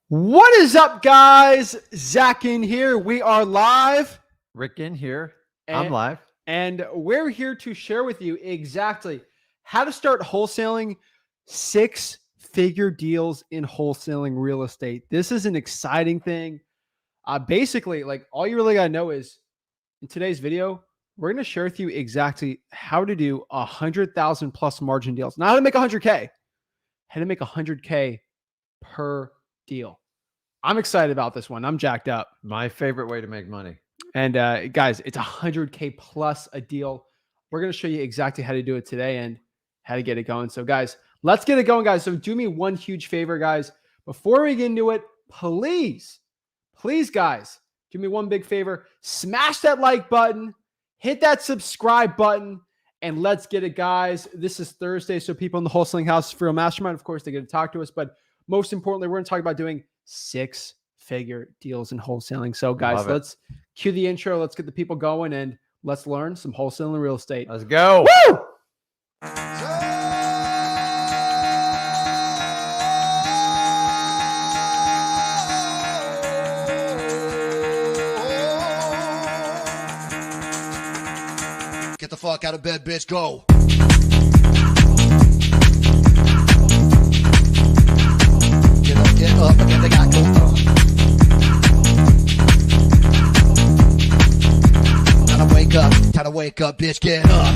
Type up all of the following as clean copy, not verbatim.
What is up, guys? Zach Ginn here. We are live. Rick in here. And, I'm live. And we're here to share with you exactly how to start wholesaling six-figure deals in wholesaling real estate. This is an exciting thing. Basically, like all you really got to know is in today's video, we're going to share with you exactly how to do 100,000 plus margin deals. Not how to make 100K, how to make 100K per deal. I'm excited about this one. I'm jacked up. My favorite way to make money. And guys, it's 100K plus a deal. We're going to show you exactly how to do it today and how to get it going. So guys, let's get it going, guys. So do me one huge favor, guys. Before we get into it, please, guys, do me one big favor. Smash that like button, hit that subscribe button, and let's get it, guys. This is Thursday, so people in the wholesaling house for a mastermind, of course, they get to talk to us. But most importantly, we're going to talk about doing six-figure deals in wholesaling. So guys, let's cue the intro. Let's get the people going and let's learn some wholesaling real estate. Let's go. Woo! Get the fuck out of bed, bitch. Go. Get up, and then they got go. Time to wake up, bitch. Get up.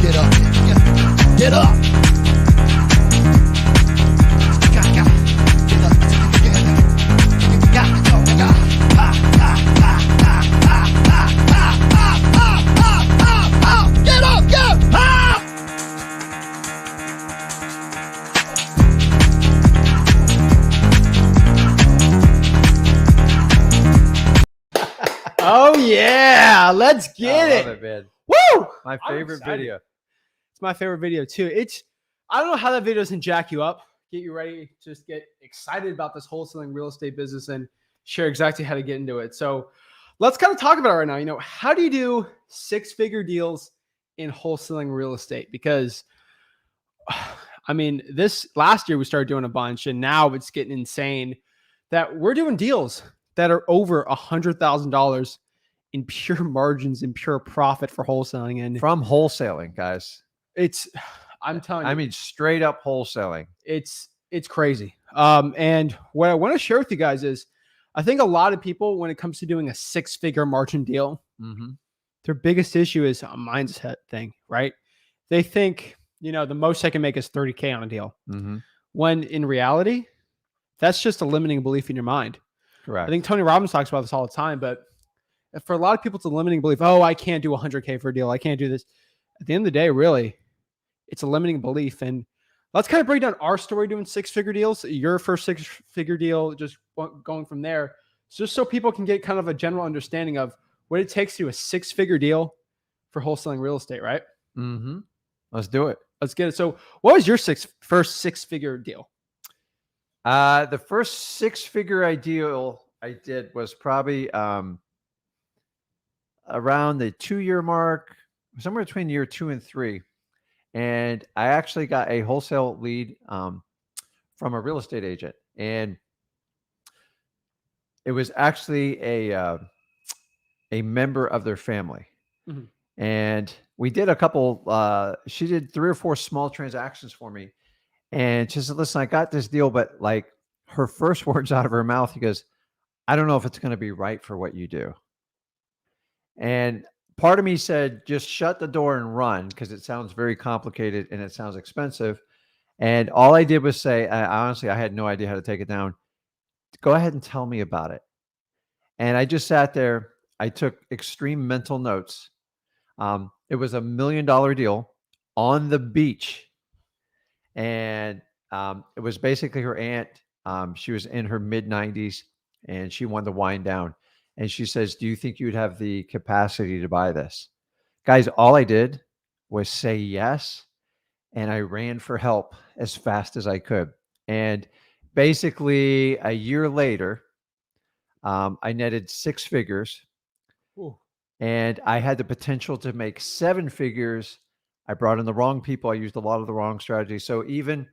Get up. Get up. Oh yeah, let's get it. I love it, man. Woo! My favorite video. It's my favorite video too. I don't know how that video doesn't jack you up, get you ready, just get excited about this wholesaling real estate business and share exactly how to get into it. So let's kind of talk about it right now. You know, how do you do six-figure deals in wholesaling real estate? Because I mean, this last year we started doing a bunch and now it's getting insane that we're doing deals that are over $100,000 in pure margins and pure profit for wholesaling. And from wholesaling, guys. I'm telling you. I mean, straight up wholesaling. It's crazy. And what I want to share with you guys is, I think a lot of people, when it comes to doing a six-figure margin deal, their biggest issue is a mindset thing, right? They think, you know, the most I can make is 30K on a deal. When in reality, that's just a limiting belief in your mind. Correct. I think Tony Robbins talks about this all the time, but for a lot of people, it's a limiting belief. Oh, I can't do 100K for a deal. I can't do this. At the end of the day, really, it's a limiting belief. And let's kind of break down our story doing six-figure deals, your first six-figure deal, just going from there, just so people can get kind of a general understanding of what it takes to do a six-figure deal for wholesaling real estate, right? Let's do it. Let's get it. So what was your first six-figure deal? The first six-figure deal I did was probably around the 2-year mark, somewhere between year 2 and 3. And I actually got a wholesale lead from a real estate agent. And it was actually a member of their family. And we did a couple, she did 3 or 4 small transactions for me. And she said, listen, I got this deal, but like her first words out of her mouth, he goes, I don't know if it's going to be right for what you do. And part of me said, just shut the door and run, because it sounds very complicated and it sounds expensive. And all I did was say, honestly, I had no idea how to take it down. Go ahead and tell me about it. And I just sat there. I took extreme mental notes. It was $1 million deal on the beach. And it was basically her aunt. She was in her mid-90s and she wanted to wind down. And she says, do you think you'd have the capacity to buy this? Guys, all I did was say yes. And I ran for help as fast as I could. And basically a year later, I netted 6 figures. Ooh. And I had the potential to make 7 figures I brought in the wrong people. I used a lot of the wrong strategies. So even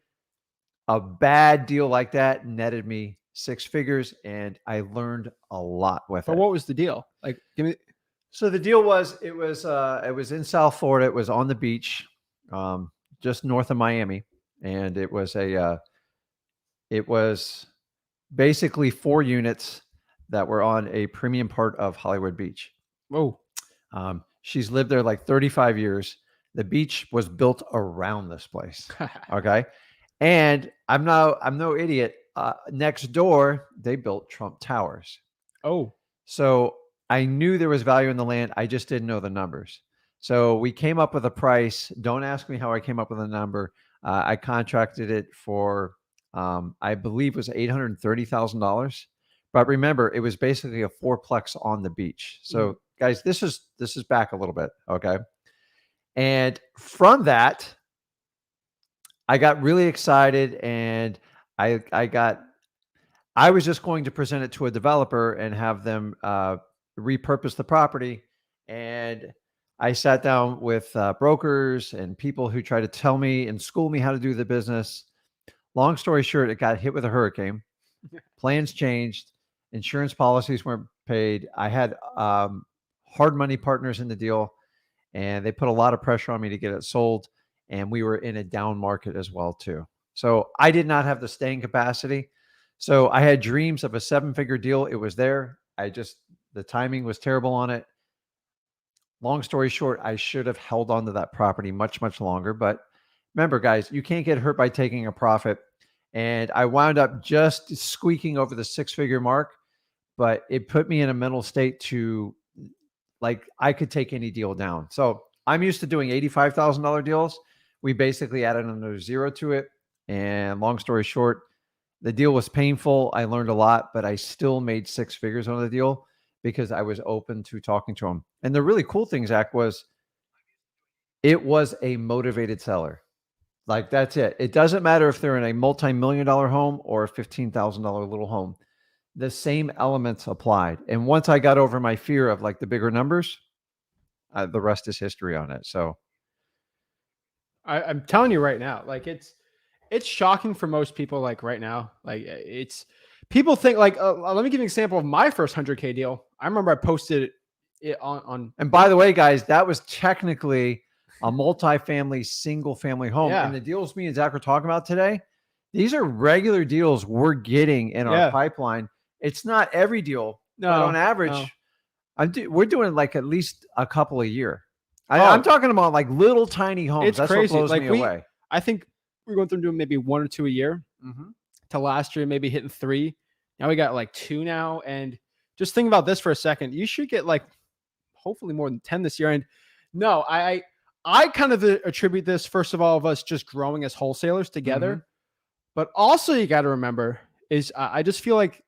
a bad deal like that netted me 6 figures, and I learned a lot with But it. what was the deal? Like, give me. So the deal was, it was in South Florida. It was on the beach, just north of Miami, and it was basically 4 units that were on a premium part of Hollywood Beach. Whoa. She's lived there like 35 years. The beach was built around this place. Okay. And I'm no idiot. Next door, they built Trump Towers. Oh. So I knew there was value in the land. I just didn't know the numbers. So we came up with a price. Don't ask me how I came up with a number. I contracted it for, I believe it was $830,000. But remember, it was basically a 4-plex on the beach. So guys, this is back a little bit. Okay. And from that, I got really excited, and I was just going to present it to a developer and have them repurpose the property. And I sat down with brokers and people who try to tell me and school me how to do the business. Long story short, it got hit with a hurricane. Plans changed. Insurance policies weren't paid. I had hard money partners in the deal, and they put a lot of pressure on me to get it sold. And we were in a down market as well too. So I did not have the staying capacity. So I had dreams of a 7-figure deal. It was there. The timing was terrible on it. Long story short, I should have held on to that property much, much longer. But remember, guys, you can't get hurt by taking a profit. And I wound up just squeaking over the 6-figure mark, but it put me in a mental state to, like, I could take any deal down. So I'm used to doing $85,000 deals. We basically added another 0 to it. And long story short, the deal was painful. I learned a lot, but I still made 6 figures on the deal because I was open to talking to them. And the really cool thing, Zach, was it was a motivated seller. Like, that's it. It doesn't matter if they're in a multi-million-dollar home or a $15,000 little home. The same elements applied. And once I got over my fear of like the bigger numbers, the rest is history on it. So I'm telling you right now, like it's shocking for most people. Like right now, like it's people think like, let me give you an example of my first 100K deal. I remember I posted it on. And by the way, guys, that was technically a multi-family, single family home. Yeah. And the deals me and Zach are talking about today, these are regular deals we're getting in our pipeline. It's not every deal, but on average, we're doing like at least a couple a year. I'm talking about like little tiny homes. It's That's crazy. what blows me away. I think we're going through doing maybe 1 or 2 a year. To last year, maybe hitting 3. Now we got like 2 now. And just think about this for a second. You should get like hopefully more than 10 this year. And no, I kind of attribute this, first of all, of us just growing as wholesalers together. But also you got to remember is I just feel like,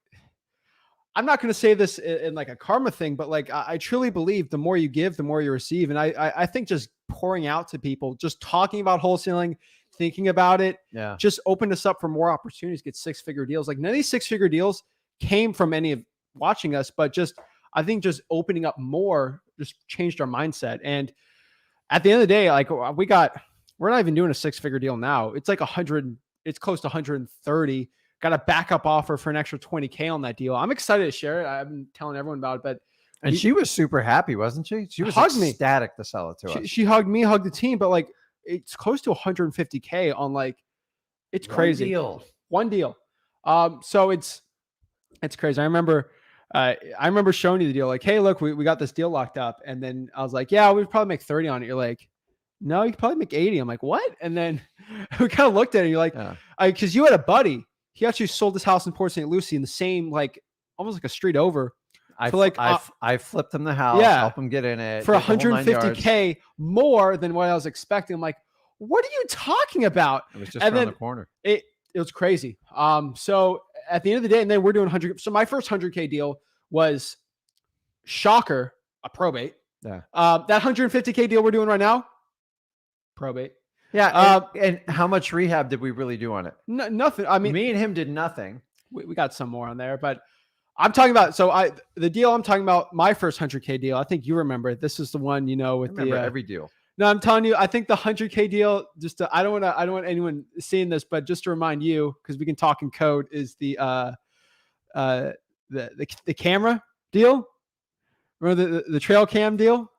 I'm not going to say this in like a karma thing, but like I truly believe the more you give, the more you receive. And I think just pouring out to people, just talking about wholesaling, thinking about it, just opened us up for more opportunities to get 6-figure deals. Like none of these 6-figure deals came from any of watching us, but just, I think just opening up more just changed our mindset. And at the end of the day, like we're not even doing a 6-figure deal now. It's like 100, it's close to 130. Got a backup offer for an extra 20K on that deal. I'm excited to share it. I've been telling everyone about it, but she was super happy, wasn't she? She was ecstatic to sell it to us. She hugged me, hugged the team, but like it's close to 150K on like, it's crazy. One deal. So it's crazy. I remember showing you the deal, like, hey, look, we got this deal locked up. And then I was like, yeah, we'd probably make 30 on it. You're like, no, you could probably make 80. I'm like, what? And then we kind of looked at it. And you're like, because you had a buddy. He actually sold his house in Port St. Lucie in the same, like almost like a street over. I flipped him the house, help him get in it for 150K more than what I was expecting. I'm like, what are you talking about? It was just around the corner. It was crazy. So at the end of the day, and then we're doing 100. So my first 100K deal was, shocker, a probate. Yeah. That 150K deal we're doing right now, probate. Yeah. And how much rehab did we really do on it? Nothing. I mean, me and him did nothing. We got some more on there, but I'm talking about, the deal I'm talking about, my first 100K deal. I think you remember it. This is the one, with every deal. No, I'm telling you, I think the 100K deal, I don't want anyone seeing this, but just to remind you, because we can talk in code, is the camera deal. Remember the trail cam deal?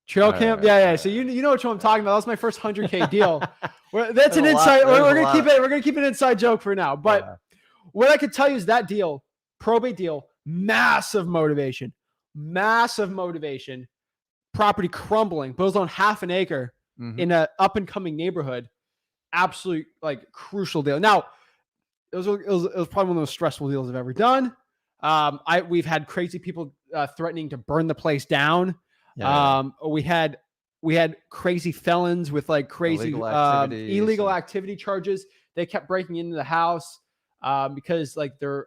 Trail cam, yeah. So you know which one I'm talking about. That was my first 100K deal. That's an inside. We're gonna keep it. We're gonna keep an inside joke for now. But what I could tell you is that deal, probate deal, massive motivation. Property crumbling, but it was on half an acre in a up and coming neighborhood. Absolute like crucial deal. Now it was probably one of the most stressful deals I've ever done. We've had crazy people threatening to burn the place down. We had crazy felons with like crazy illegal activity charges. They kept breaking into the house because like their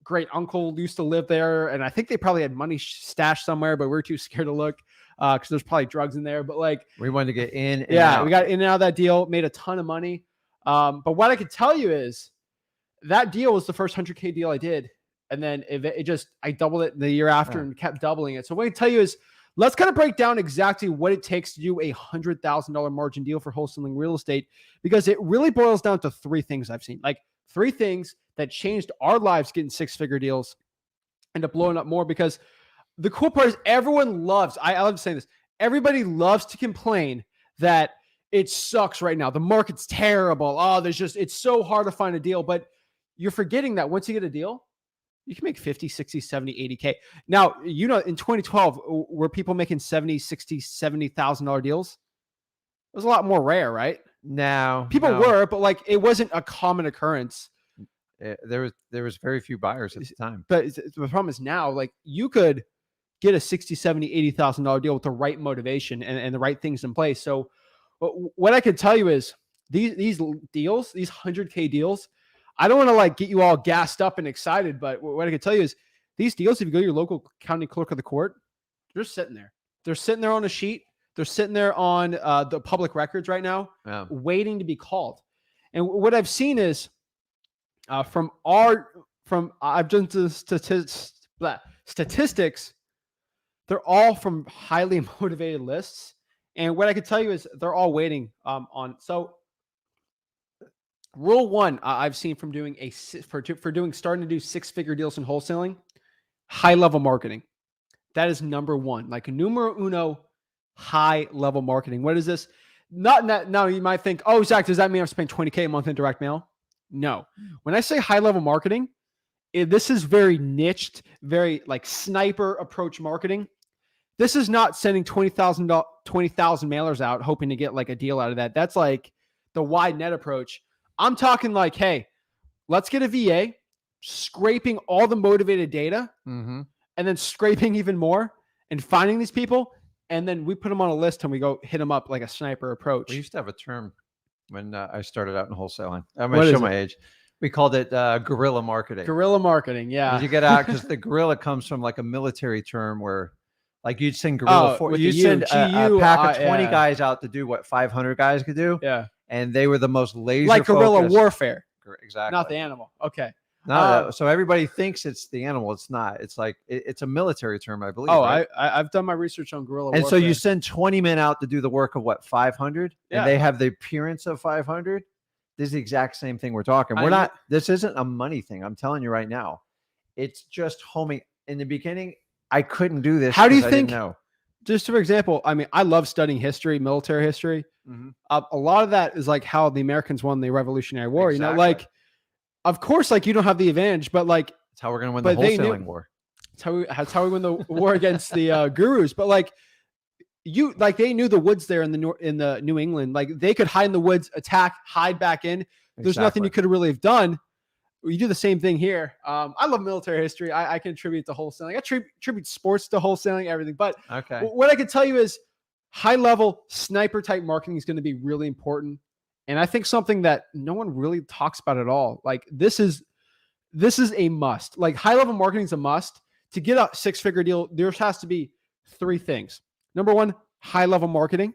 great uncle used to live there, and I think they probably had money stashed somewhere, but we're too scared to look because there's probably drugs in there. But like we wanted to get in. And out. We got in and out of that deal, made a ton of money. But what I could tell you is that deal was the first 100K deal I did. And then I doubled it the year after and kept doubling it. So what I can tell you is, let's kind of break down exactly what it takes to do a $100,000 margin deal for wholesaling real estate, because it really boils down to three things I've seen, like three things that changed our lives getting six-figure deals and to blowing up more. Because the cool part is everyone loves, I love saying this, everybody loves to complain that it sucks right now. The market's terrible. Oh, it's so hard to find a deal. But you're forgetting that once you get a deal, you can make 50, 60, 70, 80K. Now, you know, in 2012, were people making 70, 60, $70,000 deals? It was a lot more rare, right? No. People were, but like it wasn't a common occurrence. There was very few buyers at the time. But the problem is now, like you could get a 60, 70, $80,000 deal with the right motivation and the right things in place. So what I could tell you is these deals, these 100K deals, I don't want to like get you all gassed up and excited, but what I can tell you is these deals, if you go to your local county clerk of the court, they're sitting there. They're sitting there on a sheet. They're sitting there on the public records right now, waiting to be called. And what I've seen is I've done statistics. They're all from highly motivated lists. And what I can tell you is they're all waiting on. So rule one, I've seen from doing starting to do six-figure deals in wholesaling, high-level marketing. That is number one, like numero uno, high-level marketing. What is this? Not that now you might think, oh, Zach, does that mean I'm spending $20K a month in direct mail? No. When I say high-level marketing, this is very niched, very like sniper approach marketing. This is not sending 20,000 mailers out hoping to get like a deal out of that. That's like the wide net approach. I'm talking like, hey, let's get a VA, scraping all the motivated data, and then scraping even more and finding these people. And then we put them on a list and we go hit them up like a sniper approach. We used to have a term when I started out in wholesaling. I'm going to show my age. We called it guerrilla marketing. Guerrilla marketing, yeah. You get out because the guerrilla comes from like a military term where like you'd send guerrilla you'd send a pack of 20 guys out to do what 500 guys could do. Yeah. And they were the most laser like guerrilla warfare. Exactly. Not the animal. Okay. So everybody thinks it's the animal. It's not. It's like it's a military term, I believe. Oh, right? I've done my research on guerrilla and warfare. So you send 20 men out to do the work of what 500, and they have the appearance of 500. This is the exact same thing we're talking. This isn't a money thing. I'm telling you right now. It's just homing. In the beginning, I couldn't do this. How do you think? No. Just for example, I mean, I love studying history, military history. A lot of that is like how the Americans won the Revolutionary War. Exactly. You know, like, of course, like you don't have the advantage, but like it's how we're going to win the wholesaling war. That's how we win the war against the gurus. But like they knew the woods there in the New England. Like they could hide in the woods, attack, hide back in. There's nothing you could really have done. You do the same thing here. I love military history. I can attribute to wholesaling. I attribute sports to wholesaling, everything. But what I can tell you is high-level sniper-type marketing is going to be really important. And I think something that no one really talks about at all. Like this is a must. Like high-level marketing is a must. To get a six-figure deal, there has to be three things. Number one, high-level marketing.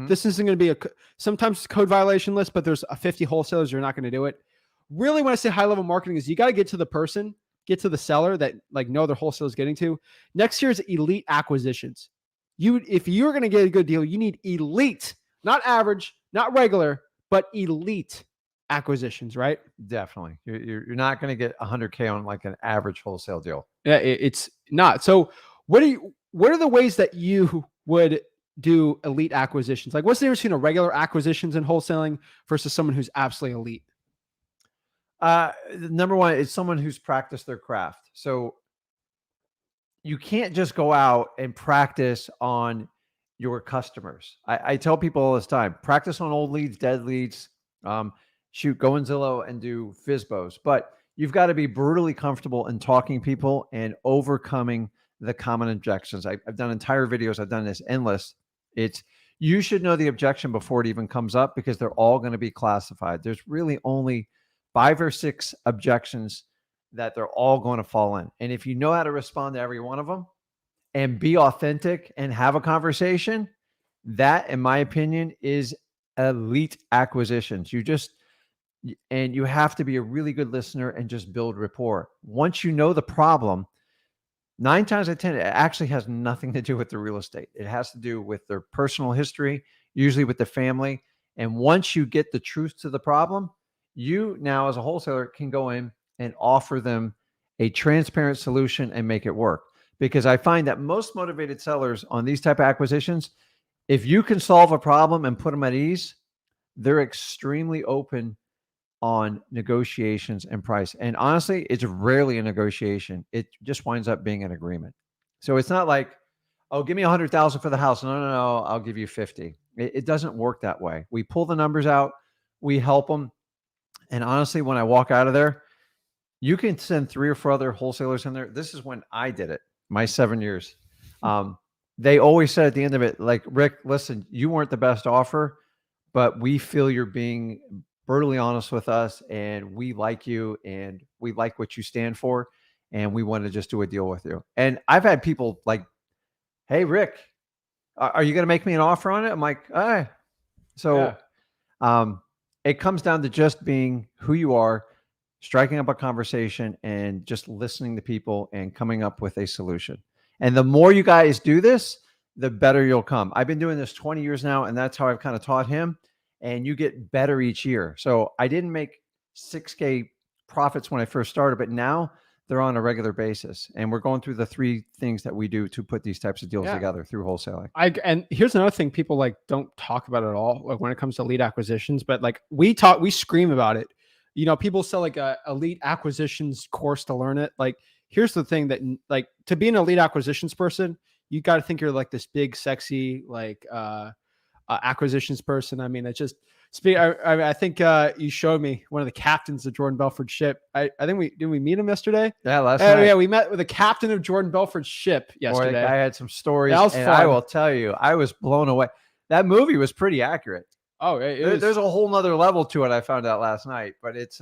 This isn't going to be sometimes code violation list, but there's 50 wholesalers. You're not going to do it. Really, when I say high-level marketing is you got to get to the person, get to the seller that like no other wholesaler is getting to. Next year is elite acquisitions. if you're going to get a good deal, you need elite, not average, not regular, but elite acquisitions, right? Definitely. You're not going to get 100K on like an average wholesale deal. Yeah, it's not. So what are the ways that you would do elite acquisitions? Like, what's the difference between a regular acquisitions and wholesaling versus someone who's absolutely elite? Number one, it's someone who's practiced their craft. So you can't just go out and practice on your customers. I tell people all this time, practice on old leads, dead leads, go in Zillow and do FISBOs, but you've got to be brutally comfortable in talking people and overcoming the common objections. I've done entire videos. I've done this endless. You should know the objection before it even comes up because they're all going to be classified. There's really only 5 or 6 objections that they're all going to fall in. And if you know how to respond to every one of them and be authentic and have a conversation, that, in my opinion, is elite acquisitions. And you have to be a really good listener and just build rapport. Once you know the problem, 9 times out of 10, it actually has nothing to do with the real estate. It has to do with their personal history, usually with the family. And once you get the truth to the problem, you now as a wholesaler can go in and offer them a transparent solution and make it work. Because I find that most motivated sellers on these type of acquisitions, if you can solve a problem and put them at ease, they're extremely open on negotiations and price. And honestly, it's rarely a negotiation. It just winds up being an agreement. So it's not like, oh, give me 100,000 for the house. No, I'll give you 50. It doesn't work that way. We pull the numbers out, we help them. And honestly, when I walk out of there, you can send 3 or 4 other wholesalers in there. This is when I did it, my 7 years. They always said at the end of it, like, Rick, listen, you weren't the best offer, but we feel you're being brutally honest with us and we like you and we like what you stand for. And we want to just do a deal with you. And I've had people like, hey, Rick, are you going to make me an offer on it? I'm like, all right. So it comes down to just being who you are, striking up a conversation and just listening to people and coming up with a solution. And the more you guys do this, the better you'll come. I've been doing this 20 years now, and that's how I've kind of taught him. And you get better each year. So I didn't make 6K profits when I first started, but now they're on a regular basis. And we're going through the 3 things that we do to put these types of deals together through wholesaling. And here's another thing people like don't talk about at all, like when it comes to lead acquisitions, but like we scream about it. You know, people sell like a elite acquisitions course to learn it. Like, here's the thing that, like, to be an elite acquisitions person, you got to think you're like this big, sexy, like, acquisitions person. I mean, it's just I think you showed me one of the captains of Jordan Belford's ship. I think we meet him yesterday? Yeah, last night. Yeah, we met with the captain of Jordan Belford's ship yesterday. I had some stories. That was and fun. I will tell you, I was blown away. That movie was pretty accurate. Oh, there's a whole nother level to it. I found out last night, but it's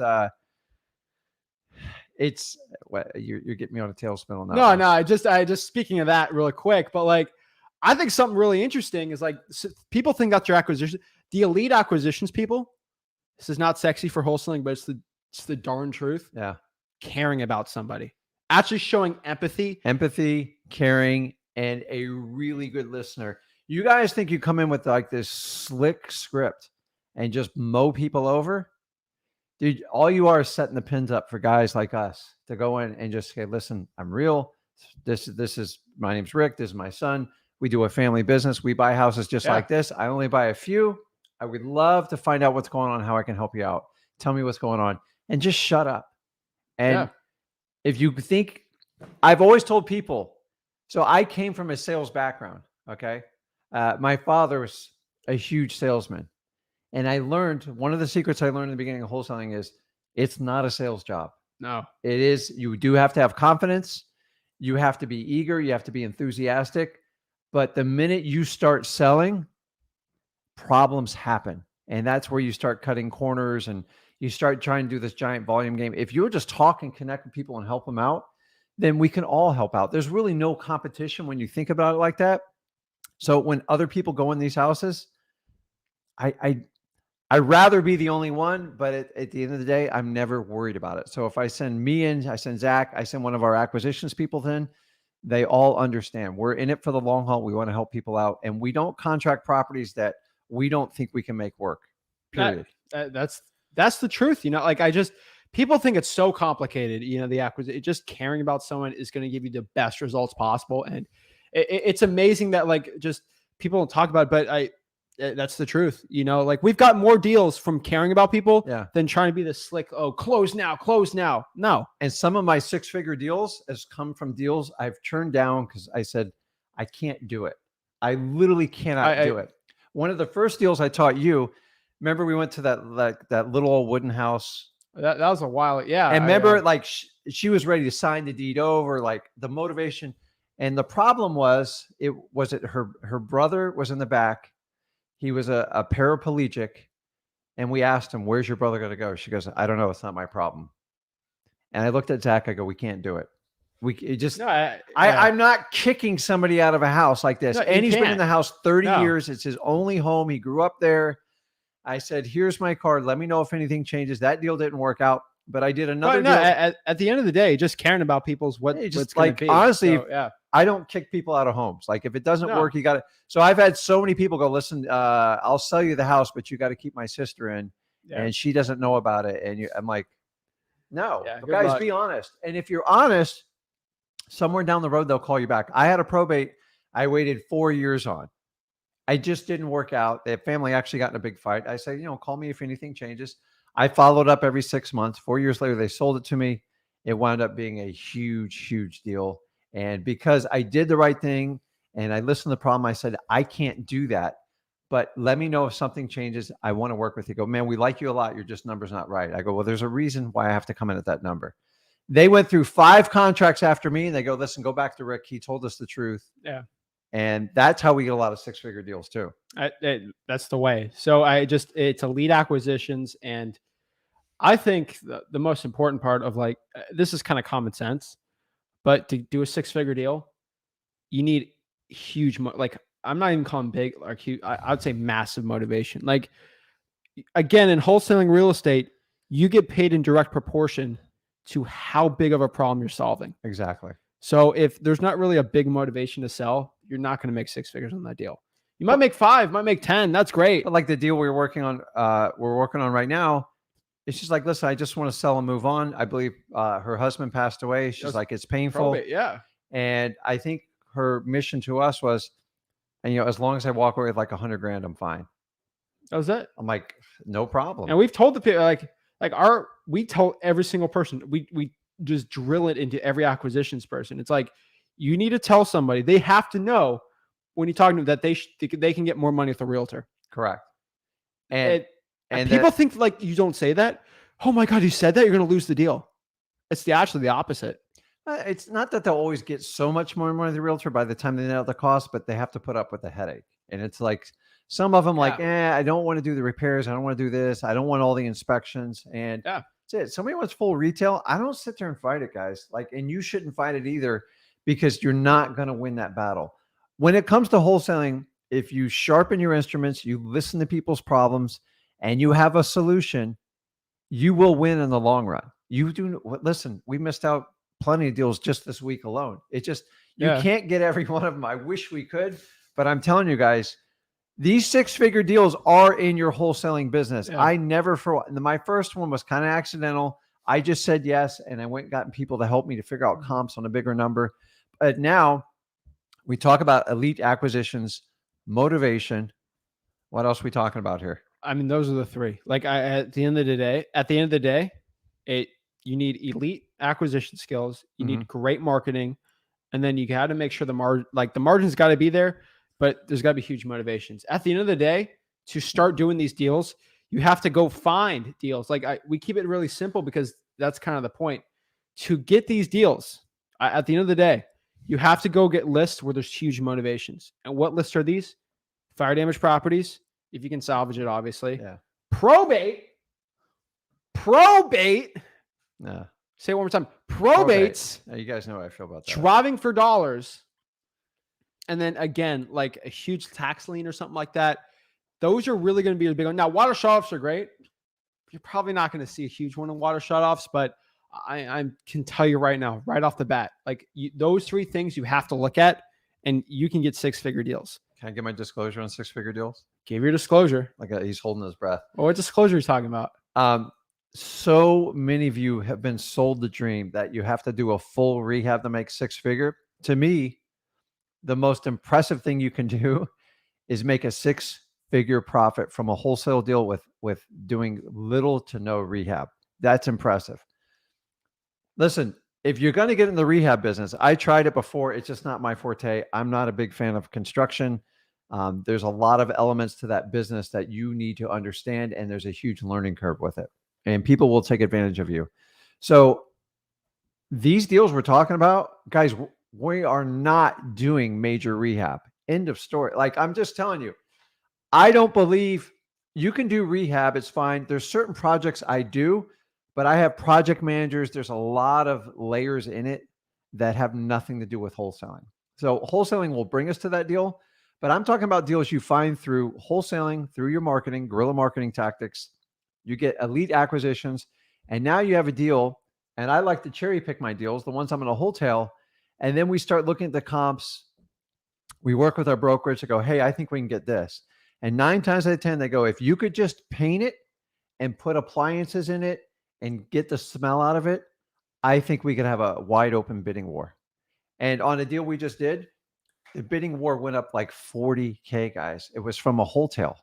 you're getting me on a tailspin on that. No, I just speaking of that really quick, but like, I think something really interesting is like people think that's your acquisition. The elite acquisitions people, this is not sexy for wholesaling, but it's the darn truth. Yeah. Caring about somebody, actually showing empathy, caring, and a really good listener. You guys think you come in with like this slick script and just mow people over? Dude, all you are is setting the pins up for guys like us to go in and just say, listen, I'm real. This is, my name's Rick. This is my son. We do a family business. We buy houses just like this. I only buy a few. I would love to find out what's going on, how I can help you out. Tell me what's going on and just shut up. And if you think, I've always told people, so I came from a sales background. Okay. My father was a huge salesman. And I learned, one of the secrets I learned in the beginning of wholesaling is it's not a sales job. No, it is. You do have to have confidence. You have to be eager. You have to be enthusiastic. But the minute you start selling, problems happen. And that's where you start cutting corners and you start trying to do this giant volume game. If you'll just talk and connect with people and help them out, then we can all help out. There's really no competition when you think about it like that. So when other people go in these houses, I'd rather be the only one, but at the end of the day, I'm never worried about it. So if I send me in, I send Zach, I send one of our acquisitions people in, they all understand we're in it for the long haul. We want to help people out, and we don't contract properties that we don't think we can make work. Period. That's the truth. You know, like people think it's so complicated. You know, the acquisition, just caring about someone is going to give you the best results possible. And it's amazing that like just people don't talk about it, but that's the truth. You know, like we've got more deals from caring about people than trying to be the slick, oh, close now. No. And some of my 6-figure deals has come from deals I've turned down because I said, I can't do it. I literally cannot do it. One of the first deals I taught you, remember we went to that little old wooden house. That was a while. Yeah. And remember, like she was ready to sign the deed over, like the motivation. And the problem was, her brother was in the back. He was a paraplegic. And we asked him, where's your brother going to go? She goes, I don't know. It's not my problem. And I looked at Zach. I go, we can't do it. I'm not kicking somebody out of a house like this. No, and he's been in the house 30 years. It's his only home. He grew up there. I said, here's my card. Let me know if anything changes. That deal didn't work out, but I did another deal. At the end of the day, just caring about people's what's like, be. Honestly, I don't kick people out of homes. Like if it doesn't work, you got to. So I've had so many people go, listen, I'll sell you the house, but you got to keep my sister in and she doesn't know about it. And I'm like, no, guys, be honest. And if you're honest, somewhere down the road, they'll call you back. I had a probate I waited 4 years on. I just didn't work out. The family actually got in a big fight. I say, call me if anything changes. I followed up every 6 months. 4 years later, they sold it to me. It wound up being a huge, huge deal. And because I did the right thing and I listened to the problem, I said, I can't do that. But let me know if something changes. I want to work with you. Go, man, we like you a lot. Your just number's not right. I go, well, there's a reason why I have to come in at that number. They went through 5 contracts after me and they go, listen, go back to Rick. He told us the truth. Yeah. And that's how we get a lot of 6-figure deals too. That's the way. So it's elite acquisitions. And I think the most important part of this is kind of common sense, but to do a 6-figure deal, you need huge, I'm not even calling big, huge, I would say massive motivation. Like again, in wholesaling real estate, you get paid in direct proportion to how big of a problem you're solving. Exactly. So if there's not really a big motivation to sell, you're not going to make 6 figures on that deal. You might make 5, might make 10. That's great. But like the deal we're working on right now, it's just like, listen, I just want to sell and move on. I believe her husband passed away. She's like, it's painful. Probate, yeah. And I think her mission to us was, and as long as I walk away with like $100,000, I'm fine. That was it. I'm like, no problem. And we've told the people we told every single person, we just drill it into every acquisitions person. It's like, you need to tell somebody, they have to know when you're talking to them that they can get more money with a realtor. Correct. And people think like you don't say that. Oh my God, you said that, you're going to lose the deal. It's actually the opposite. It's not that they'll always get so much more money with the realtor by the time they nail the cost, but they have to put up with the headache. And it's like some of them I don't want to do the repairs. I don't want to do this. I don't want all the inspections. And that's it. Somebody wants full retail. I don't sit there and fight it, guys. And you shouldn't fight it either, because you're not going to win that battle. When it comes to wholesaling, if you sharpen your instruments, you listen to people's problems, and you have a solution, you will win in the long run. You do. Listen, we missed out plenty of deals just this week alone. It just, you can't get every one of them. I wish we could, but I'm telling you guys, these 6-figure deals are in your wholesaling business. Yeah. I never, my first one was kind of accidental. I just said yes. And I went and gotten people to help me to figure out comps on a bigger number. But now we talk about elite acquisitions, motivation. What else are we talking about here? I mean, those are the 3. At the end of the day, you need elite acquisition skills. You need great marketing. And then you got to make sure the margin's got to be there, but there's got to be huge motivations. At the end of the day, to start doing these deals, you have to go find deals. We keep it really simple because that's kind of the point. To get these deals, at the end of the day, you have to go get lists where there's huge motivations. And what lists are these? Fire damage properties, if you can salvage it, obviously. Yeah. Probate. No. Say it one more time. Probates. You guys know how I feel about that. Driving for dollars. And then again, like a huge tax lien or something like that. Those are really going to be a big one. Now, water shutoffs are great. You're probably not going to see a huge one in water shutoffs, but I can tell you right now, right off the bat, like those 3 things you have to look at, and you can get 6-figure deals. Can I get my disclosure on 6-figure deals? Give your disclosure. Like he's holding his breath. Well, what disclosure are you talking about? So many of you have been sold the dream that you have to do a full rehab to make 6-figure. To me, the most impressive thing you can do is make a 6-figure profit from a wholesale deal with doing little to no rehab. That's impressive. Listen, if you're going to get in the rehab business, I tried it before. It's just not my forte. I'm not a big fan of construction. There's a lot of elements to that business that you need to understand, and there's a huge learning curve with it. And people will take advantage of you. So these deals we're talking about, guys, we are not doing major rehab. End of story. Like, I'm just telling you, I don't believe you can do rehab. It's fine. There's certain projects I do, but I have project managers. There's a lot of layers in it that have nothing to do with wholesaling. So wholesaling will bring us to that deal, but I'm talking about deals you find through wholesaling, through your marketing, guerrilla marketing tactics. You get elite acquisitions, and now you have a deal. And I like to cherry pick my deals, the ones I'm going to wholesale. And then we start looking at the comps. We work with our brokerage to go, hey, I think we can get this. And 9 times out of 10, they go, if you could just paint it and put appliances in it and get the smell out of it, I think we could have a wide open bidding war. And on a deal we just did, the bidding war went up like 40K, guys. It was from a wholesale.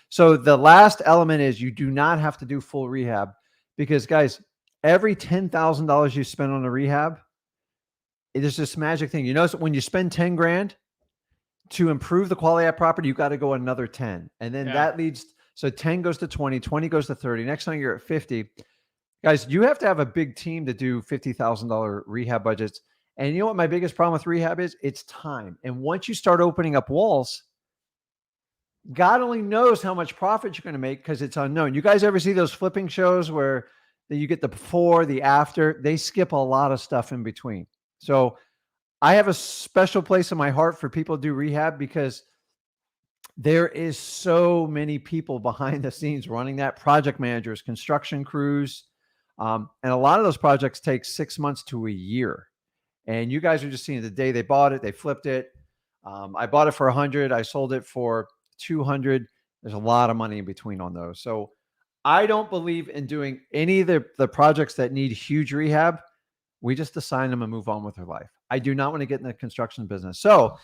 So the last element is you do not have to do full rehab, because, guys, every $10,000 you spend on a rehab, it is this magic thing. You notice when you spend 10 grand to improve the quality of that property, you got to go another 10. And then that leads, so 10 goes to 20, 20 goes to 30. Next time you're at 50. Guys, you have to have a big team to do $50,000 rehab budgets. And you know what my biggest problem with rehab is? It's time. And once you start opening up walls, God only knows how much profit you're going to make, because it's unknown. You guys ever see those flipping shows where you get the before, the after? They skip a lot of stuff in between. So I have a special place in my heart for people to do rehab, because there is so many people behind the scenes running that, project managers, construction crews. And a lot of those projects take 6 months to a year. And you guys are just seeing the day they bought it, they flipped it. I bought it for 100. I sold it for 200. There's a lot of money in between on those. So I don't believe in doing any of the projects that need huge rehab. We just assign them and move on with their life. I do not want to get in the construction business. So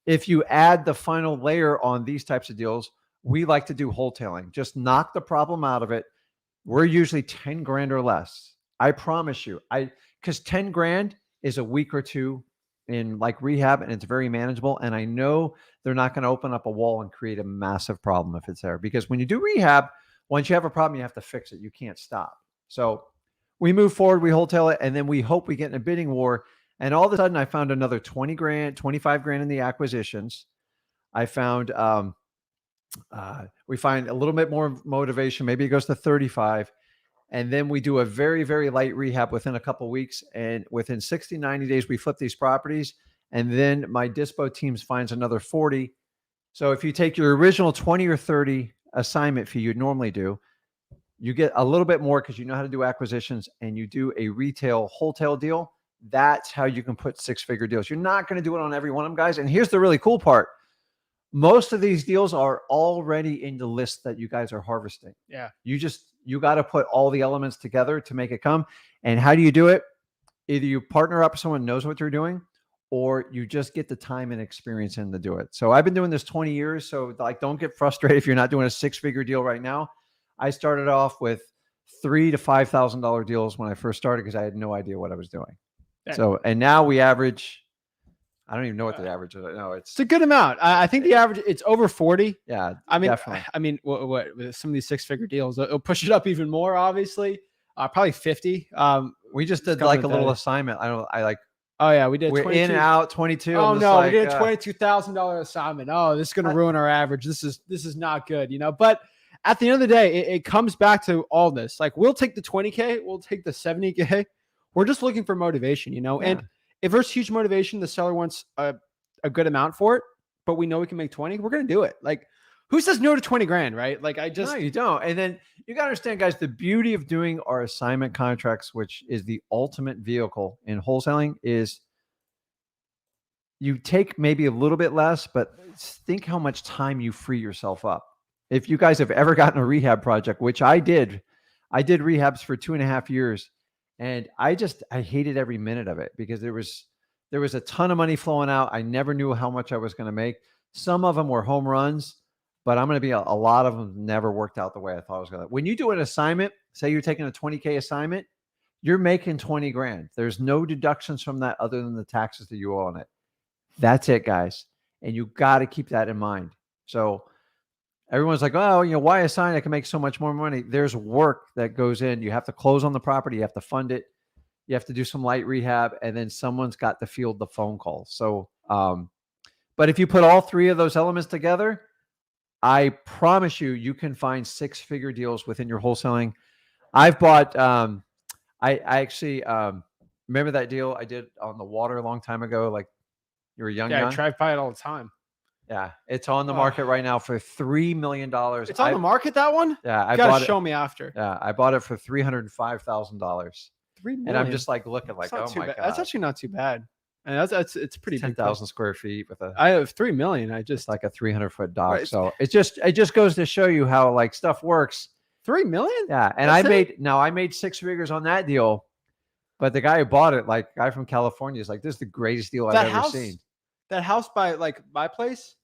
if you add the final layer on these types of deals, we like to do wholetailing. Just knock the problem out of it. We're usually 10 grand or less. I promise you, because 10 grand is a week or two in like rehab, and it's very manageable. And I know they're not going to open up a wall and create a massive problem if it's there, because when you do rehab, once you have a problem, you have to fix it. You can't stop. So we move forward, we wholesale it, and then we hope we get in a bidding war. And all of a sudden I found another 20 grand, 25 grand in the acquisitions. I found, we find a little bit more motivation. Maybe it goes to 35. And then we do a very, very light rehab within a couple of weeks. And within 60, 90 days, we flip these properties. And then my dispo teams finds another 40. So if you take your original 20 or 30 assignment fee you'd normally do, you get a little bit more because you know how to do acquisitions, and you do a retail wholesale deal. That's how you can put 6-figure deals. You're not going to do it on every one of them, guys. And here's the really cool part. Most of these deals are already in the list that you guys are harvesting. Yeah. You got to put all the elements together to make it come. And how do you do it? Either you partner up with someone who knows what they're doing, or you just get the time and experience in to do it. So I've been doing this 20 years. So like, don't get frustrated if you're not doing a 6-figure deal right now. I started off with $3,000 to $5,000 deals when I first started, because I had no idea what I was doing. Yeah. So, and now we average, I don't even know what the average is. No, it's a good amount. I think the average, it's over 40. Yeah, I mean, definitely. I mean, what with some of these 6-figure deals, it'll push it up even more, obviously. Probably 50. We just did like a little assignment. Oh yeah, we did. We're 22. in out 22. Oh no, we did a $22,000 assignment. Oh, this is going to ruin our average. This is not good, you know. But at the end of the day, it comes back to all this. Like, we'll take the 20K, we'll take the 70K. We're just looking for motivation, you know. Yeah. And if there's huge motivation, the seller wants a good amount for it, but we know we can make 20, we're going to do it. Like, Who says no to 20 grand, right? Like I just, No, you don't. And then you got to understand, guys, the beauty of doing our assignment contracts, which is the ultimate vehicle in wholesaling, is you take maybe a little bit less, but think how much time you free yourself up. If you guys have ever gotten a rehab project, which I did rehabs for 2.5 years, and I hated every minute of it because there was a ton of money flowing out. I never knew how much I was going to make. Some of them were home runs, but I'm going to be a lot of them never worked out the way I thought it was going to. When you do an assignment, say you're taking a 20K assignment, you're making 20 grand. There's no deductions from that other than the taxes that you owe on it. That's it, guys. And you got to keep that in mind. So everyone's like, oh, why assign? I can make so much more money. There's work that goes in. You have to close on the property. You have to fund it. You have to do some light rehab. And then someone's got to field the phone calls. So, but if you put all three of those elements together, I promise you can find 6-figure deals within your wholesaling. I've bought, I actually remember that deal I did on the water a long time ago. Like, you were young. I drive by it all the time. Yeah, it's on the market right now for $3 million. It's on the market, that one? Yeah, I gotta show me after. Yeah, I bought it for $305,000. $3 million. And I'm just like looking like, oh my God. That's actually not too bad. And it's pretty 10,000 square feet with I have $3 million. I just like a 300-foot dock. Right. So it just goes to show you how like stuff works. $3 million? Yeah, and I made 6 figures on that deal, but the guy who bought it, like guy from California, is like, this is the greatest deal I've ever seen. That house by like my place,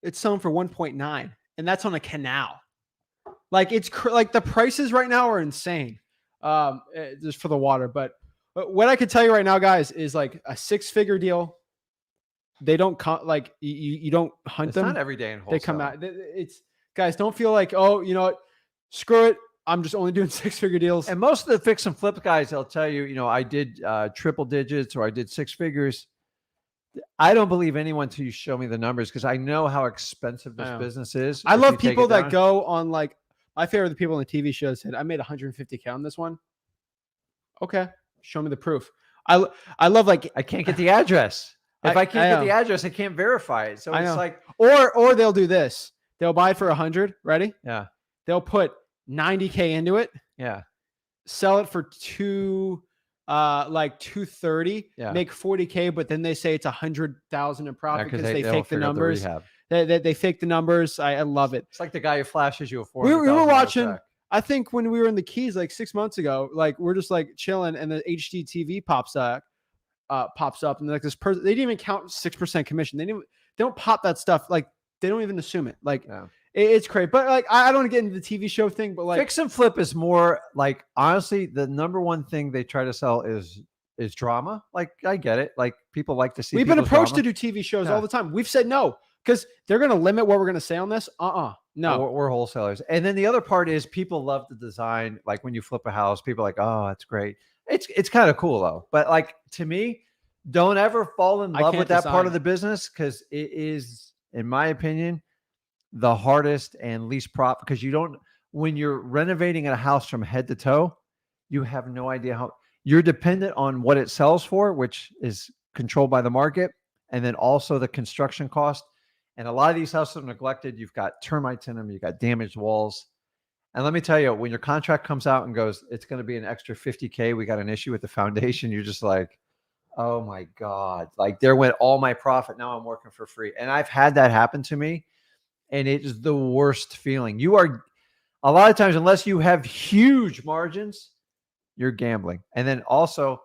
it's selling for 1.9, and that's on a canal. Like it's like the prices right now are insane, just for the water. But what I could tell you right now, guys, is like a 6-figure deal. They don't come like you don't hunt them. It's not every day in wholesale. They come out. It's guys, don't feel like, oh, you know what, screw it, I'm just only doing 6-figure deals. And most of the fix and flip guys, they'll tell you, I did triple digits or I did 6 figures. I don't believe anyone till you show me the numbers, because I know how expensive this business is. I love people that go on, like, my favorite people on the TV show said, I made 150K on this one. Okay, show me the proof. I love, like, I can't get the address. If I can't get the address, I can't verify it. So it's like, or they'll do this. They'll buy it for 100. Ready? Yeah. They'll put 90K into it. Yeah. Sell it for like 230, make 40K, but then they say it's 100,000 in profit because they fake the numbers. They fake the numbers. I love it. It's like the guy who flashes you a $400,000 we were watching check. I think when we were in the Keys like 6 months ago, like we're just like chilling, and the HD TV pops up, and like this person, they didn't even count 6% commission. They don't pop that stuff. Like they don't even assume it. Like it's crazy. But like I don't want to get into the TV show thing, but like fix and flip is more like, honestly, the number one thing they try to sell is drama. Like I get it. Like people like to see. We've been approached to do TV shows all the time. We've said no because they're going to limit what we're going to say on this. No, we're wholesalers. And then the other part is people love the design. Like when you flip a house, people are like, oh, that's great. It's kind of cool though. But like to me, don't ever fall in love with that part of the business, because it is, in my opinion, the hardest and least profit, because when you're renovating a house from head to toe, you have no idea how you're dependent on what it sells for, which is controlled by the market, and then also the construction cost. And a lot of these houses are neglected. You've got termites in them. You've got damaged walls. And let me tell you, when your contract comes out and goes, it's going to be an extra 50K. We got an issue with the foundation. You're just like, oh my God, like there went all my profit. Now I'm working for free. And I've had that happen to me. And it is the worst feeling. You are, a lot of times, unless you have huge margins, you're gambling. And then also,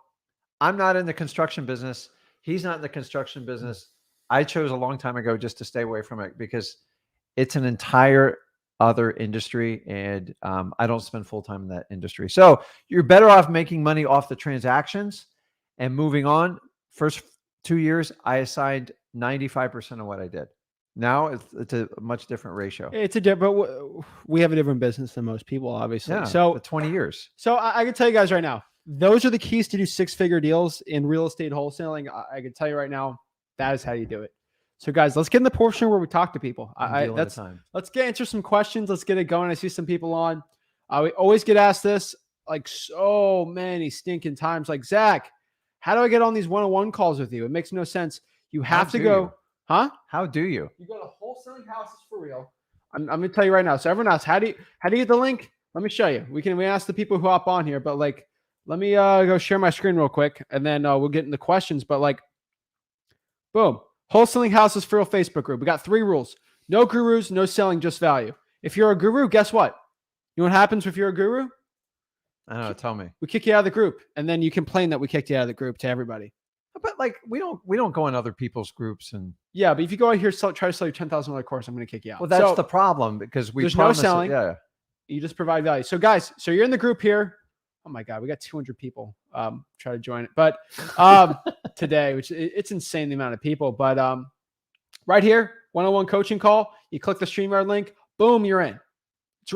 I'm not in the construction business. He's not in the construction business. I chose a long time ago just to stay away from it, because it's an entire other industry, and I don't spend full time in that industry. So you're better off making money off the transactions and moving on. First 2 years, I assigned 95% of what I did. Now it's a much different ratio. It's a different. We have a different business than most people, obviously. Yeah, so 20 years. So I can tell you guys right now, those are the keys to do 6-figure deals in real estate wholesaling. I can tell you right now, that is how you do it. So guys, let's get in the portion where we talk to people. Let's get into some questions. Let's get it going. I see some people on. We always get asked this like so many stinking times. Like, Zach, how do I get on these one-on-one calls with you? It makes no sense. You have to go. Huh? How do you? You go to Wholesaling Houses for Real. I'm going to tell you right now. So everyone else, how do you get the link? Let me show you. We ask the people who hop on here, but like, let me go share my screen real quick, and then we'll get into questions. But like, boom, Wholesaling Houses for Real Facebook group. We got 3 rules: no gurus, no selling, just value. If you're a guru, guess what? You know what happens if you're a guru? I don't know. Tell me. We kick you out of the group, and then you complain that we kicked you out of the group to everybody. But like, we don't go in other people's groups and. Yeah, but if you go out here try to sell your $10,000 course, I'm going to kick you out. Well, that's the problem, because there's no selling. Yeah. You just provide value. So guys, you're in the group here. Oh my God, we got 200 people try to join it, but today, which it's insane the amount of people. But right here, one-on-one coaching call. You click the StreamYard link. Boom, you're in.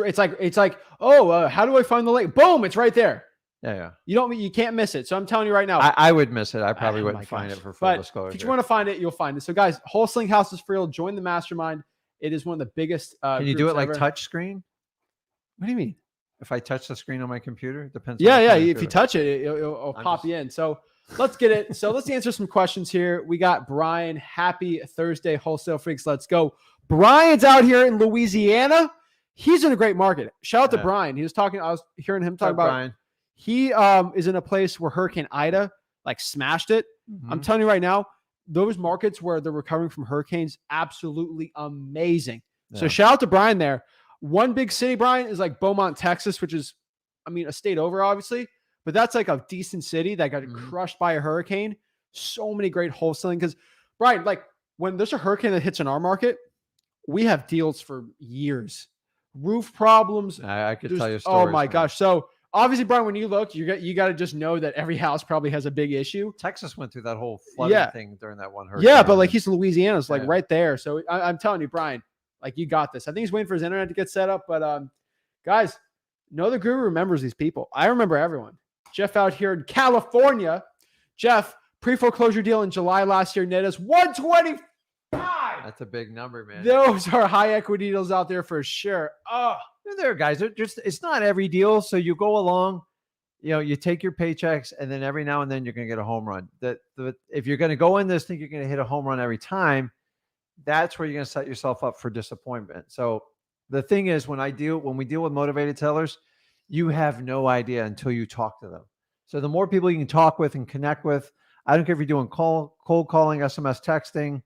It's like how do I find the link? Boom, it's right there. Yeah. You can't miss it. So I'm telling you right now. I would miss it. I probably wouldn't find it for full disclosure. If you want to find it, you'll find it. So guys, Wholesaling Houses for Real. Join the Mastermind. It is one of the biggest. Can you do it like touch screen? What do you mean? If I touch the screen on my computer, it depends. Yeah. If you touch it, it'll pop you in. So let's get it. So let's answer some questions here. We got Brian. Happy Thursday, Wholesale Freaks. Let's go. Brian's out here in Louisiana. He's in a great market. Shout out to Brian. He was talking. I was hearing him talk about. Brian. He is in a place where Hurricane Ida like smashed it. Mm-hmm. I'm telling you right now, those markets where they're recovering from hurricanes, absolutely amazing. Yeah. So shout out to Brian there. One big city, Brian, is like Beaumont, Texas, which is, a state over, obviously, but that's like a decent city that got crushed by a hurricane. So many great wholesaling. Because, Brian, like when there's a hurricane that hits in our market, we have deals for years. Roof problems. I could tell you stories. Oh my gosh. So obviously, Brian, when you look, you got to just know that every house probably has a big issue. Texas went through that whole flooding thing during that one hurricane. Yeah, but like he's in Louisiana, it's like right there. So I'm telling you, Brian, like you got this. I think he's waiting for his internet to get set up. But guys, know the guru remembers these people. I remember everyone. Jeff out here in California. Jeff, pre-foreclosure deal in July last year, net is 125. That's a big number, man. Those are high equity deals out there for sure. Oh, they're there, guys. It's not every deal. So you go along, you take your paychecks, and then every now and then you're going to get a home run. If you're going to go in this, think you're going to hit a home run every time, that's where you're going to set yourself up for disappointment. So the thing is, when we deal with motivated sellers, you have no idea until you talk to them. So the more people you can talk with and connect with, I don't care if you're doing cold calling, SMS texting,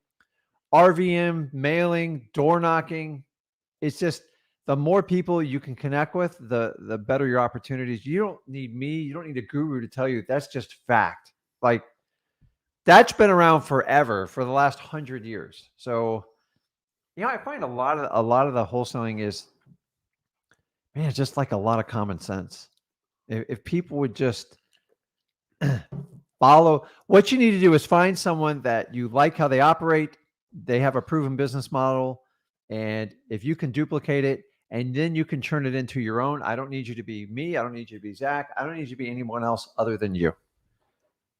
RVM, mailing, door knocking. It's just the more people you can connect with, the better your opportunities. You don't need me. You don't need a guru to tell you. That's just fact. Like that's been around forever, for the last 100 years. So, I find a lot of the wholesaling is, man, it's just like a lot of common sense. If people would just follow, what you need to do is find someone that you like how they operate. They have a proven business model. And if you can duplicate it, and then you can turn it into your own. I don't need you to be me. I don't need you to be Zach. I don't need you to be anyone else other than you.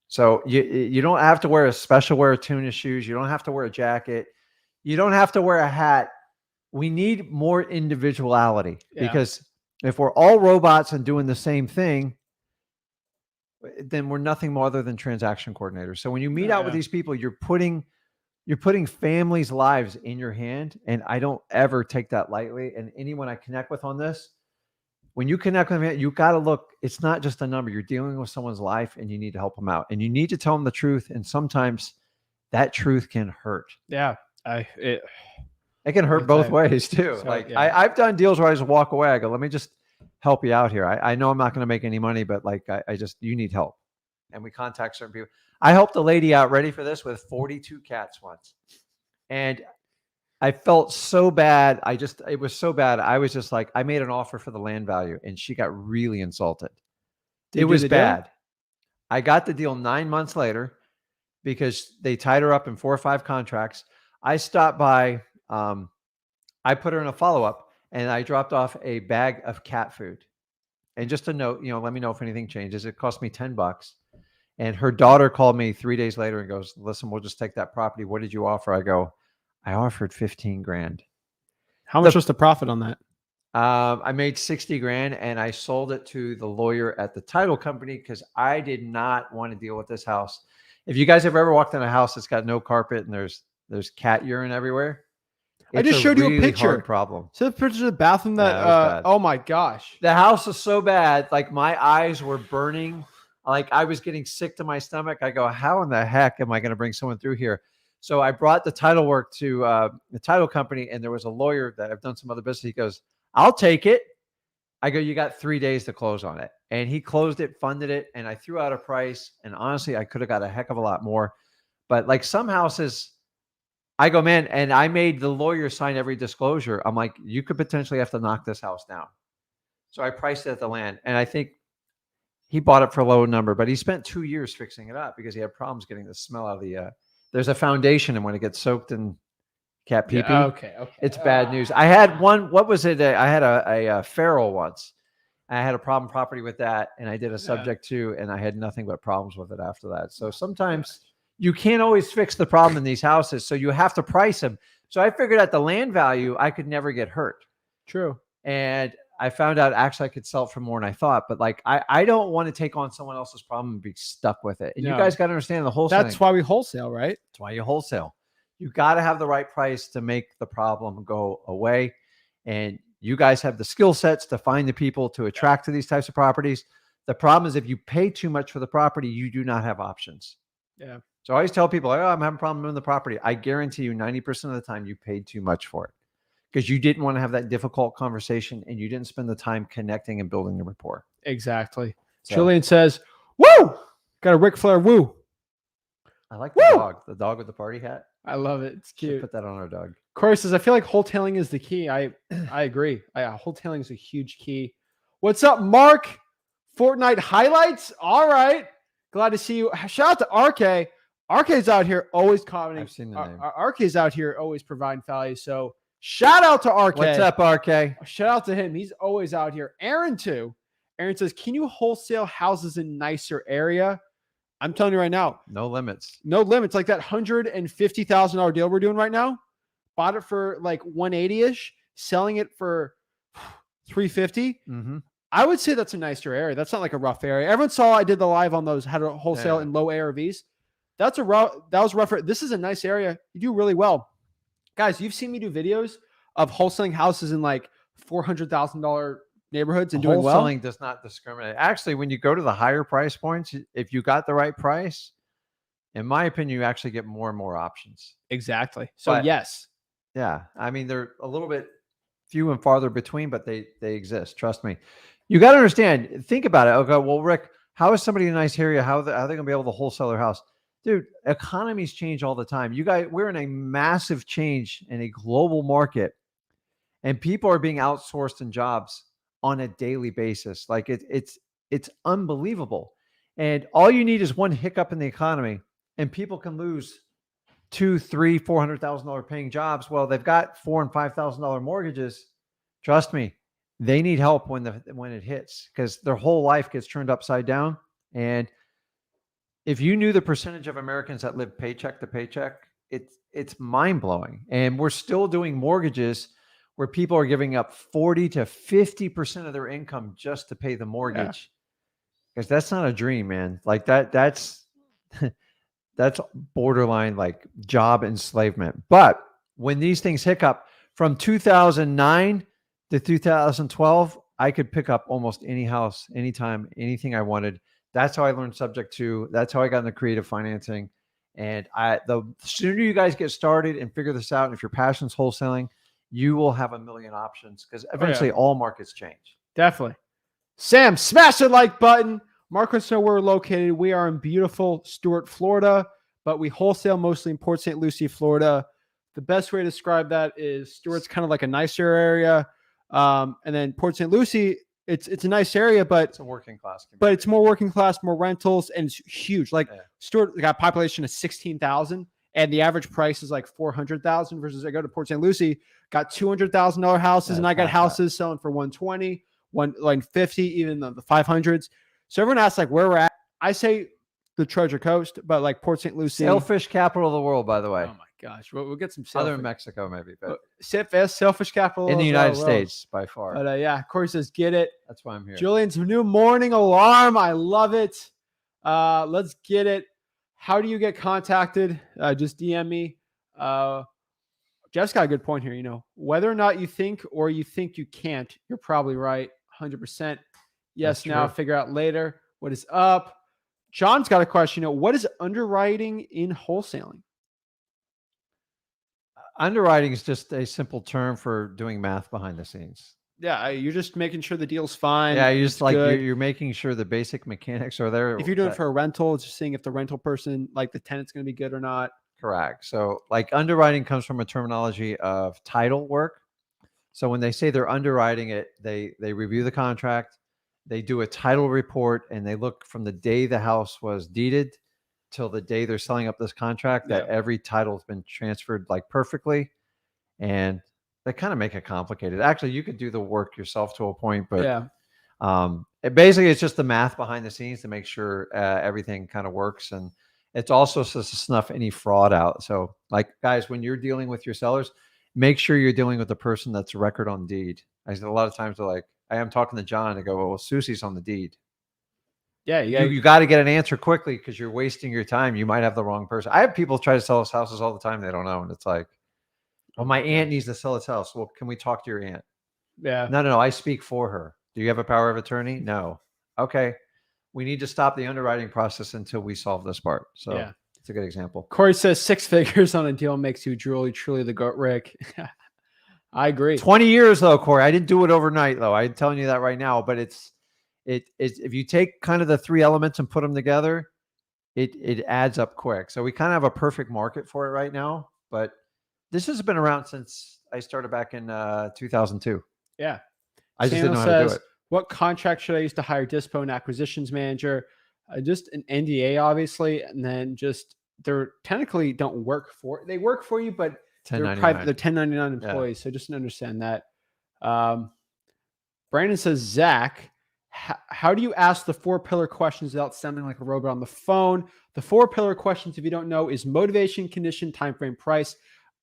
So you don't have to wear a special wear of tuna shoes. You don't have to wear a jacket. You don't have to wear a hat. We need more individuality, because if we're all robots and doing the same thing, then we're nothing more other than transaction coordinators. So when you meet out with these people, you're putting families' lives in your hand. And I don't ever take that lightly. And anyone I connect with on this, when you connect with them, you got to look, it's not just a number. You're dealing with someone's life, and you need to help them out, and you need to tell them the truth. And sometimes that truth can hurt. Yeah. It can hurt both ways too. So, I've done deals where I just walk away. I go, let me just help you out here. I know I'm not going to make any money, but like, you need help. And we contact certain people. I helped a lady out, ready for this, with 42 cats once. And I felt so bad. It was so bad. I was just like, I made an offer for the land value, and she got really insulted. It was bad. I got the deal 9 months later because they tied her up in 4 or 5 contracts. I stopped by, I put her in a follow-up, and I dropped off a bag of cat food. And just a note, let me know if anything changes. It cost me $10. And her daughter called me 3 days later and goes, listen, we'll just take that property. What did you offer? I go, I offered 15 grand. How much was the profit on that? I made 60 grand, and I sold it to the lawyer at the title company because I did not want to deal with this house. If you guys have ever walked in a house that's got no carpet and there's cat urine everywhere, I just showed you a picture. Hard problem. So the picture of the bathroom that, Yeah, it was bad. oh my gosh. The house is so bad. Like my eyes were burning. Like I was getting sick to my stomach. I go, how in the heck am I going to bring someone through here? So I brought the title work to the title company, and there was a lawyer that I've done some other business. He goes, I'll take it. I go, you got 3 days to close on it. And he closed it, funded it, and I threw out a price. And honestly, I could have got a heck of a lot more. But like some houses, I go, man, and I made the lawyer sign every disclosure. I'm like, you could potentially have to knock this house down. So I priced it at the land. And I think he bought it for a low number, but he spent 2 years fixing it up because he had problems getting the smell out of the, there's a foundation, and when it gets soaked in cat pee-pee, Okay. it's bad news. I had one, what was it? I had a feral once. I had a problem property with that, and I did a subject to, and I had nothing but problems with it after that. So sometimes you can't always fix the problem in these houses, so you have to price them. So I figured at the land value, I could never get hurt. True. And I found out actually I could sell it for more than I thought, but like I don't want to take on someone else's problem and be stuck with it. And you guys got to understand the wholesale. That's why we wholesale, right? That's why you wholesale. You got to have the right price to make the problem go away. And you guys have the skill sets to find the people to attract to these types of properties. The problem is if you pay too much for the property, you do not have options. Yeah. So I always tell people, oh, I'm having a problem with the property. I guarantee you 90% of the time you paid too much for it because you didn't want to have that difficult conversation and you didn't spend the time connecting and building the rapport. Exactly. So, Julian says, woo! Got a Ric Flair woo. I like the dog with the party hat. I love it. It's cute. Should put that on our dog. Corey says, I feel like wholetailing is the key. I agree. Wholetailing is a huge key. What's up, Mark? Fortnite highlights? All right. Glad to see you. Shout out to RK. RK's out here always commenting. I've seen the name. RK's out here always providing value. So shout out to RK. What's up, RK? Shout out to him. He's always out here. Aaron, too. Aaron says, can you wholesale houses in nicer area? I'm telling you right now. No limits. No limits. Like that $150,000 deal we're doing right now. Bought it for like 180-ish, selling it for 350. Mm-hmm. I would say that's a nicer area. That's not like a rough area. Everyone saw I did the live on those, how to wholesale in low ARVs. That was rough. This is a nice area. You do really well. Guys, you've seen me do videos of wholesaling houses in like $400,000 neighborhoods and doing well. Wholesaling does not discriminate. Actually, when you go to the higher price points, if you got the right price, in my opinion, you actually get more and more options. Exactly. So yes. Yeah. I mean, they're a little bit few and farther between, but they exist. Trust me. You got to understand, think about it. Okay. Well, Rick, how is somebody in a nice area? How are they going to be able to wholesale their house? Dude, economies change all the time. You guys, we're in a massive change in a global market, and people are being outsourced in jobs on a daily basis. Like it's unbelievable. And all you need is one hiccup in the economy, and people can lose $200,000, $300,000, $400,000 paying jobs. Well, they've got $4,000 and $5,000 mortgages. Trust me, they need help when it hits, because their whole life gets turned upside down. And if you knew the percentage of Americans that live paycheck to paycheck, it's mind blowing. And we're still doing mortgages where people are giving up 40 to 50% of their income just to pay the mortgage. Because that's not a dream, man. Like that's borderline like job enslavement. But when these things hiccup from 2009 to 2012, I could pick up almost any house, anytime, anything I wanted. That's how I learned subject to. That's how I got into creative financing. And the sooner you guys get started and figure this out, and if your passion's wholesaling, you will have a million options, because eventually all markets change. Definitely. Sam, smash the like button. Mark wants to know where we're located. We are in beautiful Stuart, Florida, but we wholesale mostly in Port St. Lucie, Florida. The best way to describe that is Stuart's kind of like a nicer area. And then Port St. Lucie, it's a nice area, but it's a working class community. But it's more working class, more rentals, and it's huge. Like Stuart got a population of 16,000, and the average price is like 400,000. Versus I go to Port St. Lucie, got $200,000 houses, and I got houses selling for 120, 150, even the 500s. So everyone asks like where we're at. I say the Treasure Coast, but like Port St. Lucie, sailfish capital of the world, by the way. Oh my gosh, we'll get some other than Mexico, maybe, but sailfish capital in the United States by far. But yeah, Corey says get it. That's why I'm here. Julian's new morning alarm. I love it. Let's get it. How do you get contacted? Just DM me. Jeff's got a good point here. You know, whether or not you think or you think you can't, you're probably right. 100%. Yes. That's Now true. figure out later what is up. John's got a question. You know, what is underwriting in wholesaling? Underwriting is just a simple term for doing math behind the scenes. Yeah, you're just making sure the deal's fine. Yeah, you it's just like good. you're making sure the basic mechanics are there. If you're doing it for a rental, it's just seeing if the rental person, like the tenant's going to be good or not. Correct. So like underwriting comes from a terminology of title work. So when they say they're underwriting it, they review the contract, they do a title report, and they look from the day the house was deeded till the day they're selling up this contract that every title has been transferred like perfectly. And they kind of make it complicated. Actually, you could do the work yourself to a point, but basically it's just the math behind the scenes to make sure everything kind of works. And it's also to snuff any fraud out. So like guys, when you're dealing with your sellers, make sure you're dealing with the person that's record on deed. I said a lot of times they're like, I am talking to John. I go, well, Susie's on the deed. Yeah, you got to get an answer quickly because you're wasting your time. You might have the wrong person. I have people try to sell us houses all the time. They don't know. And it's like, well, my aunt needs to sell its house. Well, can we talk to your aunt? Yeah. No. I speak for her. Do you have a power of attorney? No. Okay. We need to stop the underwriting process until we solve this part. So yeah, it's a good example. Corey says 6 figures on a deal makes you truly the goat, Rick. I agree. 20 years though, Corey. I didn't do it overnight though. I'm telling you that right now, but it's if you take kind of the 3 elements and put them together, it adds up quick. So we kind of have a perfect market for it right now, but this has been around since I started back in 2002. Yeah. I just didn't know how to do it. What contract should I use to hire Dispo and acquisitions manager? Just an NDA, obviously, and then just they're technically don't work for they work for you, but they're 1099 employees. So just to understand that. Brandon says, Zach, how do you ask the 4-pillar questions without sounding like a robot on the phone? The 4-pillar questions, if you don't know, is motivation, condition, time frame, price.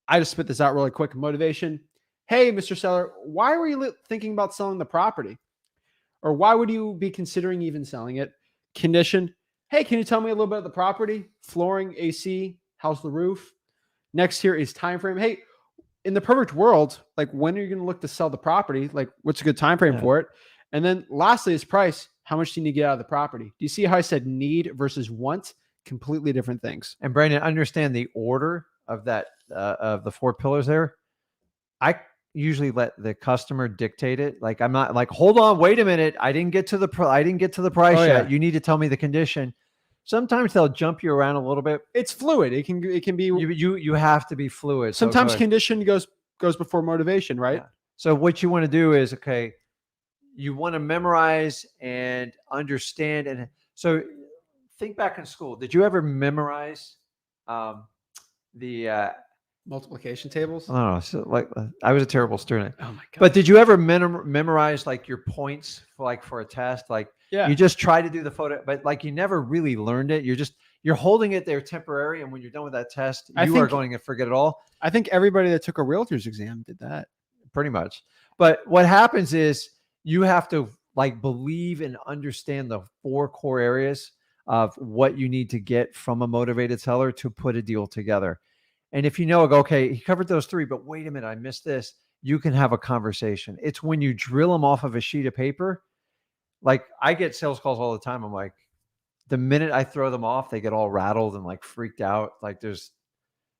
I just spit this out really quick. Motivation. Hey, Mr. Seller, why were you thinking about selling the property? Or why would you be considering even selling it? Condition. Hey, can you tell me a little bit about the property? Flooring, AC, how's the roof? Next here is time frame. Hey, in the perfect world, like when are you going to look to sell the property? Like what's a good time frame for it? And then lastly is price. How much do you need to get out of the property? Do you see how I said need versus want? Completely different things. And Brandon, understand the order of that of the 4 pillars there. I usually let the customer dictate it. Like I'm not like, hold on, wait a minute. I didn't get to the price yet. You need to tell me the condition. Sometimes they'll jump you around a little bit. It's fluid. It can be you have to be fluid. Sometimes condition goes before motivation, right? Yeah. So what you want to do is, okay, you want to memorize and understand. And so think back in school. Did you ever memorize the multiplication tables? I don't know. So like I was a terrible student. Oh my God. But did you ever memorize like your points for a test? Like you just try to do the photo, but like you never really learned it. You're holding it there temporary. And when you're done with that test, you are going to forget it all. I think everybody that took a realtor's exam did that. Pretty much. But what happens is you have to like believe and understand the 4 core areas of what you need to get from a motivated seller to put a deal together. And if you know, okay, he covered those 3, but wait a minute, I missed this. You can have a conversation. It's when you drill them off of a sheet of paper. Like I get sales calls all the time. I'm like, the minute I throw them off, they get all rattled and like freaked out. Like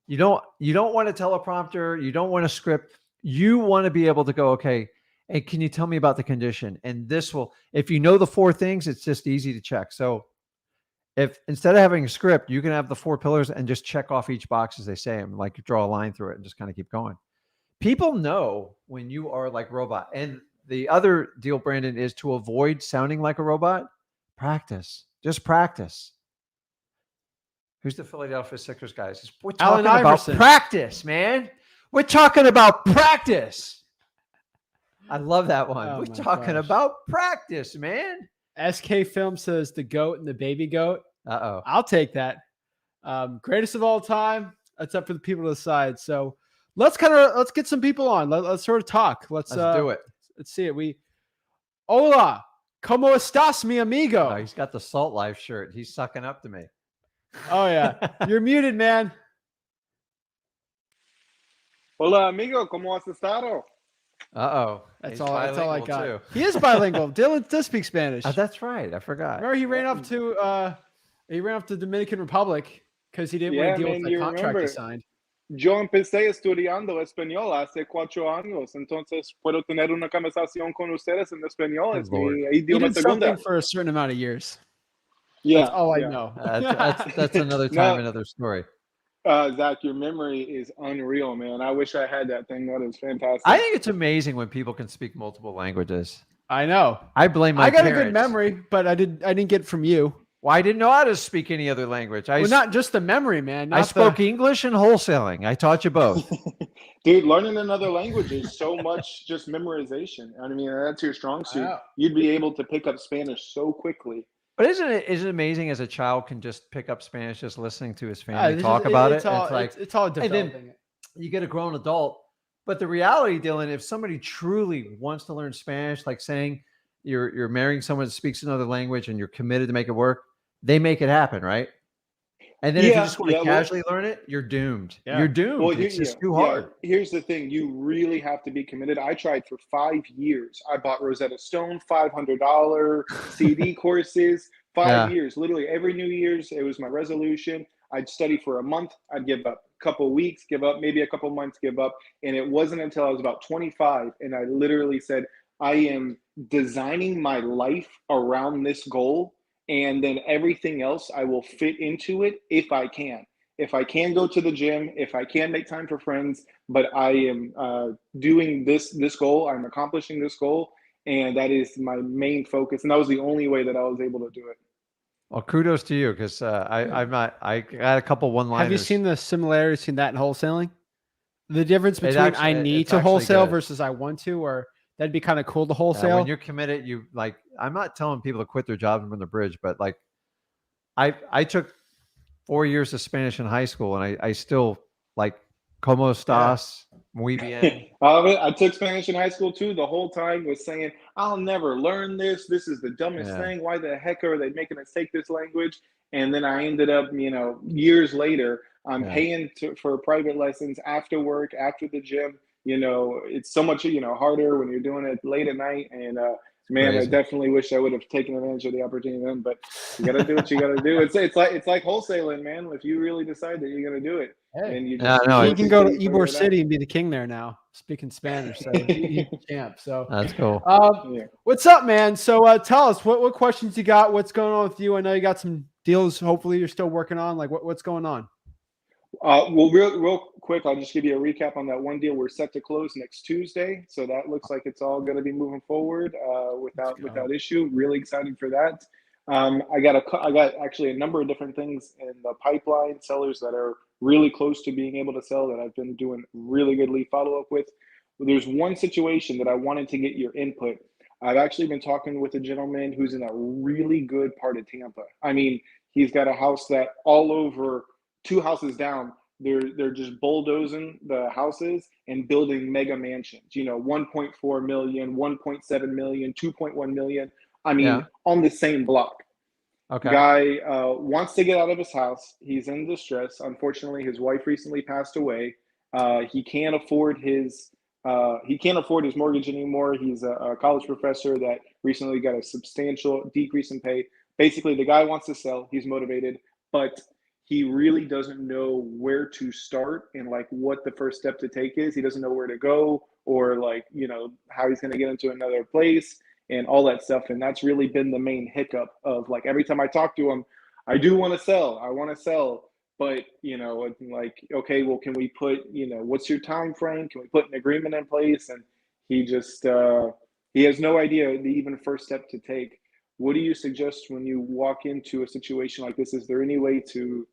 you don't want a teleprompter. You don't want a script. You want to be able to go, okay, hey, can you tell me about the condition? And this will, if you know the 4 things, it's just easy to check. So if instead of having a script, you can have the 4 pillars and just check off each box as they say them, like draw a line through it and just kind of keep going. People know when you are like robot. And the other deal, Brandon, is to avoid sounding like a robot. Practice. Just practice. Who's the Philadelphia Sixers guys? We're talking about practice, man. We're talking about practice. I love that one. We're talking about practice, man. SK Film says the goat and the baby goat. Uh-oh. I'll take that. Greatest of all time. That's up for the people to decide. So let's get some people on. Let's sort of talk. Let's do it. Let's see it. Hola, ¿cómo estás, mi amigo? Oh, he's got the Salt Life shirt. He's sucking up to me. Oh yeah. You're muted, man. Hola, amigo. ¿Cómo has estado? Uh-oh. That's He's all I bilingual, got. too. He is bilingual. Dylan does speak Spanish. Oh, that's right. I forgot. Remember, he ran off to Dominican Republic because he didn't want Yeah, to deal with man, the you contract he remember. signed. Yo empecé estudiando español hace 4 años, entonces puedo tener una conversación con ustedes en español. Good Es Lord. mi He idioma did something segunda. for a certain amount of years. That's Yeah, all I yeah. know. That's another time, No, another story. Zach, your memory is unreal, man. I wish I had that thing. That is I fantastic. think it's amazing when people can speak multiple languages. I know. I blame my I got parents. a good memory, but I didn't get it from you. Well, I didn't know how to speak any other language. Well, not just the memory, man. I spoke English and wholesaling. I taught you both. Dude, learning another language is so much just memorization. I mean, that's your strong suit. know. You'd be able to pick up Spanish so quickly. But isn't it amazing as a child can just pick up Spanish just listening to his family talk about it? It's all and developing then it. you get a grown adult. But the reality, Dylan, if somebody truly wants to learn Spanish, like saying you're marrying someone that speaks another language and you're committed to make it work, they make it happen, right? And then if you just want to casually learn it, you're doomed. Yeah. You're doomed. Well, It's just too hard. Here's the thing. You really have to be committed. I tried for 5 years. I bought Rosetta Stone, $500 CD courses, 5 years. Literally every New Year's, it was my resolution. I'd study for a month. I'd give up. A couple of weeks, give up. Maybe a couple of months, give up. And it wasn't until I was about 25 and I literally said, I am designing my life around this goal. And then everything else I will fit into it if I can. If I can go to the gym, if I can make time for friends, but I am doing this goal, I'm accomplishing this goal, and that is my main focus. And that was the only way that I was able to do it. Well, kudos to you because I got a couple one-liners. Have you seen the similarities between that and wholesaling? The difference between I need it's to actually wholesale good. versus I want to, or that'd be kind of cool to wholesale. Yeah, when you're committed, you like. I'm not telling people to quit their job and run the bridge, but like, I took 4 years of Spanish in high school, and I still like como estás, muy bien. I took Spanish in high school too. The whole time was saying, I'll never learn this. This is the dumbest thing. Why the heck are they making us take this language? And then I ended up, years later, I'm paying for private lessons after work, after the gym. It's so much, harder when you're doing it late at night. And man, crazy. I definitely wish I would have taken advantage of the opportunity then. But you got to do what you got to do. It's like wholesaling, man. If you really decide that you're going to do it, and you just you can go to Ybor City and be the king there now, speaking Spanish. So he's the champ. So that's cool. What's up, man? So tell us what questions you got. What's going on with you? I know you got some deals. Hopefully, you're still working on. Like, what's going on? Well, real quick, I'll just give you a recap on that one deal. We're set to close next Tuesday, so that looks like it's all going to be moving forward without issue. Really excited for that. I got actually a number of different things in the pipeline, sellers that are really close to being able to sell that I've been doing really good lead follow-up with. There's one situation that I wanted to get your input. I've actually been talking with a gentleman who's in a really good part of Tampa. I mean, he's got a house that all over 2 houses down, they're just bulldozing the houses and building mega mansions, 1.4 million, 1.7 million, 2.1 million. I mean, on the same block. Okay. Guy wants to get out of his house. He's in distress. Unfortunately, his wife recently passed away. He can't afford his mortgage anymore. He's a college professor that recently got a substantial decrease in pay. Basically, the guy wants to sell. He's motivated, but he really doesn't know where to start and like what the first step to take is. He doesn't know where to go or like, how he's going to get into another place and all that stuff. And that's really been the main hiccup of like, every time I talk to him, I do want to sell. I want to sell, but like, okay, well, can we put, what's your time frame? Can we put an agreement in place? And he just, he has no idea the even first step to take. What do you suggest when you walk into a situation like this? Is there any way to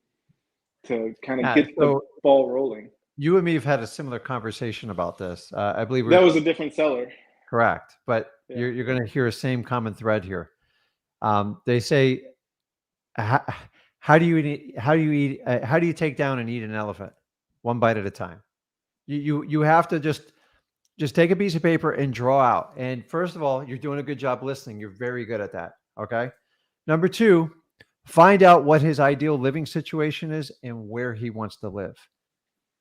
kind of get the ball rolling? You and me have had a similar conversation about this. I believe that was a different seller. Correct, but you're going to hear a same common thread here. They say, how do you take down and eat an elephant? One bite at a time. You have to just take a piece of paper and draw out. And first of all, you're doing a good job listening. You're very good at that. Okay. Number 2, find out what his ideal living situation is and where he wants to live.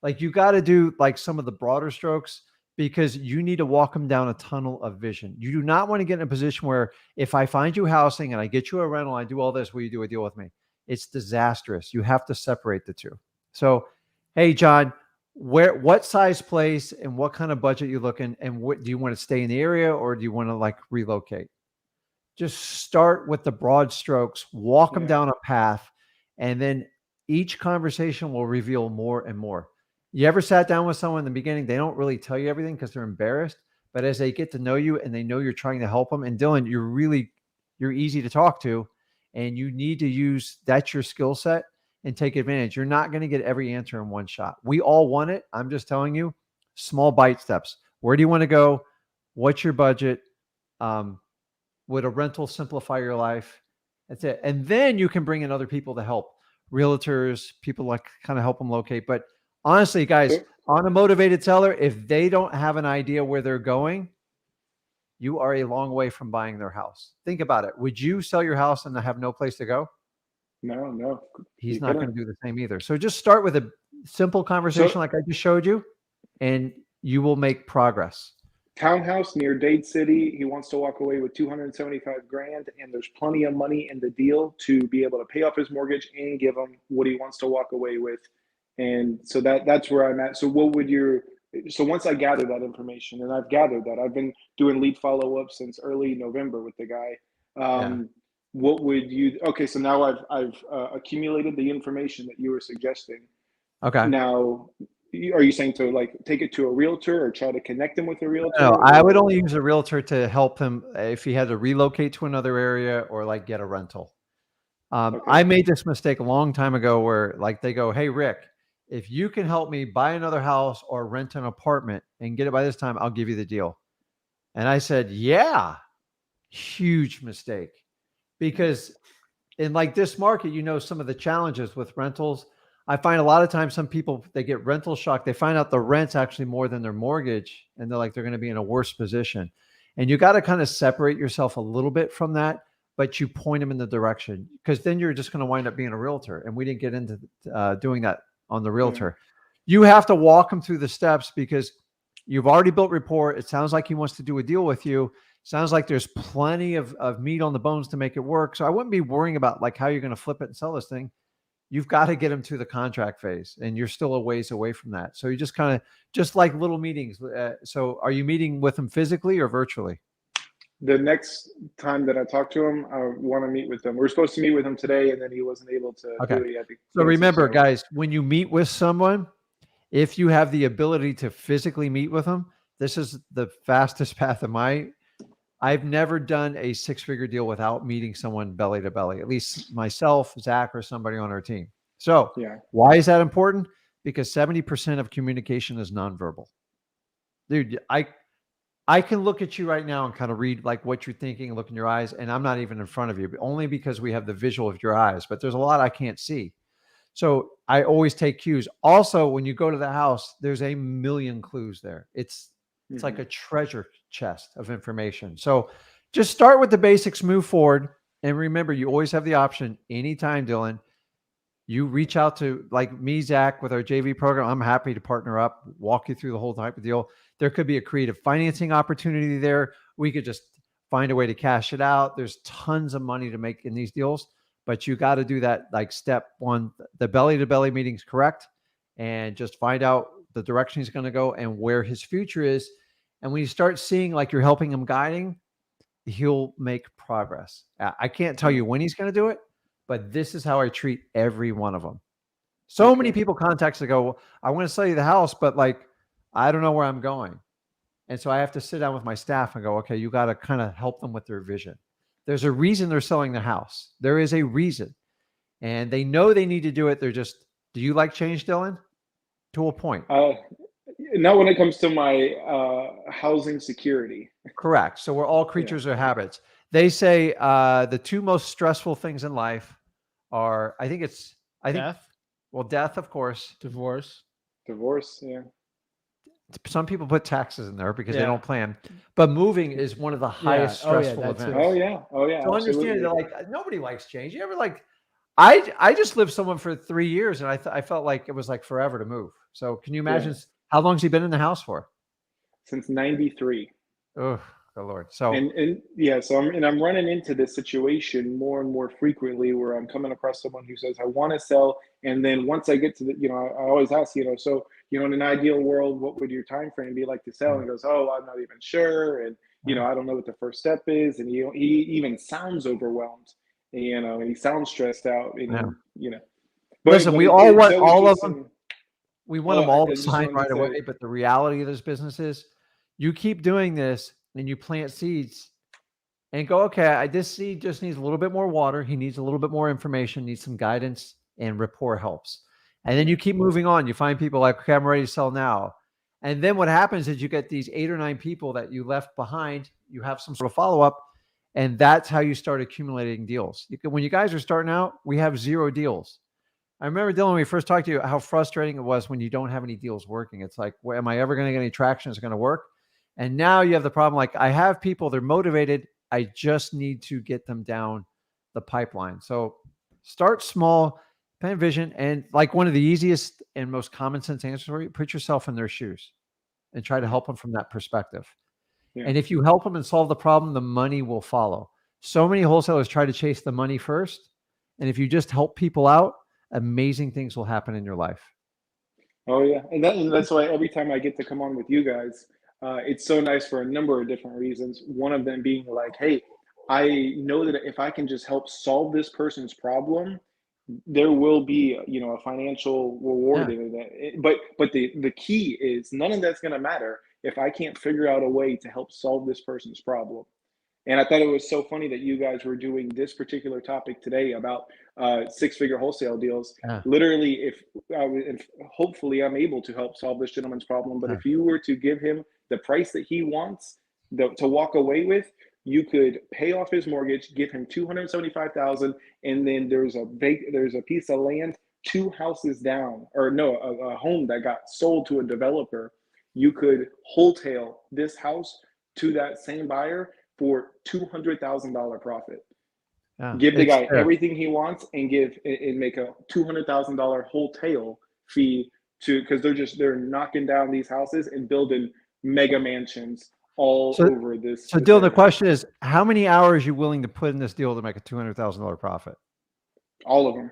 Like you got to do like some of the broader strokes because you need to walk them down a tunnel of vision. You do not want to get in a position where if I find you housing and I get you a rental, I do all this, will you do a deal with me? It's disastrous. You have to separate the two. So, hey, John, what size place and what kind of budget you looking, and what do you want to stay in the area or do you want to like relocate? Just start with the broad strokes, walk them down a path, and then each conversation will reveal more and more. You ever sat down with someone in the beginning, they don't really tell you everything because they're embarrassed, but as they get to know you and they know you're trying to help them, and Dylan, you're easy to talk to, and you need to use that's your skill set and take advantage. You're not going to get every answer in one shot. We all want it. I'm just telling you, small bite steps. Where do you want to go? What's your budget? Would a rental simplify your life? That's it. And then you can bring in other people to help, realtors, people like kind of help them locate. But honestly, guys, on a motivated seller, if they don't have an idea where they're going, you are a long way from buying their house. Think about it. Would you sell your house and have no place to go? No. He's not going to do the same either. So just start with a simple conversation like I just showed you, and you will make progress. Townhouse near Dade City. He wants to walk away with $275,000, and there's plenty of money in the deal to be able to pay off his mortgage and give him what he wants to walk away with. And so that's where I'm at. So so once I gather that information, and I've gathered that, I've been doing lead follow-up since early November with the guy. What would you? Okay, so now I've accumulated the information that you were suggesting. Okay. Now, are you saying to like take it to a realtor or try to connect him with a realtor? No, I would only use a realtor to help him if he had to relocate to another area or like get a rental. Okay. I made this mistake a long time ago where like they go, hey, Rick, if you can help me buy another house or rent an apartment and get it by this time, I'll give you the deal. And I said, yeah, huge mistake. Because in like this market, you know, some of the challenges with rentals, I find a lot of times some people, they get rental shock. They find out the rent's actually more than their mortgage. And they're like, they're going to be in a worse position. And you got to kind of separate yourself a little bit from that, but you point them in the direction, because then you're just going to wind up being a realtor. And we didn't get into doing that on the realtor. You have to walk them through the steps because you've already built rapport. It sounds like he wants to do a deal with you. Sounds like there's plenty of meat on the bones to make it work. So I wouldn't be worrying about like how you're going to flip it and sell this thing. You've got to get them to the contract phase, and you're still a ways away from that. So you just kind of, just like little meetings. So are you meeting with them physically or virtually? The next time that I talk to him, I want to meet with them. We're supposed to meet with him today, and then he wasn't able to do it yet. So remember, guys, when you meet with someone, if you have the ability to physically meet with them, this is the fastest path of I've never done a six-figure deal without meeting someone belly to belly, at least myself, Zach, or somebody on our team. So why is that important? Because 70% of communication is nonverbal. Dude, I can look at you right now and kind of read like what you're thinking, look in your eyes, and I'm not even in front of you, but only because we have the visual of your eyes, but there's a lot I can't see. So I always take cues. Also, when you go to the house, there's a million clues there. It's like a treasure chest of information. So just start with the basics, move forward. And remember, you always have the option anytime, Dylan, you reach out to like me, Zach, with our JV program. I'm happy to partner up, walk you through the whole type of deal. There could be a creative financing opportunity there. We could just find a way to cash it out. There's tons of money to make in these deals, but you got to do that. Like step one, the belly to belly meeting's correct. And just find out the direction he's going to go and where his future is. And when you start seeing like you're helping him guiding, he'll make progress. I can't tell you when he's going to do it, but this is how I treat every one of them. So many people contact to go, well, I want to sell you the house, but like, I don't know where I'm going. And so I have to sit down with my staff and go, okay, you got to kind of help them with their vision. There's a reason they're selling the house. There is a reason. And they know they need to do it. They're just, do you like change, Dylan? To a point. Not when it comes to my housing security. Correct. So we're all creatures of habits. They say the two most stressful things in life are, death. Well, death, of course. Divorce, yeah. Some people put taxes in there because they don't plan. But moving is one of the highest stressful events. Oh yeah. So understand that like nobody likes change. You ever like, I just lived someone for 3 years, and I felt like it was like forever to move. So can you imagine how long has he been in the house for? Since '93. Oh, good Lord. So And yeah, so I'm running into this situation more and more frequently where I'm coming across someone who says, I want to sell. And then once I get to the, I always ask, so, in an ideal world, what would your time frame be like to sell? And he goes, oh, I'm not even sure. And, I don't know what the first step is. And he even sounds overwhelmed, and he sounds stressed out. And, yeah. but, Listen, but we it, all it's want so all of interesting. them. We want them all to I just sign wanted right to say, away. But the reality of this business is you keep doing this and you plant seeds and go, okay, this seed just needs a little bit more water. He needs a little bit more information, needs some guidance, and rapport helps. And then you keep moving on. You find people like, okay, I'm ready to sell now. And then what happens is you get these 8 or 9 people that you left behind. You have some sort of follow-up. And that's how you start accumulating deals. When you guys are starting out, we have 0 deals. I remember, Dylan, when we first talked to you, how frustrating it was when you don't have any deals working. It's like, well, am I ever going to get any traction? Is it going to work? And now you have the problem. Like, I have people, they're motivated. I just need to get them down the pipeline. So start small, plan vision. And like one of the easiest and most common sense answers for you, put yourself in their shoes and try to help them from that perspective. Yeah. And if you help them and solve the problem, the money will follow. So many wholesalers try to chase the money first. And if you just help people out, amazing things will happen in your life. Oh yeah, and that's why every time I get to come on with you guys, it's so nice for a number of different reasons. One of them being like, hey, I know that if I can just help solve this person's problem, there will be a financial reward in it. But the key is none of that's going to matter if I can't figure out a way to help solve this person's problem. And I thought it was so funny that you guys were doing this particular topic today about 6-figure wholesale deals. Yeah. Literally, if hopefully I'm able to help solve this gentleman's problem, but if you were to give him the price that he wants to walk away with, you could pay off his mortgage, give him $275,000, and then there's a piece of land 2 houses down, or no, a home that got sold to a developer. You could wholesale this house to that same buyer for $200,000 profit. Give the guy everything he wants and make a $200,000 wholesale fee because they're knocking down these houses and building mega mansions all over this. So, Dylan, the question is, how many hours are you willing to put in this deal to make a $200,000 profit? All of them.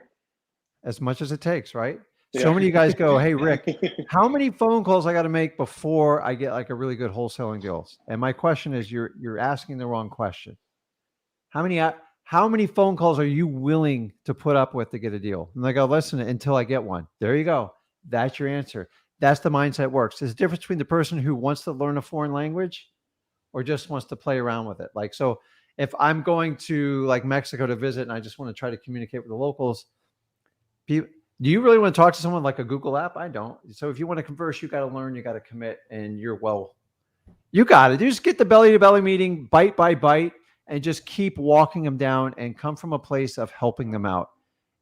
As much as it takes, right? Yeah. So many of you guys go, hey, Rick, how many phone calls I got to make before I get like a really good wholesaling deals? And my question is, you're asking the wrong question. How many phone calls are you willing to put up with to get a deal? And they go, listen, until I get one. There you go. That's your answer. That's the mindset works. There's a difference between the person who wants to learn a foreign language or just wants to play around with it. Like, so if I'm going to like Mexico to visit and I just want to try to communicate with the locals, do you really want to talk to someone like a Google app? I don't. So if you want to converse, you got to learn, you got to commit, and you got it. You just get the belly to belly meeting, bite by bite, and just keep walking them down and come from a place of helping them out.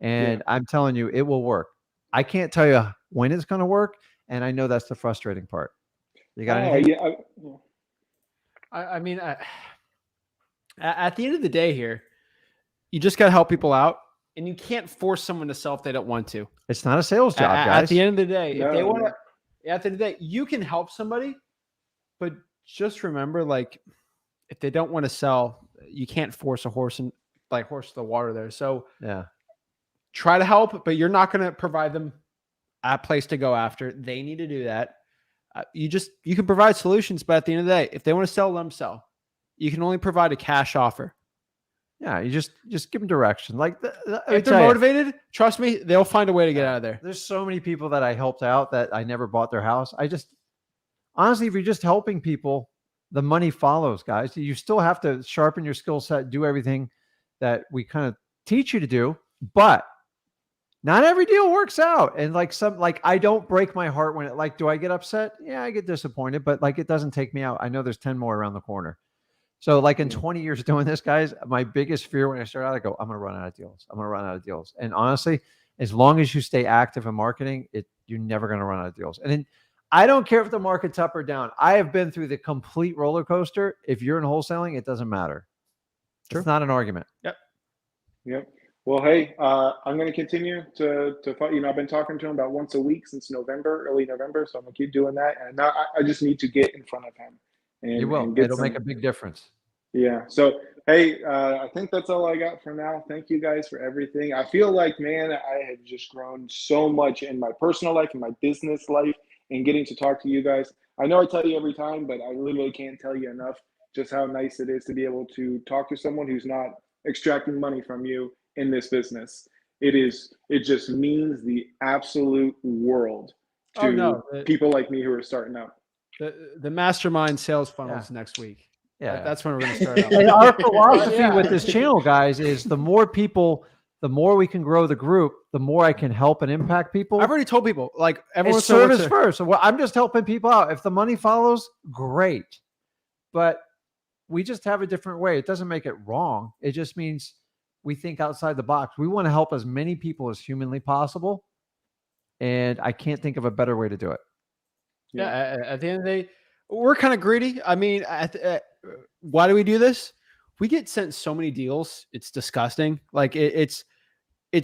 And I'm telling you, it will work. I can't tell you when it's going to work. And I know that's the frustrating part. You got anything? Yeah. I mean, at the end of the day here, you just got to help people out. And you can't force someone to sell if they don't want to. It's not a sales job, guys. At the end of the day, if they want to, at the end of the day, you can help somebody, but just remember, like, if they don't want to sell, you can't force a horse to the water there. So try to help, but you're not going to provide them a place to go after. They need to do that. You can provide solutions, but at the end of the day, if they want to sell, let them sell. You can only provide a cash offer. Yeah, you just give them direction. Like if they're motivated, trust me, they'll find a way to get out of there. There's so many people that I helped out that I never bought their house. Honestly, if you're just helping people, the money follows, guys. You still have to sharpen your skill set, do everything that we kind of teach you to do, but not every deal works out. And I don't break my heart when do I get upset? Yeah, I get disappointed, but it doesn't take me out. I know there's 10 more around the corner. So in 20 years doing this, guys, my biggest fear when I started out, I go, I'm going to run out of deals. I'm going to run out of deals. And honestly, as long as you stay active in marketing, you're never going to run out of deals. And then I don't care if the market's up or down. I have been through the complete roller coaster. If you're in wholesaling, it doesn't matter. True. It's not an argument. Yep. Well, hey, I'm going to continue to fight. I've been talking to him about once a week since November, early November. So I'm going to keep doing that. And now I just need to get in front of him You will. and get It'll make some. a big difference. Yeah. So, hey, I think that's all I got for now. Thank you guys for everything. I feel like, man, I have just grown so much in my personal life and my business life and getting to talk to you guys. I know I tell you every time, but I literally can't tell you enough just how nice it is to be able to talk to someone who's not extracting money from you in this business. It just means the absolute world Oh to no, people like me who are starting out. the Mastermind sales funnels Yeah. next week. Yeah. That's when we're going to start out. And our philosophy Yeah. with this channel, guys, is the more people, the more we can grow the group, the more I can help and impact people. I've already told people, like, everyone It's service first. So I'm just helping people out. If the money follows, great. But we just have a different way. It doesn't make it wrong. It just means we think outside the box. We want to help as many people as humanly possible. And I can't think of a better way to do it. Yeah. At the end of the day, we're kind of greedy. I mean, why do we do this? We get sent so many deals. It's disgusting. Like it's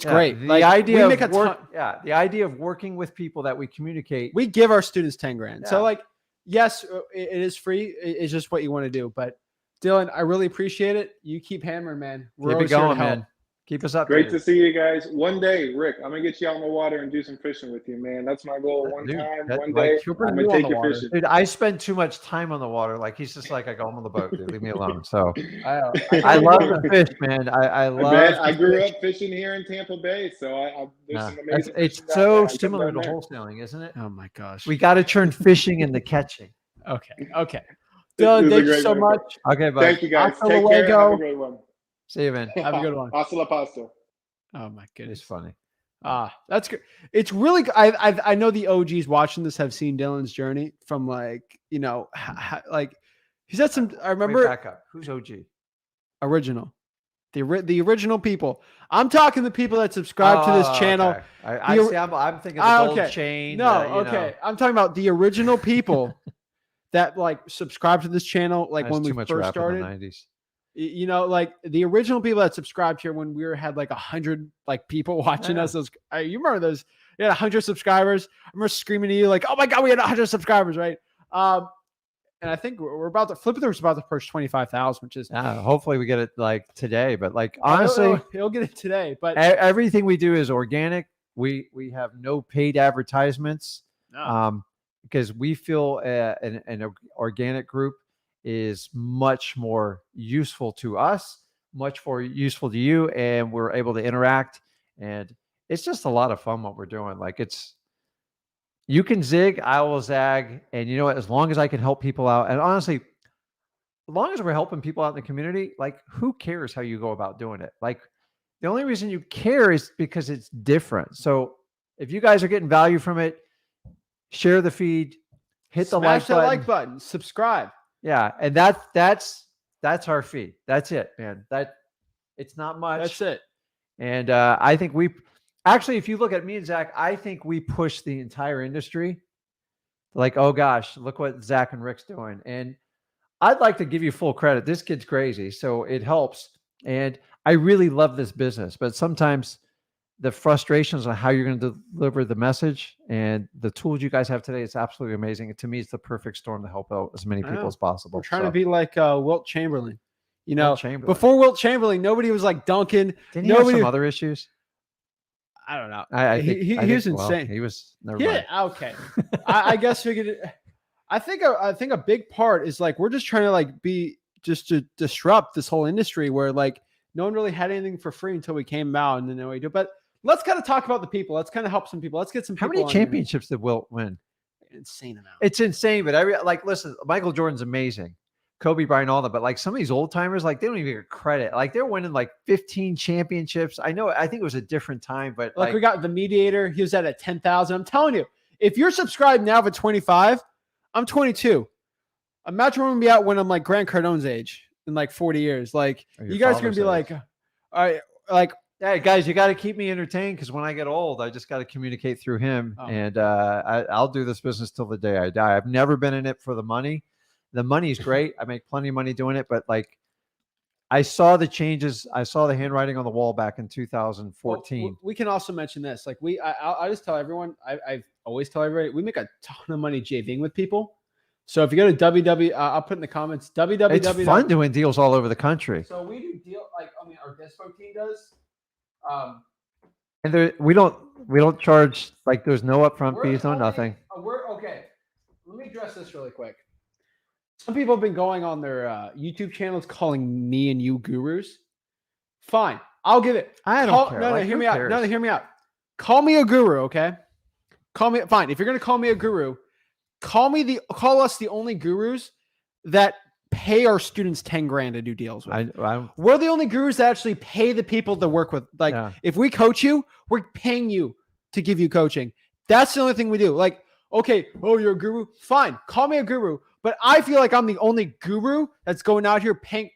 great. The Like, idea we make of a ton, the idea of working with people that we communicate. we give our students 10 grand. Yeah. So like, yes, it is free. It's just what you want to do. But Dylan, I really appreciate it. You keep hammering, man. We're Keep it always here to going, help. man. Keep us updated. Great to see you guys. One day, Rick, I'm gonna get you out in the water and do some fishing with you, man. That's my goal. One Dude, time, that- one like, day, you're I'm pretty gonna new on take the you water. fishing. Dude, I spend too much time on the water. Like he's just like, I go home on the boat, dude. Leave me alone. So I love the fish, man. I love. I grew up fishing here in Tampa Bay, so there's some amazing. It's fishing down so there. I come similar down to there. wholesaling, isn't it? Oh my gosh. We got to turn fishing into catching. Okay. Okay. This Dylan, is a thank you great so metaphor. much. Okay, bud. Thank you guys. Hasta Take care. Have luego. a great one. See you, man. Have a good one. Hasta la pasta. Oh my goodness. It's funny. That's good. It's really. I know the OGs watching this have seen Dylan's journey from like like he's had some. I Wait, remember back up. Who's OG? original, the original people. I'm talking the people that subscribe to this channel. Okay. I see. I'm thinking the gold Okay. chain. No, you okay. know. I'm talking about the original people that like subscribe to this channel. Like That's when we too much first rap started. in the 90s. Like the original people that subscribed here when had like 100 like people watching Yeah. us. You remember those? You had 100 subscribers. I remember screaming to you like, "Oh my god, we had 100 subscribers!" Right? And I think we're about to flip. There was about to push 25,000, which is Hopefully we get it like today. But like honestly, he'll get it today. But everything we do is organic. We have no paid advertisements. No. Because we feel an organic group is much more useful to us, much more useful to you, and we're able to interact. And it's just a lot of fun what we're doing. Like you can zig, I will zag, and you know what? As long as I can help people out, and honestly, as long as we're helping people out in the community, like who cares how you go about doing it? Like the only reason you care is because it's different. So if you guys are getting value from it, share the feed, hit the smash that like like button, subscribe. Yeah, and that's our feed. That's it, man. It's not much. That's it. And I think we actually, if you look at me and Zach, I think we push the entire industry. Like, oh gosh, look what Zach and Rick's doing. And I'd like to give you full credit. This kid's crazy, so it helps. And I really love this business, but sometimes the frustrations on how you're going to deliver the message and the tools you guys have today, it's absolutely amazing. To me, it's the perfect storm to help out as many people as possible. We're trying to be like Wilt Chamberlain. Wilt Chamberlain. Before Wilt Chamberlain, nobody was like dunking. Didn't he have some other issues? I don't know. I think he was insane. He was never mind. Yeah. Okay. I guess we could. I think a big part is like we're just trying to like to disrupt this whole industry where like no one really had anything for free until we came out, and then we do. But let's kind of talk about the people. Let's kind of help some people. Let's get some people. How many on championships did Wilt win? Insane amount. It's insane, but listen, Michael Jordan's amazing. Kobe Bryant, all that, but like some of these old timers, like they don't even get credit. Like they're winning like 15 championships. I think it was a different time, but like we got the Mediator. He was at 10,000. I'm telling you, if you're subscribed now at 25, I'm 22. Imagine where I'm gonna be at when I'm like Grant Cardone's age in like 40 years. Like you guys are gonna be like, all right, like, hey guys, you got to keep me entertained because when I get old, I just got to communicate through him, and I'll do this business till the day I die. I've never been in it for the money. The money's great. I make plenty of money doing it, but like I saw the changes. I saw the handwriting on the wall back in 2014. Well, we can also mention this. Like I just tell everyone, I always tell everybody, we make a ton of money JVing with people. So if you go to www, I'll put in the comments, www. It's fun doing deals all over the country. So we do deal, like, I mean, our Dispo team does. And we don't charge, like, there's no upfront fees, no nothing. We're okay. Let me address this really quick. Some people have been going on their YouTube channels calling me and you gurus. Fine, I'll give it. I don't care. No, like, hear me cares? out. No, hear me out. Call me a guru, okay? Call me. Fine. If you're gonna call me a guru, call us the only gurus that pay our students 10 grand to do deals with. We're the only gurus that actually pay the people to work with. Like, if we coach you, we're paying you to give you coaching. That's the only thing we do. Like, okay, oh, you're a guru? Fine, call me a guru. But I feel like I'm the only guru that's going out here paying.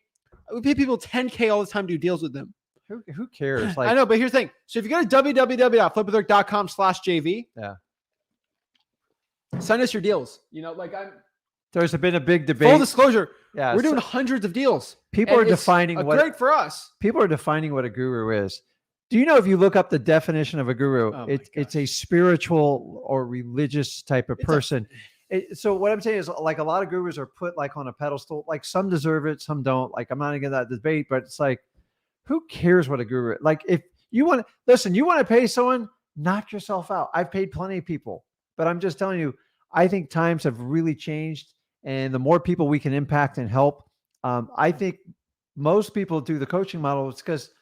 We pay people 10K all the time to do deals with them. Who cares? Like, I know, but here's the thing. So if you go to www.flipwithrick.com/JV, send us your deals. You know, like there's been a big debate. Full disclosure, yeah, we're doing hundreds of deals. People are defining what great for us. People are defining what a guru is. Do you know if you look up the definition of a guru, it's a spiritual or religious type of person. So what I'm saying is, like, a lot of gurus are put like on a pedestal. Like, some deserve it, some don't. Like, I'm not into that debate, but it's like, who cares what a guru is? Like, if you want to listen, you want to pay someone, knock yourself out. I've paid plenty of people, but I'm just telling you, I think times have really changed, and the more people we can impact and help, I think most people do the coaching model. It's because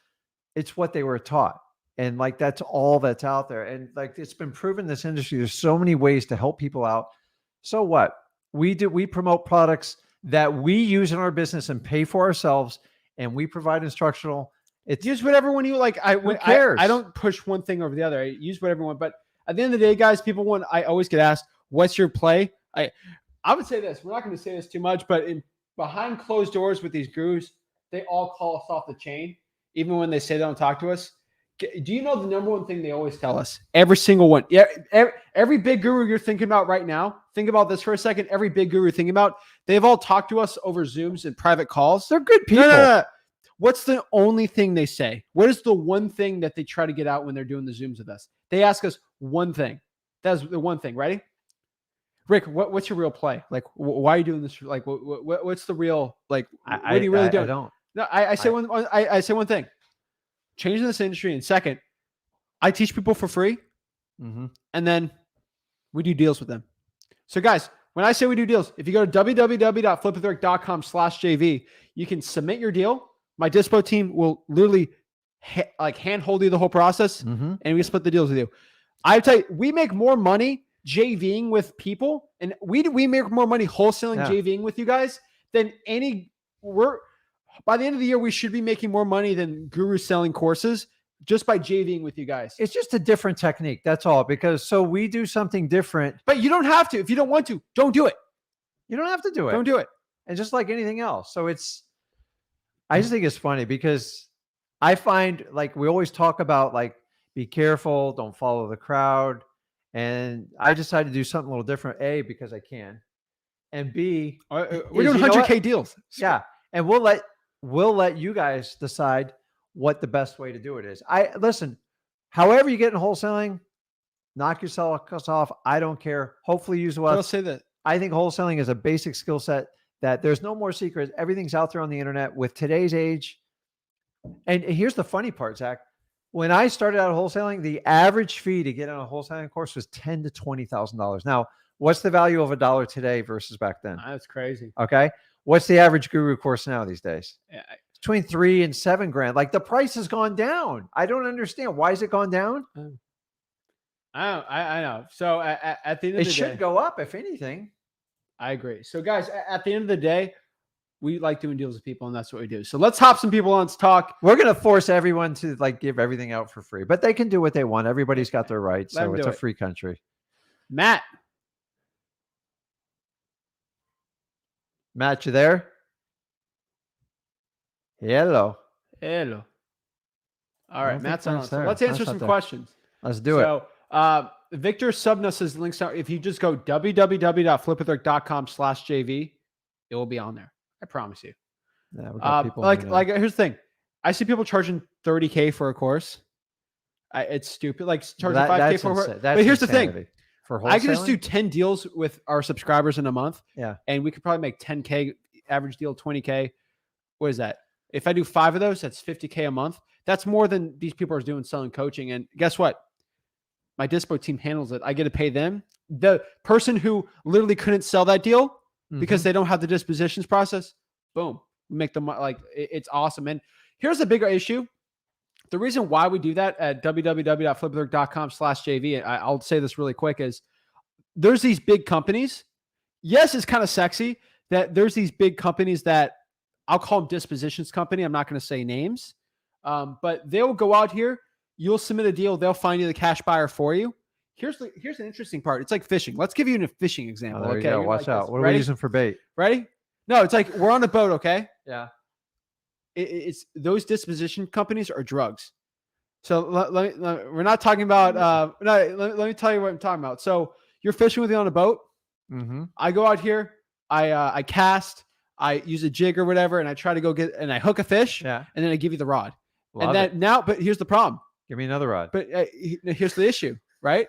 it's what they were taught. And like, that's all that's out there. And like, it's been proven in this industry, there's so many ways to help people out. So what we promote products that we use in our business and pay for ourselves. And we provide instructional. It's use whatever one you like. Who cares? I don't push one thing over the other. I use whatever one. But at the end of the day, guys, I always get asked, what's your play? I would say this. We're not going to say this too much, but behind closed doors with these gurus, they all call us off the chain, even when they say they don't talk to us. Do you know the number one thing they always tell us? Every single one. Yeah, every big guru you're thinking about right now, think about this for a second. Every big guru you're thinking about, they've all talked to us over Zooms and private calls. They're good people. No. What's the only thing they say? What is the one thing that they try to get out when they're doing the Zooms with us? They ask us one thing. That's the one thing. Ready? Rick, what's your real play? Like, why are you doing this? Like, what's the real, like, what are you really doing? I don't. No, I say one thing. Changing this industry. And second, I teach people for free. Mm-hmm. And then we do deals with them. So guys, when I say we do deals, if you go to www.flipwithrick.com/JV, you can submit your deal. My Dispo team will literally handhold you the whole process, and we split the deals with you. I tell you, we make more money JVing with people, and we make more money wholesaling JVing with you guys than by the end of the year, we should be making more money than guru selling courses just by JVing with you guys. It's just a different technique. That's all. Because we do something different. But you don't have to. If you don't want to, don't do it. You don't have to do it. Don't do it. And just like anything else. So I just think it's funny because I find, like, we always talk about, like, be careful, don't follow the crowd. And I decided to do something a little different. A, because I can. And B, we're doing 100K deals. Yeah. And we'll let you guys decide what the best way to do it is. Listen, however you get in wholesaling, knock yourself off. I don't care. Hopefully use what I'll say that. I think wholesaling is a basic skill set that there's no more secrets. Everything's out there on the internet with today's age. And here's the funny part, Zach. When I started out wholesaling, the average fee to get on a wholesaling course was $10,000 to $20,000. Now, what's the value of $1 today versus back then? That's crazy. Okay. What's the average guru course now these days? Yeah, between $3,000 and $7,000. Like, the price has gone down. I don't understand. Why has it gone down? I know. So at the end of the day, it should go up, if anything. I agree. So guys, at the end of the day, we like doing deals with people, and that's what we do. So let's hop some people on to talk. We're going to force everyone to, like, give everything out for free, but they can do what they want. Everybody's got their rights. So it's a free country. Matt, you there? Hello. All right, Matt's on. So let's answer some questions. Let's do it. So Victor Subna says links out. If you just go www.flipwithrick.com/JV, it will be on there. I promise you. Yeah, we got people like here's the thing. I see people charging $30K for a course. It's stupid. Like charging $5K for a course. But here's the thing. For I could just do wholesaling? 10 deals with our subscribers in a month. Yeah. And we could probably make 10K average deal, 20K. What is that? If I do 5 of those, that's 50K a month. That's more than these people are doing selling coaching. And guess what? My Dispo team handles it. I get to pay them. The person who literally couldn't sell that deal because they don't have the dispositions process, boom, we make them like it's awesome. And here's the bigger issue. The reason why we do that at www.flipbook.com/JV, I'll say this really quick, is there's these big companies. Yes, it's kind of sexy that there's these big companies that I'll call them dispositions company. I'm not going to say names, but they'll go out here. You'll submit a deal. They'll find you the cash buyer for you. Here's an interesting part. It's like fishing. Let's give you a fishing example. There you go. Watch out. What are we using for bait? Ready? No, it's like we're on a boat. Okay. Yeah. It's those disposition companies are drugs. So we're not talking about. Let me tell you what I'm talking about. So you're fishing with me on a boat. I go out here. I cast. I use a jig or whatever, and I try to go get and I hook a fish. Yeah. And then I give you the rod. Love and then but here's the problem. Give me another rod. But here's the issue, right?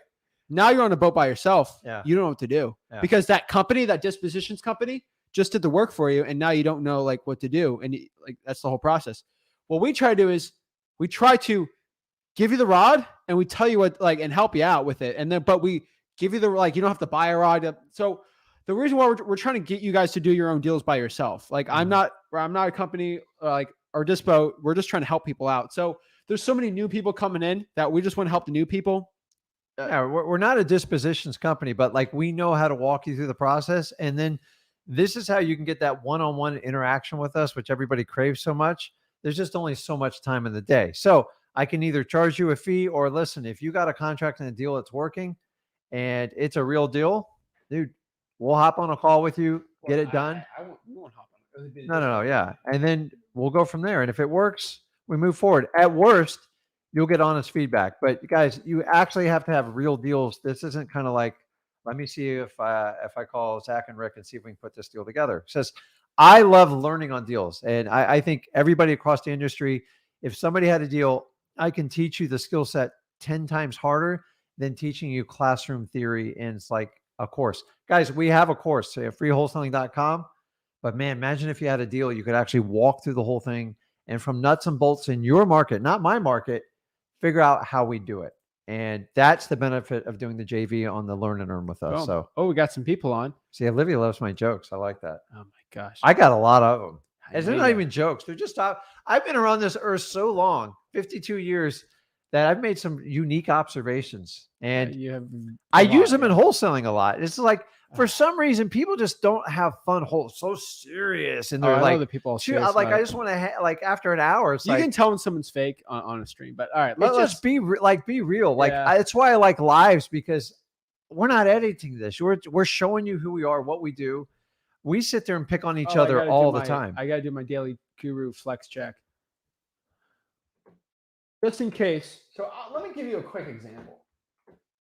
Now you're on a boat by yourself. Yeah. You don't know what to do because that company, that dispositions company, just did the work for you, and now you don't know like what to do, and like that's the whole process. What we try to do is we try to give you the rod, and we tell you what and help you out with it, and then but we give you the you don't have to buy a rod. So the reason why we're trying to get you guys to do your own deals by yourself, like I'm not a company like our Dispo. We're just trying to help people out. So there's so many new people coming in that we just want to help the new people. Yeah, we're not a dispositions company, but like we know how to walk you through the process. And then this is how you can get that one-on-one interaction with us, which everybody craves so much. There's just only so much time in the day. So I can either charge you a fee or listen, if you got a contract and a deal that's working and it's a real deal, dude, we'll hop on a call with you, get it done. We won't hop on it. No. Yeah. And then we'll go from there. And if it works, we move forward. At worst, you'll get honest feedback. But guys, you actually have to have real deals. This isn't kind of like, let me see if I call Zach and Rick and see if we can put this deal together. It says, I love learning on deals. And I think everybody across the industry, if somebody had a deal, I can teach you the skill set 10 times harder than teaching you classroom theory. And it's like a course. Guys, we have a course at freewholesaling.com. But man, imagine if you had a deal, you could actually walk through the whole thing and from nuts and bolts in your market, not my market, figure out how we do it. And that's the benefit of doing the JV on the Learn and Earn with us. So, we got some people on. See, Olivia loves my jokes. I like that. Oh my gosh. I got a lot of them. And they're not even jokes. They're just, I've been around this earth so long, 52 years, that I've made some unique observations. And I use them in wholesaling a lot. It's like, for some reason, people just don't have fun. So serious, and they're like, the people. I just want to like after an hour. It's you can tell when someone's fake on a stream. But all right, let's just be real. Like it's why I like lives, because we're not editing this. We're showing you who we are, what we do. We sit there and pick on each other all the time. I got to do my daily guru flex check, just in case. So let me give you a quick example.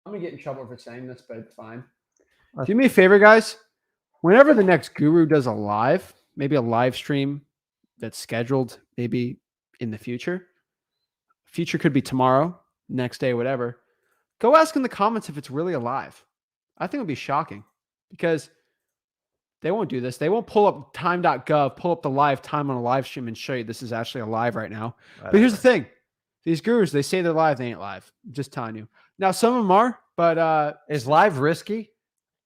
I'm gonna get in trouble for saying this, but it's fine. Do me a favor, guys. Whenever the next guru does a live, maybe a live stream that's scheduled, maybe in the future. Future could be tomorrow, next day, whatever. Go ask in the comments if it's really alive. I think it would be shocking because they won't do this. They won't pull up time.gov, pull up the live time on a live stream and show you this is actually alive right now. But here's the thing. These gurus, they say they're live. They ain't live. I'm just telling you. Now, some of them are, but is live risky?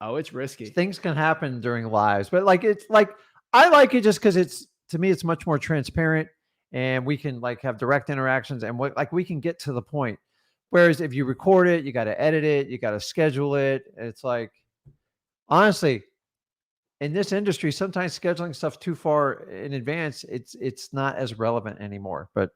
Oh, it's risky. Things can happen during lives, but I like it just because to me, it's much more transparent and we can have direct interactions and we can get to the point. Whereas if you record it, you got to edit it, you got to schedule it. It's like, honestly, in this industry, sometimes scheduling stuff too far in advance, it's not as relevant anymore, but,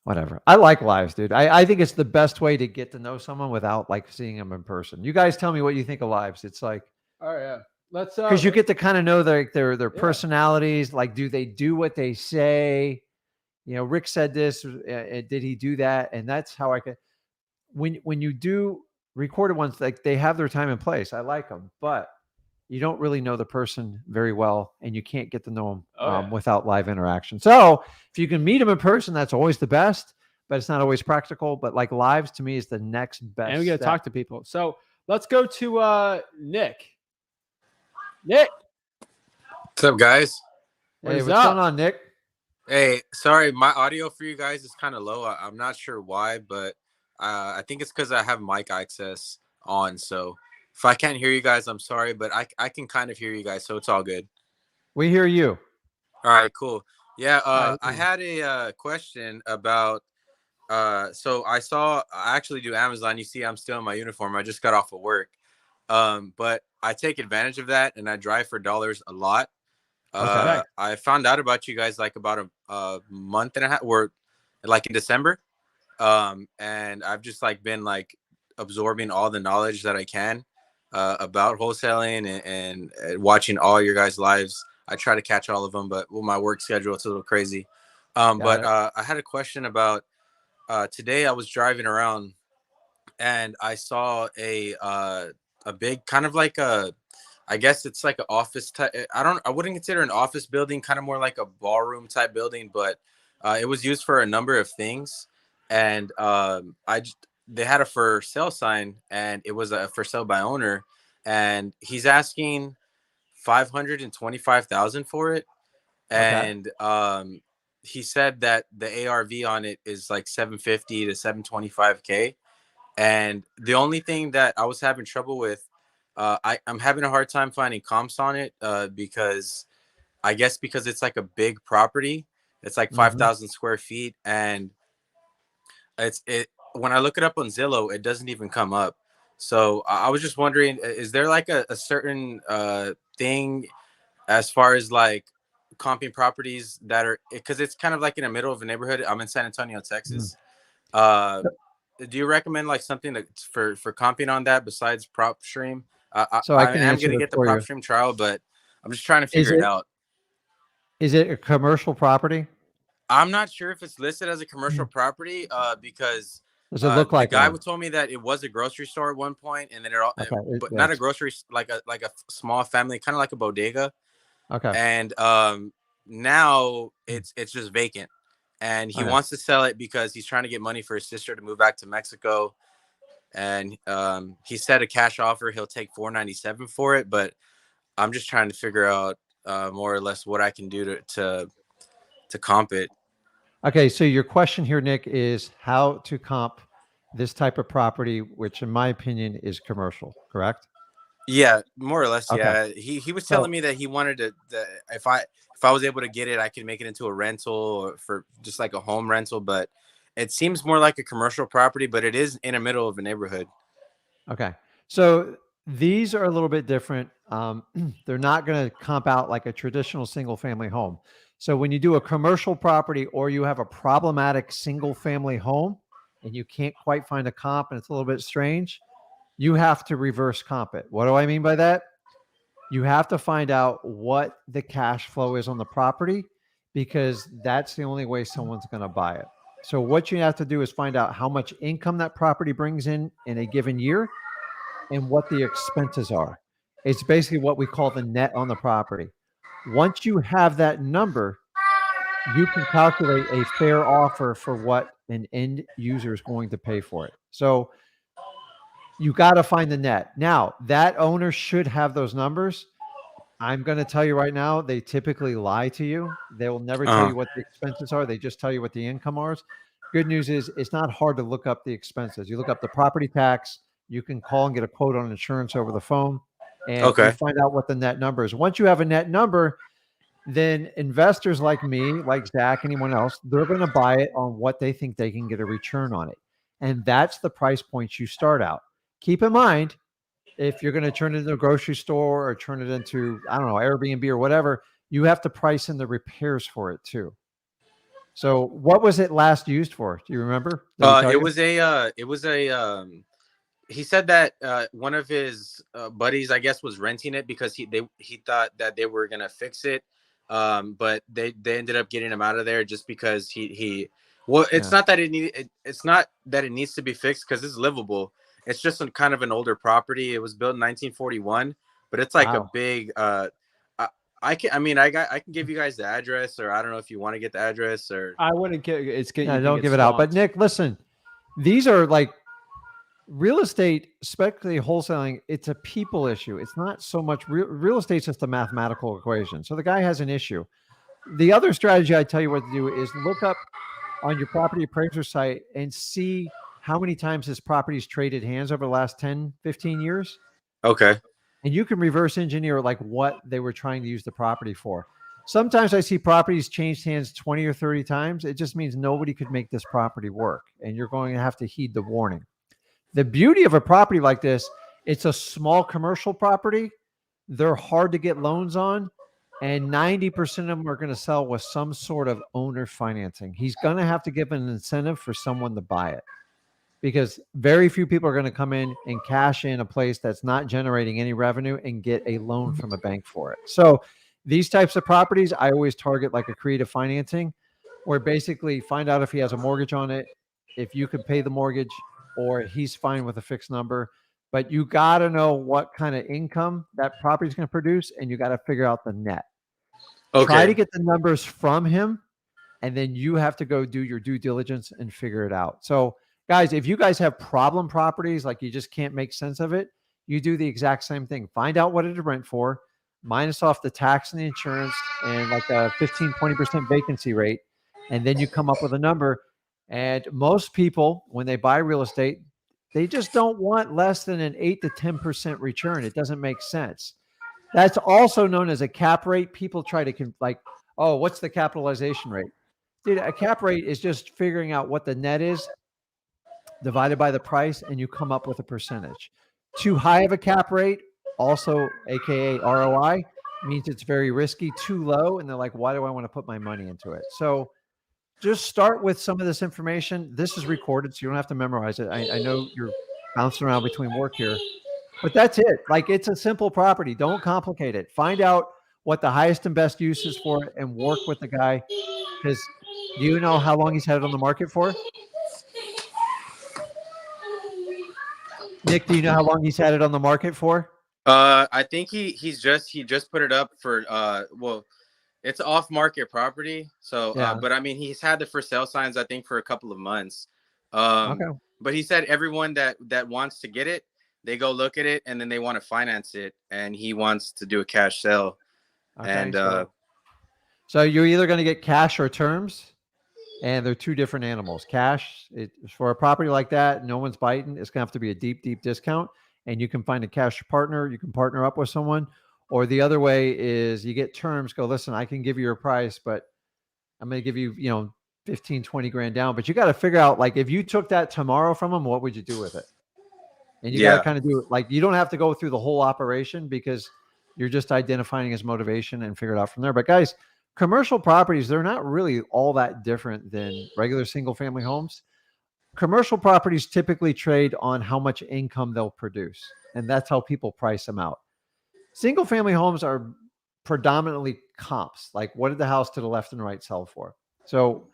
whatever. I like lives, dude. I think it's the best way to get to know someone without seeing them in person. You guys tell me what you think of lives. It's like, oh yeah, let's because you get to kind of know their personalities. Like, do they do what they say? Rick said this. Did he do that? And that's how I could. When you do recorded ones, they have their time and place. I like them, but you don't really know the person very well, and you can't get to know them Oh, yeah. without live interaction. So if you can meet them in person, that's always the best, but it's not always practical. But like lives to me is the next best. And we got to step. talk to people. So let's go to Nick. Nick, What's up, guys? what Hey, is what's up? going on, Nick? Hey, sorry, my audio for you guys is kind of low. I'm not sure why, but I think it's because I have mic access on. So if I can't hear you guys, I'm sorry, but I can kind of hear you guys, so it's all good. We hear you. All right, cool. Yeah, Hi. I had a question about. So I actually do Amazon. You see, I'm still in my uniform. I just got off of work. But I take advantage of that, and I drive for dollars a lot. Okay. I found out about you guys like about a month and a half, or like in December. And I've just like been like absorbing all the knowledge that I can about wholesaling and watching all your guys' lives. I try to catch all of them, but with my work schedule, it's a little crazy. Got it. I had a question about today. I was driving around and I saw a big kind of like a, I guess it's like an office type. I wouldn't consider an office building, kind of more like a ballroom type building, but it was used for a number of things. And they had a for sale sign, and it was a for sale by owner, and he's asking 525,000 for it. Okay. And he said that the ARV on it is like 750 to 725K. And the only thing that I was having trouble with, I'm having a hard time finding comps on it because I guess because it's like a big property. It's like 5,000 square feet. And when I look it up on Zillow, it doesn't even come up. So I was just wondering, is there like a certain thing as far as like comping properties that are, because it's kind of like in the middle of a neighborhood. I'm in San Antonio, Texas. Uh, do you recommend like something for comping on that besides PropStream? So I I can am answer gonna this get the for you. PropStream trial, but I'm just trying to Is figure it it out. is it a commercial property? I'm not sure if it's listed as a commercial property Does it look the like guy one? told me that it was a grocery store at one point, and then it all, Okay. but not a grocery, like a small family, kind of like a bodega. Okay. And now it's just vacant, and he Okay. wants to sell it because he's trying to get money for his sister to move back to Mexico. And he said a cash offer, he'll take 497 for it, but I'm just trying to figure out more or less what I can do to comp it. Okay. So your question here, Nick, is how to comp this type of property, which in my opinion is commercial, correct? Yeah, more or less. Okay. Yeah, he was telling So me that he wanted to, that if I was able to get it, I could make it into a rental or for just like a home rental. But it seems more like a commercial property, but it is in the middle of a neighborhood. okay. So these are a little bit different. They're not going to comp out like a traditional single family home. So when you do a commercial property or you have a problematic single family home and you can't quite find a comp and it's a little bit strange, you have to reverse comp it. What do I mean by that? You have to find out what the cash flow is on the property because that's the only way someone's going to buy it. So what you have to do is find out how much income that property brings in a given year and what the expenses are. It's basically what we call the net on the property. Once you have that number, you can calculate a fair offer for what an end user is going to pay for it. So you got to find the net. Now, that owner should have those numbers. I'm going to tell you right now, they typically lie to you. They will never tell you what the expenses are. They just tell you what the income are. Good news is it's not hard to look up the expenses. You look up the property tax, you can call and get a quote on insurance over the phone, and you Okay. find out what the net number is. Once you have a net number, then investors like me, like Zach, anyone else, they're going to buy it on what they think they can get a return on it. And that's the price point you start out. Keep in mind, if you're going to turn it into a grocery store or turn it into, I don't know, Airbnb or whatever, you have to price in the repairs for it too. So what was it last used for? Do you remember? Did he tell you? It was a he said that one of his buddies, I guess, was renting it because he thought that they were gonna fix it, but they ended up getting him out of there just because it's Yeah. not that it's not that it needs to be fixed because it's livable. It's just kind of an older property. It was built in 1941, but it's like a Wow. big. I can give you guys the address, or I don't know if you want to get the address, or I wouldn't get it's good. Yeah, don't give it out. But Nick, listen, these are like real estate, especially wholesaling. It's a people issue. It's not so much real estate's just a mathematical equation. So the guy has an issue. The other strategy I tell you what to do is look up on your property appraiser site and see how many times this property's traded hands over the last 10, 15 years. okay. And you can reverse engineer like what they were trying to use the property for. Sometimes I see properties changed hands 20 or 30 times. It just means nobody could make this property work, and you're going to have to heed the warning. The beauty of a property like this, it's a small commercial property. They're hard to get loans on, and 90% of them are going to sell with some sort of owner financing. He's going to have to give an incentive for someone to buy it, because very few people are going to come in and cash in a place that's not generating any revenue and get a loan from a bank for it. So these types of properties, I always target like a creative financing, where basically find out if he has a mortgage on it, if you could pay the mortgage, or he's fine with a fixed number. But you got to know what kind of income that property is going to produce, and you got to figure out the net. Okay. Try to get the numbers from him, and then you have to go do your due diligence and figure it out. So guys, if you guys have problem properties, like you just can't make sense of it, you do the exact same thing. Find out what it'd rent for, minus off the tax and the insurance, and like a 15, 20% vacancy rate. And then you come up with a number. And most people, when they buy real estate, they just don't want less than an 8 to 10% return. It doesn't make sense. That's also known as a cap rate. People try to like, oh, what's the capitalization rate? Dude, a cap rate is just figuring out what the net is divided by the price, and you come up with a percentage. Too high of a cap rate, also AKA ROI, means it's very risky. Too low, and they're like, why do I want to put my money into it? So just start with some of this information. This is recorded, so you don't have to memorize it. I know you're bouncing around between work here, but that's it. Like, it's a simple property. Don't complicate it. Find out what the highest and best use is for it, and work with the guy. Because do you know how long he's had it on the market for? Nick, do you know how long he's had it on the market for? I think he just put it up for well, it's off market property. So Yeah. But I mean, he's had the for sale signs, I think, for a couple of months. Okay. But he said everyone that wants to get it, they go look at it, and then they want to finance it, and he wants to do a cash sale. Okay, And so you're either going to get cash or terms, and they're two different animals. Cash, for a property like that, no one's biting. It's going to have to be a deep, deep discount, and you can find a cash partner. You can partner up with someone, or the other way is you get terms. Go, listen, I can give you your price, but I'm going to give you, 15, 20 grand down. But you got to figure out, like, if you took that tomorrow from them, what would you do with it? And you got to kind of do it. Like, you don't have to go through the whole operation, because you're just identifying his motivation and figure it out from there. But guys, commercial properties, they're not really all that different than regular single family homes. Commercial properties typically trade on how much income they'll produce, and that's how people price them out. Single family homes are predominantly comps. Like, what did the house to the left and right sell for? So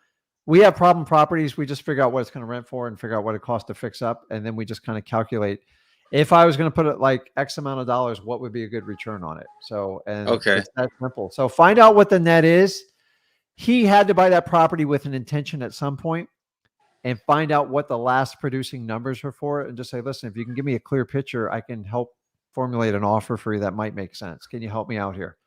we have problem properties. We just figure out what it's going to rent for and figure out what it costs to fix up. And then we just kind of calculate, if I was going to put it like X amount of dollars, what would be a good return on it? So, and Okay. It's that simple. So find out what the net is. He had to buy that property with an intention at some point, and find out what the last producing numbers were for it, and just say, listen, if you can give me a clear picture, I can help formulate an offer for you that might make sense. Can you help me out here?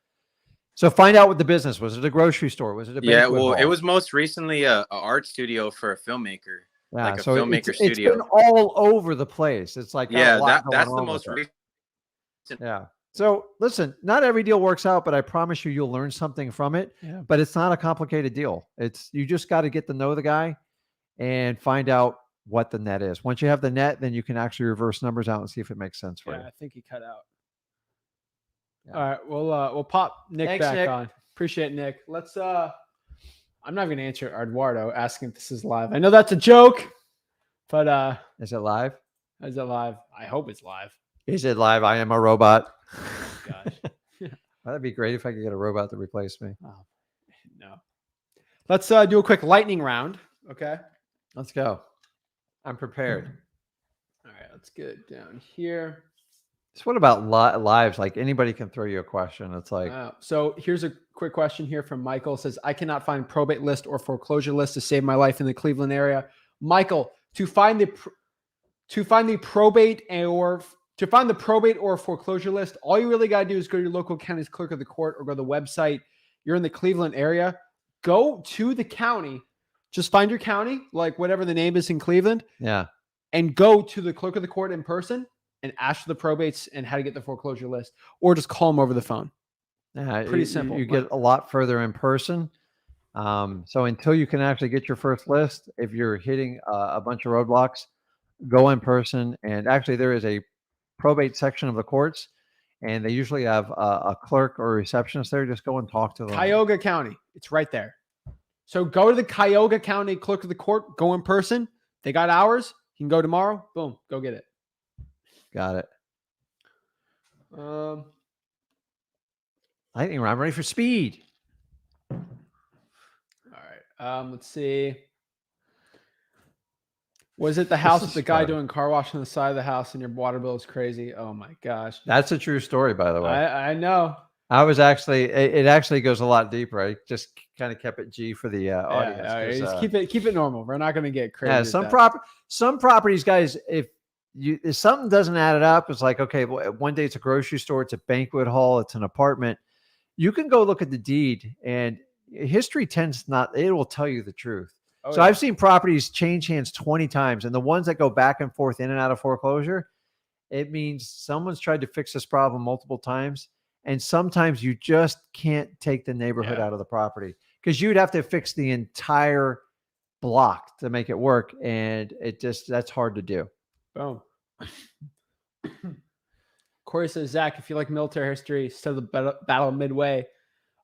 So find out what the business was. It a grocery store? Was it a banquet hall? It was most recently a art studio for a filmmaker. Yeah, like a so filmmaker it's studio. been all over the place. It's like that's the most recent. Yeah. So listen, not every deal works out, but I promise you'll learn something from it. Yeah. But it's not a complicated deal. You just got to get to know the guy and find out what the net is. Once you have the net, then you can actually reverse numbers out and see if it makes sense for you. I think he cut out. Yeah. All right, we'll pop Nick Thanks, back Nick. on. Appreciate it, Nick. Let's I'm not going to answer Eduardo asking if this is live. I know that's a joke, but Is it live? is it live? I hope it's live. Is it live? I am a robot. Oh, gosh. That'd be great if I could get a robot to replace me. Oh, no. Let's do a quick lightning round. Okay. Let's go. I'm prepared. All right, let's get it down here. So what about lives? Like anybody can throw you a question. It's like, So here's a quick question here from Michael. It says, I cannot find probate list or foreclosure list to save my life in the Cleveland area. Michael, to find the probate or foreclosure list, all you really got to do is go to your local county's clerk of the court or go to the website. You're in the Cleveland area. Go to the county. Just find your county, like whatever the name is in Cleveland. yeah. And go to the clerk of the court in person and ask for the probates and how to get the foreclosure list, or just call them over the phone. Yeah, Pretty simple. You get a lot further in person. So until you can actually get your first list, if you're hitting a bunch of roadblocks, go in person. And actually, there is a probate section of the courts, and they usually have a clerk or a receptionist there. Just go and talk to them. Cuyahoga County, it's right there. So go to the Cuyahoga County clerk of the court. Go in person. They got hours. You can go tomorrow. Boom, go get it. Got it. Lightning round, ready for speed. All right. Let's see. Was it the house with the guy doing car wash on the side of the house and your water bill is crazy? Oh my gosh. That's a true story, by the way. I know. I was actually, it actually goes a lot deeper. I just kind of kept it G for the audience. Just keep it normal. We're not going to get crazy. Yeah, some properties, guys, if something doesn't add it up, it's like, okay, well, one day it's a grocery store, it's a banquet hall, it's an apartment. You can go look at the deed, and history it will tell you the truth. So I've seen properties change hands 20 times, and the ones that go back and forth in and out of foreclosure, it means someone's tried to fix this problem multiple times. And sometimes you just can't take the neighborhood out of the property because you'd have to fix the entire block to make it work. And that's hard to do. Boom. Corey says, Zach, if you like military history, study the Battle of Midway.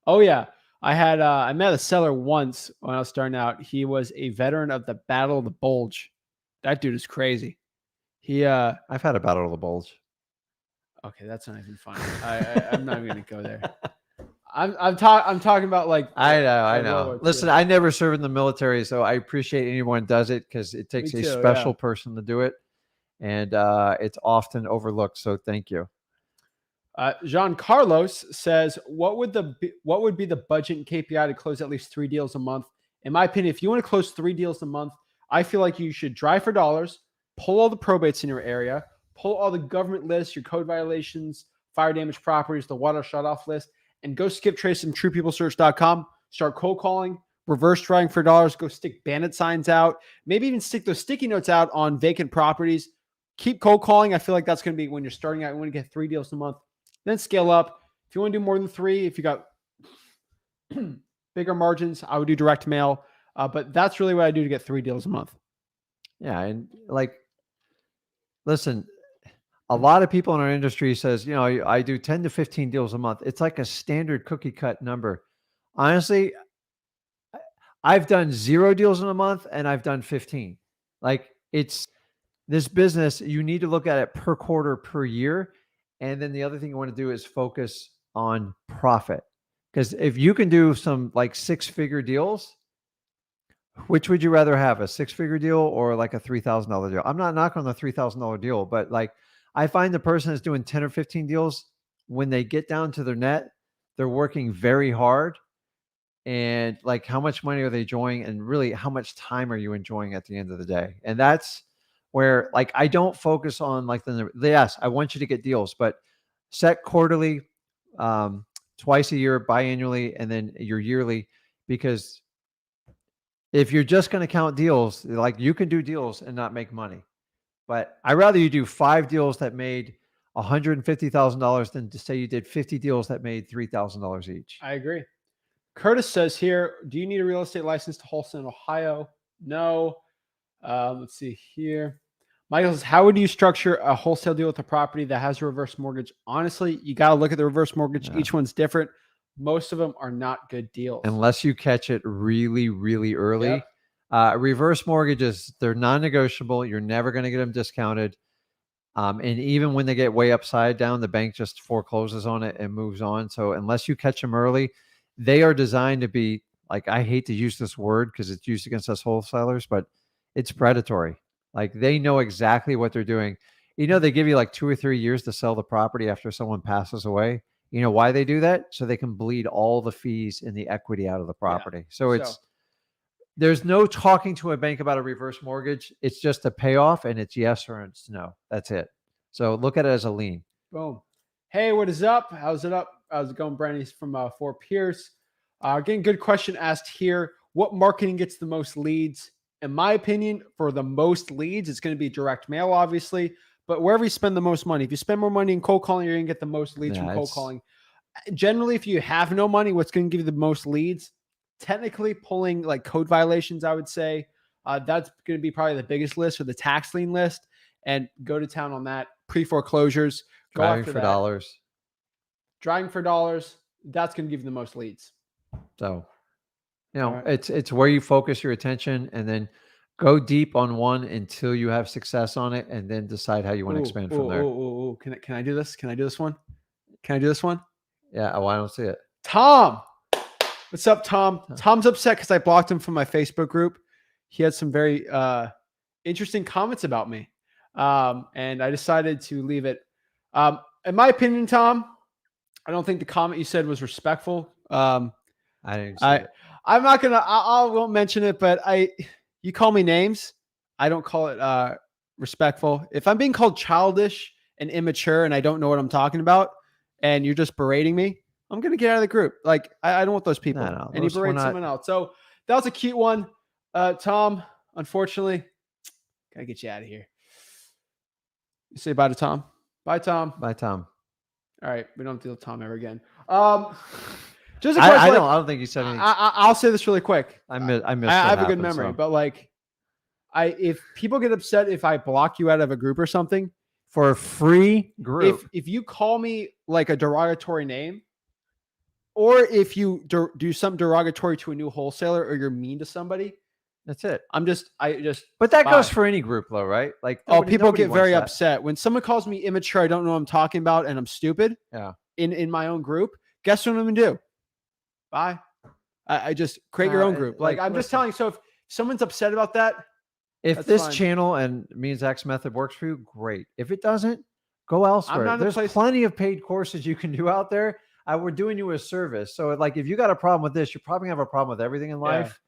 Oh yeah. I met a seller once when I was starting out. He was a veteran of the Battle of the Bulge. That dude is crazy. I've had a Battle of the Bulge. Okay, that's not even funny. I'm not even gonna go there. I'm talking about like I know. Listen, I never served in the military, so I appreciate anyone does it because it takes a special person to do it, and it's often overlooked. So thank you. Jean Carlos says, what would be the budget and KPI to close at least 3 deals a month? In my opinion, if you want to close 3 deals a month, I feel like you should drive for dollars, pull all the probates in your area, pull all the government lists, your code violations, fire damage properties, the water shut off list, and go skip trace and truepeoplesearch.com. Start cold calling, reverse driving for dollars, go stick bandit signs out, maybe even stick those sticky notes out on vacant properties. Keep cold calling. I feel like that's going to be when you're starting out. You want to get 3 deals a month, then scale up. If you want to do more than 3, if you got bigger margins, I would do direct mail. But that's really what I do to get 3 deals a month. Yeah. And listen, a lot of people in our industry says, I do 10 to 15 deals a month. It's like a standard cookie cut number. Honestly, I've done 0 deals in a month and I've done 15. Like it's this business, you need to look at it per quarter, per year. And then the other thing you want to do is focus on profit. Because if you can do some like 6-figure deals, which would you rather have, a 6-figure deal or like a $3,000 deal? I'm not knocking on the $3,000 deal, but like I find the person that's doing 10 or 15 deals, when they get down to their net, they're working very hard. And like, how much money are they enjoying? And really, how much time are you enjoying at the end of the day? And that's where like, I don't focus on like yes, I want you to get deals, but set quarterly, twice a year, biannually, and then your yearly, because if you're just going to count deals, like you can do deals and not make money. But I'd rather you do 5 deals that made $150,000 than to say you did 50 deals that made $3,000 each. I agree. Curtis says here, do you need a real estate license to wholesale in Ohio? No. Let's see here. Michael says, how would you structure a wholesale deal with a property that has a reverse mortgage? Honestly, you got to look at the reverse mortgage. Yeah. Each one's different. Most of them are not good deals. Unless you catch it really, really early. Yep. Reverse mortgages, they're non-negotiable. You're never going to get them discounted. And even when they get way upside down, the bank just forecloses on it and moves on. So unless you catch them early, they are designed to be like, I hate to use this word because it's used against us wholesalers, but it's predatory. Like they know exactly what they're doing. You know, they give you like 2 or 3 years to sell the property after someone passes away. You know why they do that? So they can bleed all the fees and the equity out of the property. So it's there's no talking to a bank about a reverse mortgage. It's just a payoff, and it's yes or it's no. That's it. So look at it as a lien. Boom. Hey, what is up? How's it up? How's it going, Brandy's from Fort Pierce? Again, good question asked here. What marketing gets the most leads? In my opinion, for the most leads, it's going to be direct mail, obviously. But wherever you spend the most money, if you spend more money in cold calling, you're going to get the most leads from cold calling. Generally, if you have no money, what's going to give you the most leads? Technically, pulling like code violations, I would say. That's going to be probably the biggest list, or the tax lien list, and go to town on that. Pre-foreclosures. Driving for dollars. Driving for dollars. That's going to give you the most leads. So, you know, it's where you focus your attention, and then go deep on one until you have success on it, and then decide how you want to expand from there. Can I do this? Can I do this one? Can I do this one? Yeah. Oh, I don't see it. Tom. What's up, Tom? Tom's upset because I blocked him from my Facebook group. He had some very interesting comments about me. And I decided to leave it. In my opinion, Tom, I don't think the comment you said was respectful. I didn't see it. I'm not gonna. I won't mention it, but you call me names. I don't call it respectful. If I'm being called childish and immature, and I don't know what I'm talking about, and you're just berating me, I'm gonna get out of the group. Like I don't want those people. No, and you berate someone else. So that was a cute one, Tom. Unfortunately, gotta get you out of here. You say bye to Tom. Bye, Tom. Bye, Tom. All right, we don't have to deal with Tom ever again. Just a question. I don't think you said anything. I'll say this really quick. I missed. I have a good memory, but like, if people get upset if I block you out of a group or something for a free group, if you call me like a derogatory name, or if you do something derogatory to a new wholesaler, or you're mean to somebody, that's it. But that goes for any group, though, right? Like, people get very upset when someone calls me immature. I don't know what I'm talking about, and I'm stupid. Yeah. In my own group, guess what I'm gonna do? Bye. I just create your own group. Like I'm just telling you. So if someone's upset about that, if this channel and me and Zach's method works for you, great. If it doesn't, go elsewhere. There's plenty of paid courses you can do out there. We're doing you a service. So like, if you got a problem with this, you probably have a problem with everything in life.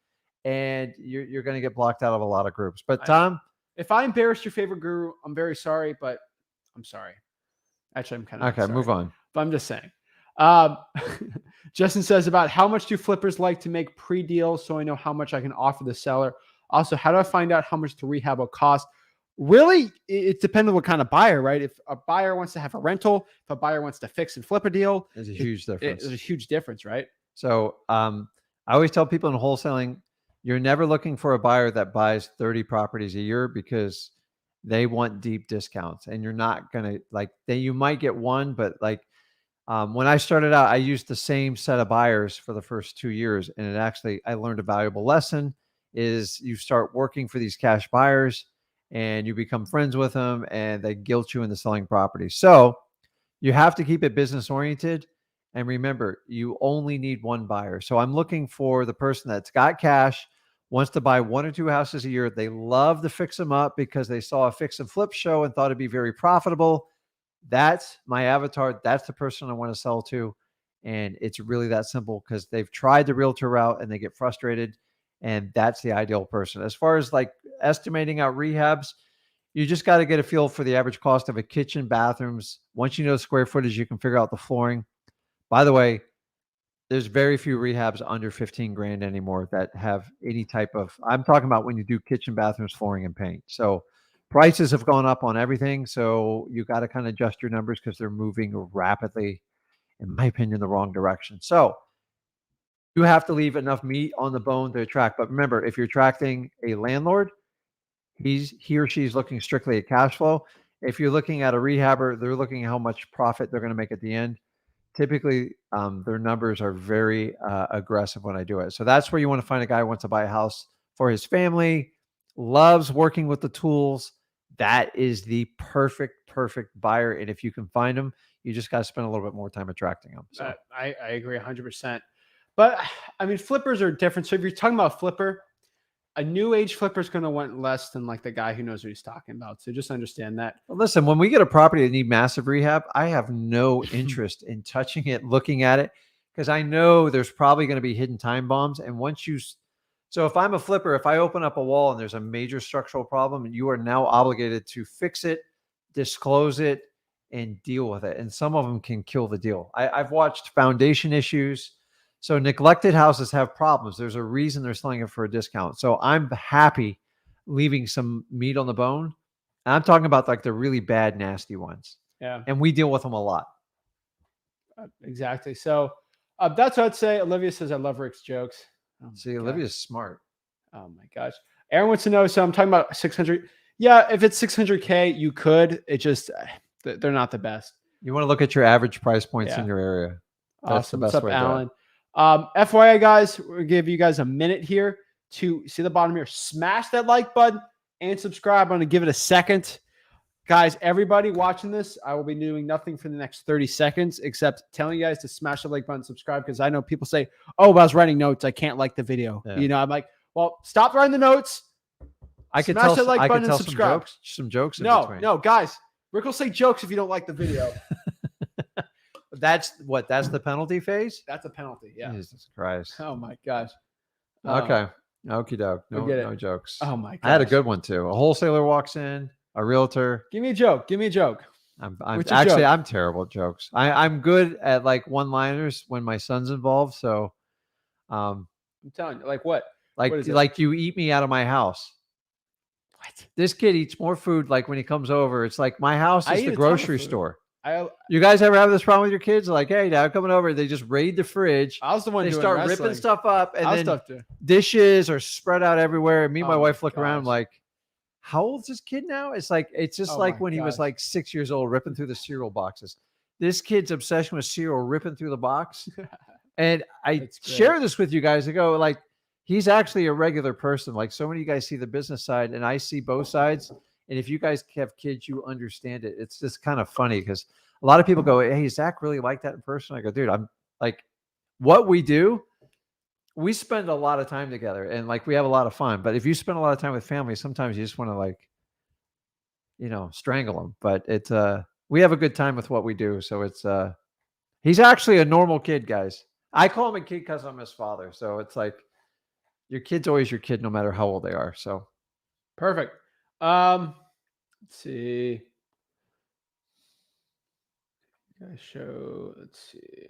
And you're going to get blocked out of a lot of groups. But Tom, if I embarrassed your favorite guru, I'm very sorry, but I'm sorry. Actually, I'm kind of okay. Move on. But I'm just saying. Justin says about how much do flippers like to make pre-deals, so I know how much I can offer the seller. Also, how do I find out how much the rehab will cost? Really, it depends on what kind of buyer, right? If a buyer wants to have a rental, if a buyer wants to fix and flip a deal, there's a huge difference. There's a huge difference, right? So I always tell people in wholesaling, you're never looking for a buyer that buys 30 properties a year, because they want deep discounts, and you're not going to like, you might get one, but like when I started out, I used the same set of buyers for the first 2 years. And I learned a valuable lesson is you start working for these cash buyers and you become friends with them, and they guilt you into selling property. So you have to keep it business oriented. And remember, you only need one buyer. So I'm looking for the person that's got cash, wants to buy 1 or 2 houses a year. They love to fix them up because they saw a fix and flip show and thought it'd be very profitable. That's my avatar. That's the person I want to sell to. And it's really that simple, because they've tried the realtor route and they get frustrated. And that's the ideal person. As far as like estimating out rehabs, you just got to get a feel for the average cost of a kitchen, bathrooms. Once you know the square footage, you can figure out the flooring. By the way, there's very few rehabs under 15 grand anymore that have any type of, I'm talking about when you do kitchen, bathrooms, flooring, and paint. So prices have gone up on everything. So you got to kind of adjust your numbers, because they're moving rapidly, in my opinion, the wrong direction. So you have to leave enough meat on the bone to attract. But remember, if you're attracting a landlord, he or she's looking strictly at cash flow. If you're looking at a rehabber, they're looking at how much profit they're going to make at the end. Typically, their numbers are very aggressive when I do it. So that's where you want to find a guy who wants to buy a house for his family, loves working with the tools. That is the perfect buyer. And if you can find them, you just got to spend a little bit more time attracting them. So I agree 100%. But I mean, flippers are different. So if you're talking about a flipper, a new age flipper is going to want less than like the guy who knows what he's talking about. So just understand that. Well, listen, when we get a property that need massive rehab, I have no interest in touching it, looking at it, because I know there's probably going to be hidden time bombs. And once you, so if I'm a flipper, if I open up a wall and there's a major structural problem, you are now obligated to fix it, disclose it, and deal with it. And some of them can kill the deal. I've watched foundation issues. So neglected houses have problems. There's a reason they're selling it for a discount. So I'm happy leaving some meat on the bone. And I'm talking about like the really bad, nasty ones. Yeah. And we deal with them a lot. Exactly. So that's what I'd say. Olivia says, I love Rick's jokes. Oh See, Olivia's smart. Oh my gosh. Aaron wants to know. So I'm talking about 600. Yeah. If it's 600K, you could. It just, they're not the best. You want to look at your average price points in your area. That's Awesome. the best What's up, way to do it. Alan? FYI, guys, we'll give you guys a minute here to see the bottom here. Smash that like button and subscribe. I'm going to give it a second. Guys, everybody watching this, I will be doing nothing for the next 30 seconds except telling you guys to smash the like button, subscribe, because I know people say, oh, I was writing notes, I can't like the video. Yeah. You know, I'm like, well, stop writing the notes. I could Smash tell, that like I button could and tell subscribe. some jokes in No, between. no, guys, Rick will say jokes if you don't like the video. That's the penalty phase? That's a penalty. Yeah. Jesus Christ. Oh my gosh. Okay. Okie doke. No jokes. Oh my gosh. I had a good one too. A wholesaler walks in, a realtor. Give me a joke. Give me a joke. I'm What's your actually joke? I'm terrible at jokes. I'm good at like one-liners when my son's involved. So I'm telling you, like what? like What is it? like you eat me out of my house. What? This kid eats more food like when he comes over. It's like my house I is eat the a ton of grocery food. store. I You guys ever have this problem with your kids? Like, hey, dad, coming over. They just raid the fridge. was the one They doing start wrestling. ripping stuff up, and I was then tough too. dishes are spread out everywhere. And me and my Oh my wife look around gosh. like, how old is this kid now? It's like, it's just Oh like my when he was gosh. like 6 years old, ripping through the cereal boxes. This kid's obsession with cereal, ripping through the box. And I That's great. share this with you guys to go like, he's actually a regular person. Like so many of you guys see the business side and I see both sides. And if you guys have kids, you understand it. It's just kind of funny because a lot of people go, hey, Zach really like that in person? I go, dude, I'm like, what we do, we spend a lot of time together and like we have a lot of fun. But if you spend a lot of time with family, sometimes you just want to like, you know, strangle them. But it's we have a good time with what we do. So it's he's actually a normal kid, guys. I call him a kid because I'm his father. So it's like your kid's always your kid, no matter how old they are. So Perfect. Let's see. Guys, show. Let's see.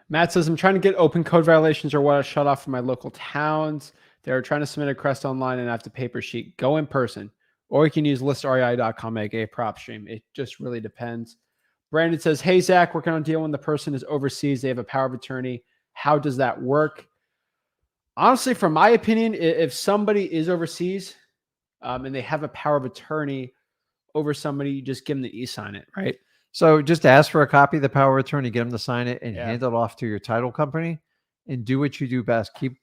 Matt says, I'm trying to get open code violations or what I shut off from my local towns. They're trying to submit a request online and have to paper sheet. Go in person. Or you can use listrei.com, aka PropStream. It just really depends. Brandon says, hey, Zach, working on a deal when the person is overseas. They have a power of attorney. How does that work? Honestly, from my opinion, if somebody is overseas and they have a power of attorney over somebody, you just give them the e-sign it, right? So just ask for a copy of the power of attorney, get them to sign it, and Yeah. hand it off to your title company, and do what you do best. Keep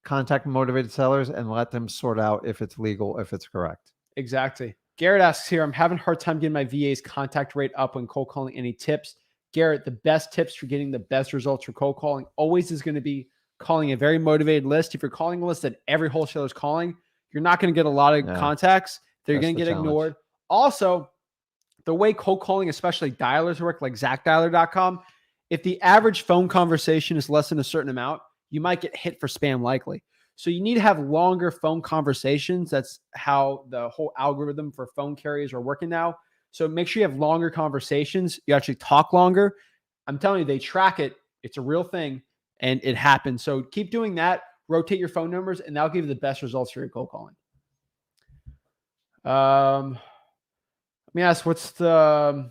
contacting motivated sellers and let them sort out if it's legal, if it's correct. Exactly. Garrett asks here, I'm having a hard time getting my VA's contact rate up when cold calling. Any tips? Garrett, the best tips for getting the best results for cold calling always is going to be calling a very motivated list. If you're calling a list that every wholesaler is calling, you're not going to get a lot of contacts. They're That's going to the get challenge. ignored. Also, the way cold calling, especially dialers work, like ZachDialer.com, if the average phone conversation is less than a certain amount, you might get hit for spam likely. So you need to have longer phone conversations. That's how the whole algorithm for phone carriers are working now. So make sure you have longer conversations. You actually talk longer. I'm telling you, they track it. It's a real thing and it happens. So keep doing that. Rotate your phone numbers and that'll give you the best results for your cold calling. Let me ask, what's the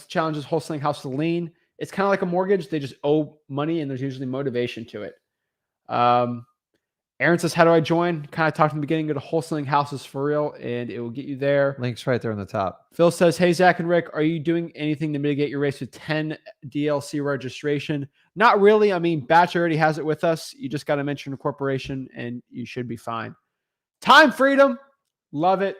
challenges wholesaling house to lien? It's kind of like a mortgage. They just owe money and there's usually motivation to it. Aaron says, how do I join? Kind of talked in the beginning, go to Wholesaling Houses for Real and it will get you there. Link's right there on the top. Phil says, hey, Zach and Rick, are you doing anything to mitigate your race with 10 DLC registration? Not really. I mean, Batch already has it with us. You just got to mention a corporation and you should be fine. Time freedom. Love it.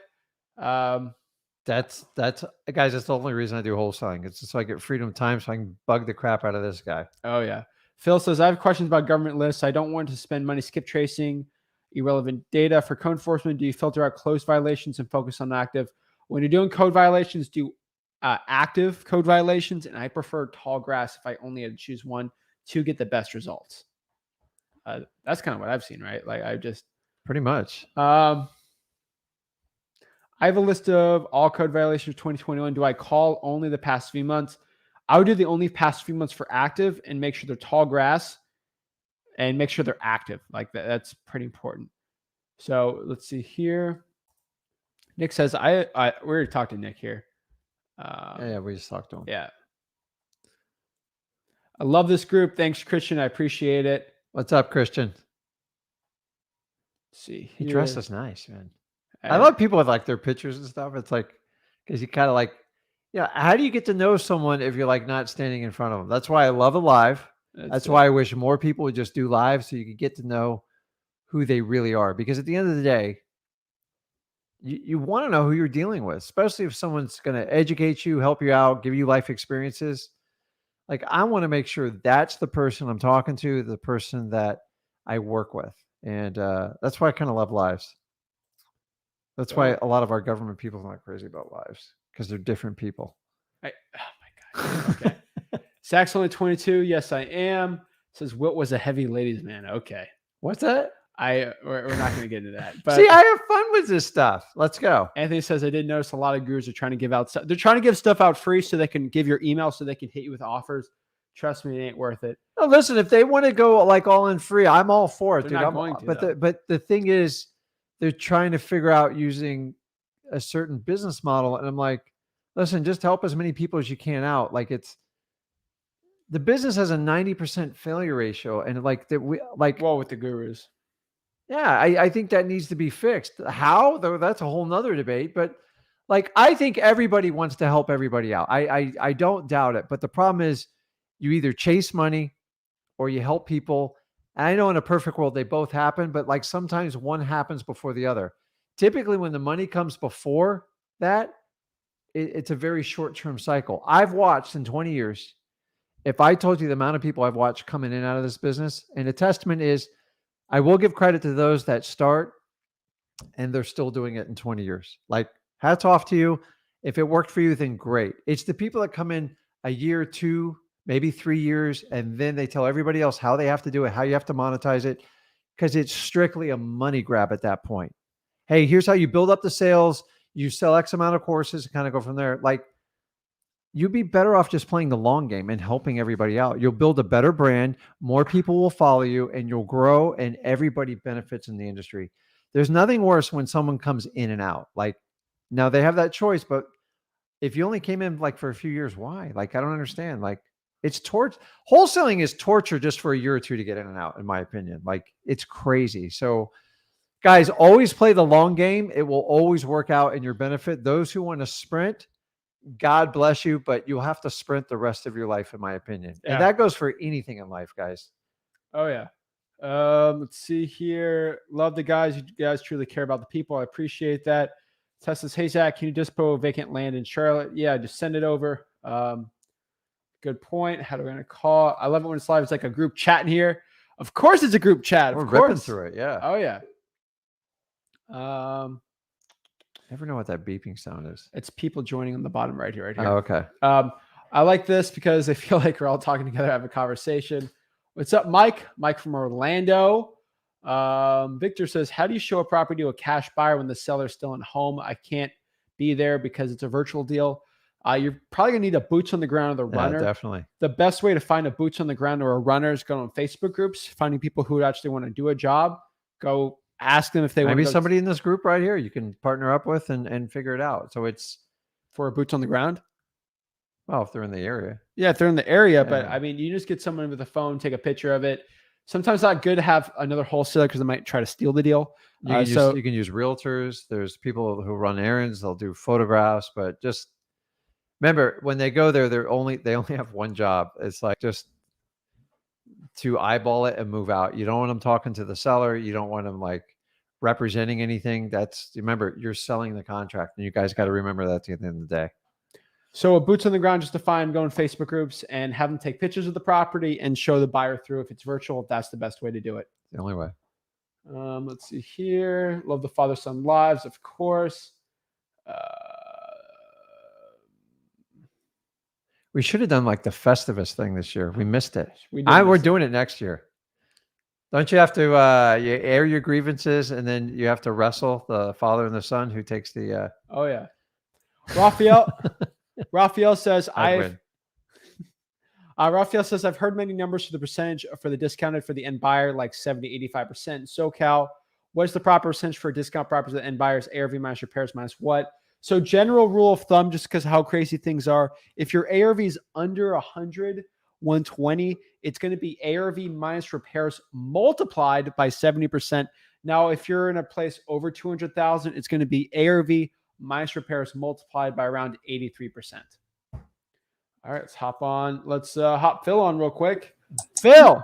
That's guys. That's the only reason I do wholesaling. It's just so I get freedom of time, so I can bug the crap out of this guy. Oh yeah. Phil says, I have questions about government lists. I don't want to spend money skip tracing irrelevant data for code enforcement. Do you filter out closed violations and focus on active? When you're doing code violations, do active code violations, and I prefer tall grass if I only had to choose one to get the best results. That's kind of what I've seen, right? Like I just Pretty much. I have a list of all code violations of 2021. Do I call only the past few months? I would do the only past few months for active and make sure they're tall grass and make sure they're active. Like that, that's pretty important. So let's see here. Nick says, we already talked to Nick here. Yeah, we just talked to him. Yeah. I love this group. Thanks, Christian. I appreciate it. What's up, Christian? Let's see. He here. dresses nice, man. I love people with like their pictures and stuff. It's like, because you kind of like, yeah. How do you get to know someone if you're like not standing in front of them? That's why I love a live. That's why I wish more people would just do live so you could get to know who they really are. Because at the end of the day, you want to know who you're dealing with, especially if someone's going to educate you, help you out, give you life experiences. Like I want to make sure that's the person I'm talking to, the person that I work with. And that's why I kind of love lives. That's why a lot of our government people are not crazy about lives, because they're different people. Oh my God. Okay. Zach's only 22. Yes, I am. Says Wilt was a heavy ladies man. Okay. What's that? We're not going to get into that. But see, I have fun with this stuff. Let's go. Anthony says, I did notice a lot of gurus are trying to give out stuff. They're trying to give stuff out free so they can give your email so they can hit you with offers. Trust me, it ain't worth it. No, listen, if they want to go like all in free, I'm all for it, They're dude. not going to, but the thing is, they're trying to figure out using a certain business model. And I'm like, listen, just help as many people as you can out. Like the business has a 90% failure ratio. And like well, with the gurus. Yeah, I think that needs to be fixed. How, though, that's a whole nother debate. But like, I think everybody wants to help everybody out. I don't doubt it. But the problem is you either chase money or you help people. And I know in a perfect world, they both happen, but like sometimes one happens before the other. Typically when the money comes before that, it's a very short-term cycle. I've watched in 20 years, if I told you the amount of people I've watched come in and out of this business, and a testament is, I will give credit to those that start and they're still doing it in 20 years. Like, hats off to you. If it worked for you, then great. It's the people that come in a year, 2, maybe 3 years, and then they tell everybody else how they have to do it, how you have to monetize it, because it's strictly a money grab at that point. Hey, here's how you build up the sales. You sell X amount of courses and kind of go from there. Like, you'd be better off just playing the long game and helping everybody out. You'll build a better brand. More people will follow you and you'll grow, and everybody benefits in the industry. There's nothing worse when someone comes in and out. Like, now they have that choice, but if you only came in like for a few years, why? Like, I don't understand. Like, it's torture. Wholesaling is torture just for a year or two to get in and out, in my opinion. Like, it's crazy. So guys, always play the long game. It will always work out in your benefit. Those who want to sprint, God bless you, but you'll have to sprint the rest of your life, in my opinion. Yeah. And that goes for anything in life, guys. Oh yeah. Let's see here. Love the guys. You guys truly care about the people. I appreciate that. Tess says, hey Zach, can you dispo vacant land in Charlotte? Yeah, just send it over. Good point. How do we gonna call? I love it when it's live. It's like a group chat in here. Of course, it's a group chat. We're ripping through it. Yeah. Oh yeah. Never know what that beeping sound is. It's people joining on the bottom right here. Oh, okay. I like this because I feel like we're all talking together, have a conversation. What's up, Mike? Mike from Orlando. Victor says, how do you show a property to a cash buyer when the seller's still in home? I can't be there because it's a virtual deal. You're probably gonna need a boots on the ground or the runner. Definitely. The best way to find a boots on the ground or a runner is going on Facebook groups, finding people who actually want to do a job. Go ask them if they want. Maybe somebody in this group right here you can partner up with and figure it out. So it's for a boots on the ground. Well, if they're in the area. Yeah, if they're in the area. But I mean, you just get someone with a phone, take a picture of it. Sometimes it's not good to have another wholesaler because they might try to steal the deal. You can use realtors. There's people who run errands. They'll do photographs, but just remember when they go there, they only have one job. It's like just to eyeball it and move out. You don't want them talking to the seller. You don't want them like representing anything. Remember, you're selling the contract, and you guys got to remember that at the end of the day. So a boots on the ground, just to find, go in Facebook groups and have them take pictures of the property and show the buyer through. If it's virtual, that's the best way to do it. The only way. Let's see here. Love the father-son lives, of course. We should have done like the Festivus thing this year. We missed it. We're doing it next year. Don't you have to you air your grievances, and then you have to wrestle the father and the son who takes the Oh yeah. Raphael says Raphael says I've heard many numbers for the percentage for the discounted for the end buyer, like 70, 85%. SoCal, what is the proper percentage for discount properties for the end buyers? ARV minus repairs minus what? So general rule of thumb, just because how crazy things are, if your ARV is under 100, 120, it's going to be ARV minus repairs multiplied by 70%. Now, if you're in a place over 200,000, it's going to be ARV minus repairs multiplied by around 83%. All right, let's hop on. Let's hop Phil on real quick. Phil,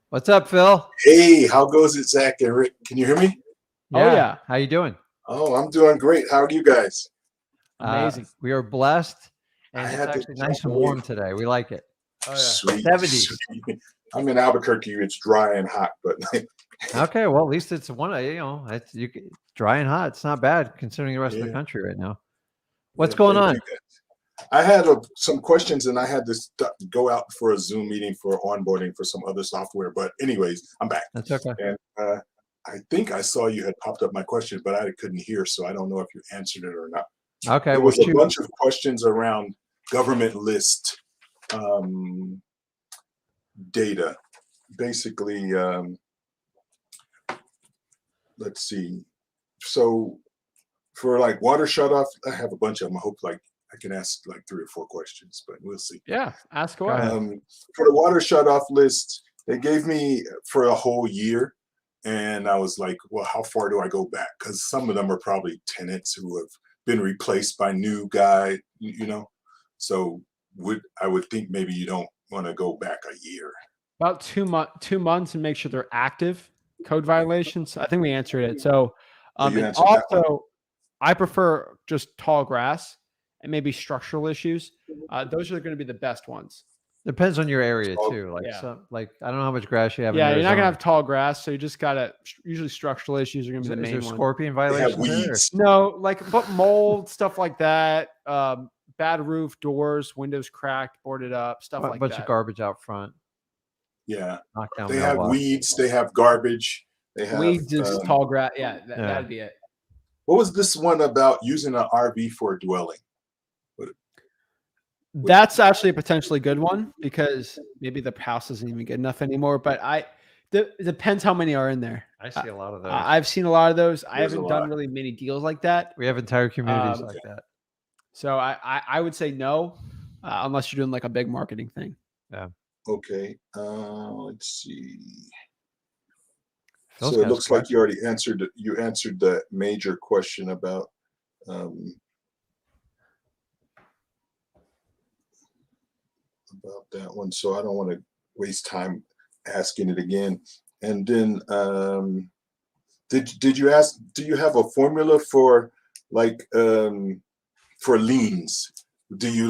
what's up, Phil? Hey, how goes it, Zach and Rick? Can you hear me? Oh yeah. How you doing? Oh, I'm doing great. How are you guys? Amazing. We are blessed, and it's actually nice and warm today. We like it. Oh, yeah. Sweet. 70s. Sweet. I'm in Albuquerque. It's dry and hot, but okay. Well, at least it's it's dry and hot. It's not bad considering the rest of the country right now. What's going on? I had some questions, and I had to go out for a Zoom meeting for onboarding for some other software. But anyways, I'm back. That's okay. And I think I saw you had popped up my question, but I couldn't hear, so I don't know if you answered it or not. Okay. There was a bunch of questions around government list data. Basically, let's see. So for like water shutoff, I have a bunch of them. I hope like I can ask like 3 or 4 questions, but we'll see. Yeah, ask away. For the water shutoff list, they gave me for a whole year. And I was like, well, how far do I go back? Because some of them are probably tenants who have been replaced by new guy, So I would think maybe you don't want to go back a year. About 2 months and make sure they're active code violations. I think we answered it. So and also I prefer just tall grass and maybe structural issues. Those are going to be the best ones. Depends on your area too. Like I don't know how much grass you have. Yeah, you're not gonna have tall grass, so you just gotta. Usually, structural issues are gonna be the main one. Scorpion violations? No, but mold stuff like that. Bad roof, doors, windows cracked, boarded up, stuff like that. A bunch of garbage out front. Yeah, knock down. They have weeds. They have garbage. They have weeds, just tall grass. Yeah, that'd be it. What was this one about using an RV for a dwelling? That's actually a potentially good one because maybe the house isn't even good enough anymore. But it depends how many are in there. I see a lot of those. I've seen a lot of those. I haven't done really many deals like that. We have entire communities like that. So I would say no, unless you're doing like a big marketing thing. Yeah. Okay. Let's see. Phil's so it looks like you already answered. You answered the major question about. About that one, so I don't want to waste time asking it again. And then, did you ask? Do you have a formula for like for liens? Do you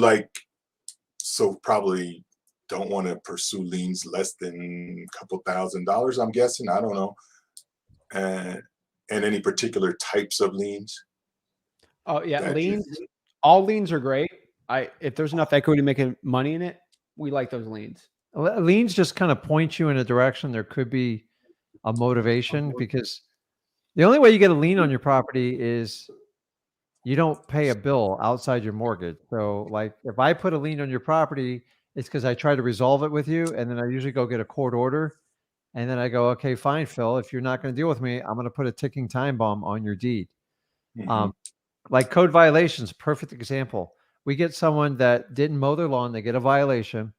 probably don't want to pursue liens less than a couple $1,000? I'm guessing. I don't know. And any particular types of liens? Oh yeah, liens. All liens are great. If there's enough equity making money in it, we like those liens. Liens just kind of point you in a direction. There could be a motivation because the only way you get a lien on your property is you don't pay a bill outside your mortgage. So like if I put a lien on your property, it's because I try to resolve it with you. And then I usually go get a court order. And then I go, okay, fine, Phil, if you're not going to deal with me, I'm going to put a ticking time bomb on your deed. Mm-hmm. Like code violations, perfect example. We get someone that didn't mow their lawn. They get a violation.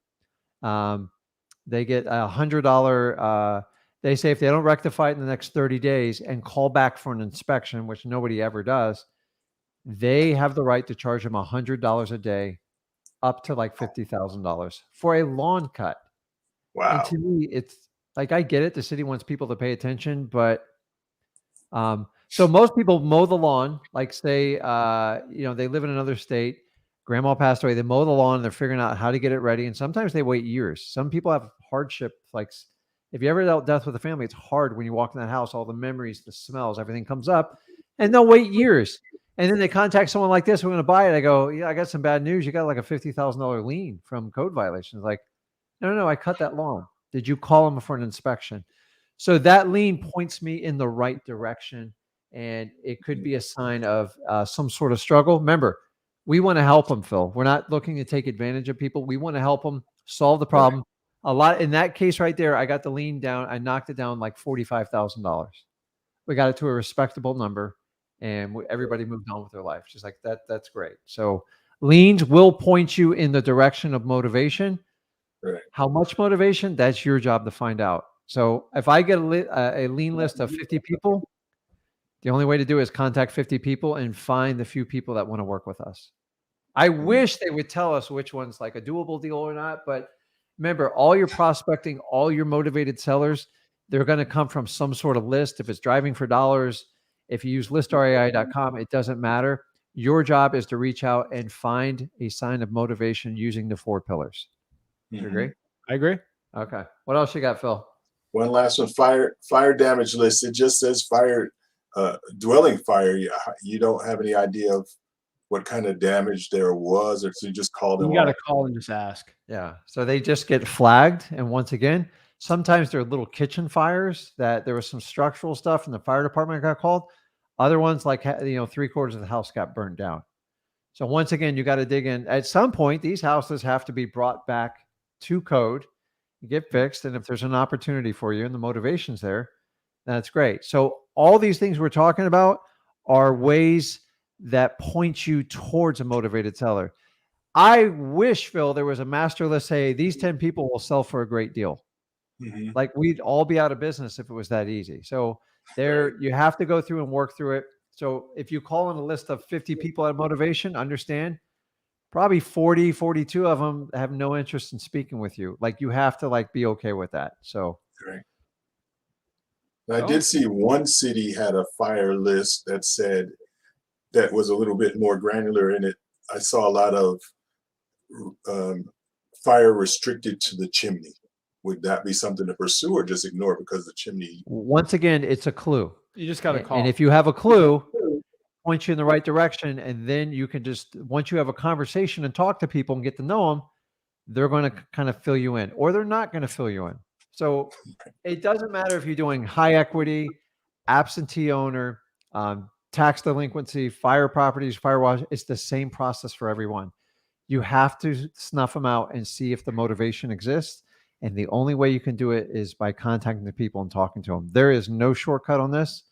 They get $100. They say if they don't rectify it in the next 30 days and call back for an inspection, which nobody ever does, they have the right to charge them $100 a day up to like $50,000 for a lawn cut. Wow. And to me, it's like, I get it. The city wants people to pay attention, but So most people mow the lawn, like say, they live in another state, grandma passed away, they mow the lawn, they're figuring out how to get it ready. And sometimes they wait years. Some people have hardship. Like if you ever dealt death with a family, it's hard when you walk in that house, all the memories, the smells, everything comes up, and they'll wait years. And then they contact someone like this, we're going to buy it. I go, yeah, I got some bad news. You got like a $50,000 lien from code violations. Like, no, I cut that lawn. Did you call them for an inspection? So that lien points me in the right direction. And it could be a sign of some sort of struggle. Remember, we want to help them, Phil. We're not looking to take advantage of people. We want to help them solve the problem. A lot in that case right there, I got the lien down. I knocked it down like $45,000. We got it to a respectable number, and everybody moved on with their life. Just like that. That's great. So liens will point you in the direction of motivation. Right. How much motivation? That's your job to find out. So if I get a lien list of 50 people, the only way to do it is contact 50 people and find the few people that want to work with us. I wish they would tell us which one's like a doable deal or not. But remember, all your prospecting, all your motivated sellers, they're going to come from some sort of list. If it's driving for dollars, if you use listrai.com, it doesn't matter. Your job is to reach out and find a sign of motivation using the 4 pillars. You agree? I agree. Okay. What else you got, Phil? One last one, fire damage list. It just says fire, dwelling fire. You don't have any idea of what kind of damage there was, or so you just call them. You got to call and just ask. Yeah. So they just get flagged. And once again, sometimes there are little kitchen fires that there was some structural stuff and the fire department got called. Other ones, like, 3/4 of the house got burned down. So once again, you got to dig in. At some point, these houses have to be brought back to code, get fixed. And if there's an opportunity for you and the motivation's there, that's great. So all these things we're talking about are ways that point you towards a motivated seller. I wish, Phil, there was a master list. Hey, these 10 people will sell for a great deal. Mm-hmm. Like we'd all be out of business if it was that easy. So you have to go through and work through it. So if you call in a list of 50 people at motivation, understand probably 40, 42 of them have no interest in speaking with you. Like you have to be okay with that. So. Right. I did see one city had a fire list that said that was a little bit more granular in it. I saw a lot of fire restricted to the chimney. Would that be something to pursue or just ignore because the chimney? Once again, it's a clue. You just got to call. And if you have a clue, point you in the right direction. And then you can just, once you have a conversation and talk to people and get to know them, they're going to kind of fill you in, or they're not going to fill you in. So it doesn't matter if you're doing high equity, absentee owner, tax delinquency, fire properties, firewall. It's the same process for everyone. You have to snuff them out and see if the motivation exists. And the only way you can do it is by contacting the people and talking to them. There is no shortcut on this.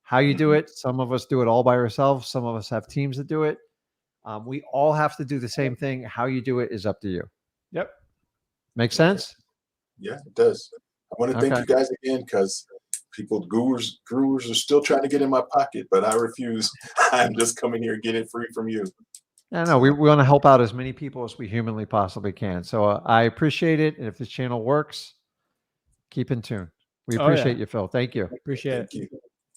How you do it, some of us do it all by ourselves. Some of us have teams that do it. We all have to do the same thing. How you do it is up to you. Yep. Make sense? Yeah, it does. I want to thank you guys again because gurus are still trying to get in my pocket, but I refuse. I'm just coming here getting it free from you. No, we want to help out as many people as we humanly possibly can. So I appreciate it. And if this channel works, keep in tune. We appreciate you, Phil. Thank you. Appreciate it. You.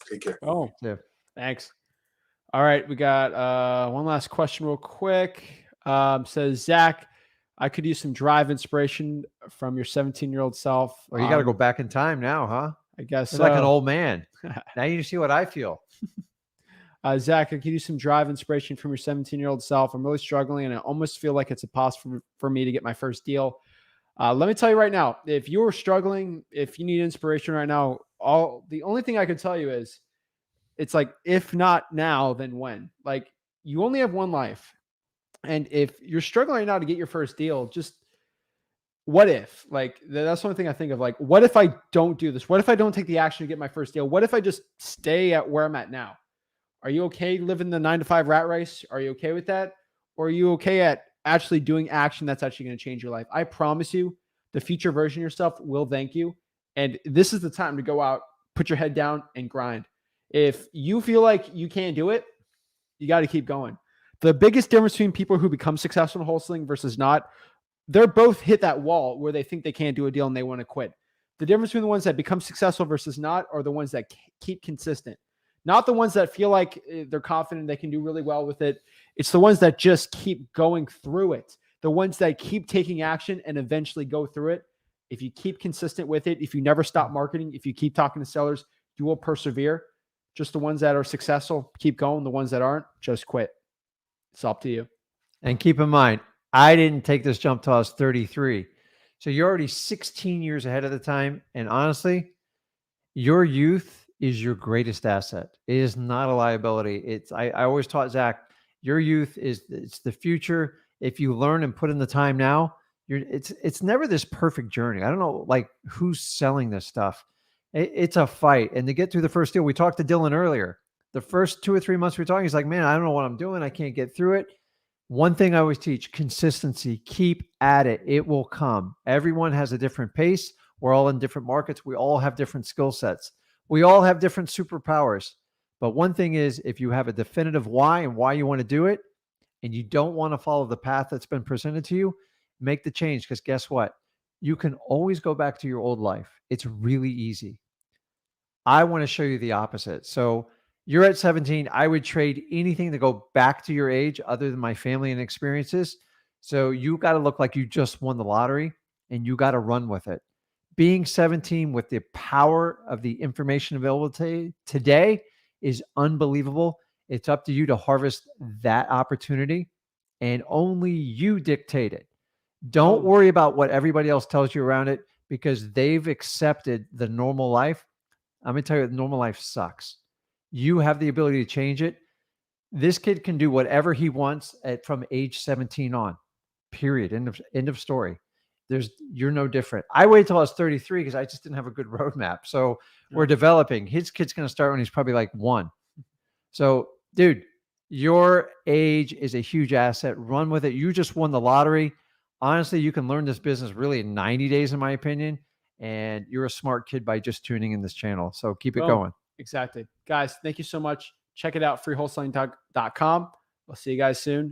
Take care. Oh, yeah. Thanks. All right. We got one last question real quick. Says, Zach, I could use some drive inspiration from your 17-year-old self. Well, you got to go back in time now, huh? I guess You're like an old man. Now you see what I feel. Zach, I could use some drive inspiration from your 17-year-old self. I'm really struggling, and I almost feel like it's impossible for me to get my first deal. Let me tell you right now, if you're struggling, if you need inspiration right now, the only thing I can tell you is it's like, if not now, then when? Like, you only have one life. And if you're struggling right now to get your first deal, just what if? Like, that's the only thing I think of. Like, what if I don't do this? What if I don't take the action to get my first deal? What if I just stay at where I'm at now? Are you okay living the 9-to-5 rat race? Are you okay with that? Or are you okay at actually doing action that's actually going to change your life? I promise you, the future version of yourself will thank you. And this is the time to go out, put your head down, and grind. If you feel like you can't do it, you got to keep going. The biggest difference between people who become successful in wholesaling versus not, they're both hit that wall where they think they can't do a deal and they want to quit. The difference between the ones that become successful versus not are the ones that keep consistent. Not the ones that feel like they're confident they can do really well with it. It's the ones that just keep going through it. The ones that keep taking action and eventually go through it. If you keep consistent with it, if you never stop marketing, if you keep talking to sellers, you will persevere. Just the ones that are successful, keep going. The ones that aren't, just quit. It's up to you. And keep in mind, I didn't take this jump till I was 33. So you're already 16 years ahead of the time. And honestly, your youth is your greatest asset. It is not a liability. I always taught Zach, your youth it's the future. If you learn and put in the time now, it's never this perfect journey. I don't know like who's selling this stuff. It's a fight. And to get through the first deal, we talked to Dylan earlier. The first 2 or 3 months we were talking, he's like, man, I don't know what I'm doing. I can't get through it. One thing I always teach, consistency. Keep at it. It will come. Everyone has a different pace. We're all in different markets. We all have different skill sets. We all have different superpowers. But one thing is, if you have a definitive why and why you want to do it, and you don't want to follow the path that's been presented to you, make the change. Because guess what? You can always go back to your old life. It's really easy. I want to show you the opposite. So you're at 17. I would trade anything to go back to your age other than my family and experiences. So you got to look like you just won the lottery and you got to run with it. Being 17 with the power of the information available today is unbelievable. It's up to you to harvest that opportunity and only you dictate it. Don't worry about what everybody else tells you around it because they've accepted the normal life. I'm going to tell you, the normal life sucks. You have the ability to change it. This kid can do whatever he wants from age 17 on, period. End of story. You're no different. I waited till I was 33 because I just didn't have a good roadmap. So we're developing. His kid's going to start when he's probably like 1. So dude, your age is a huge asset. Run with it. You just won the lottery. Honestly, you can learn this business really in 90 days, in my opinion. And you're a smart kid by just tuning in this channel. So keep it going. Exactly. Guys, thank you so much. Check it out, freewholesaling.com. We'll see you guys soon.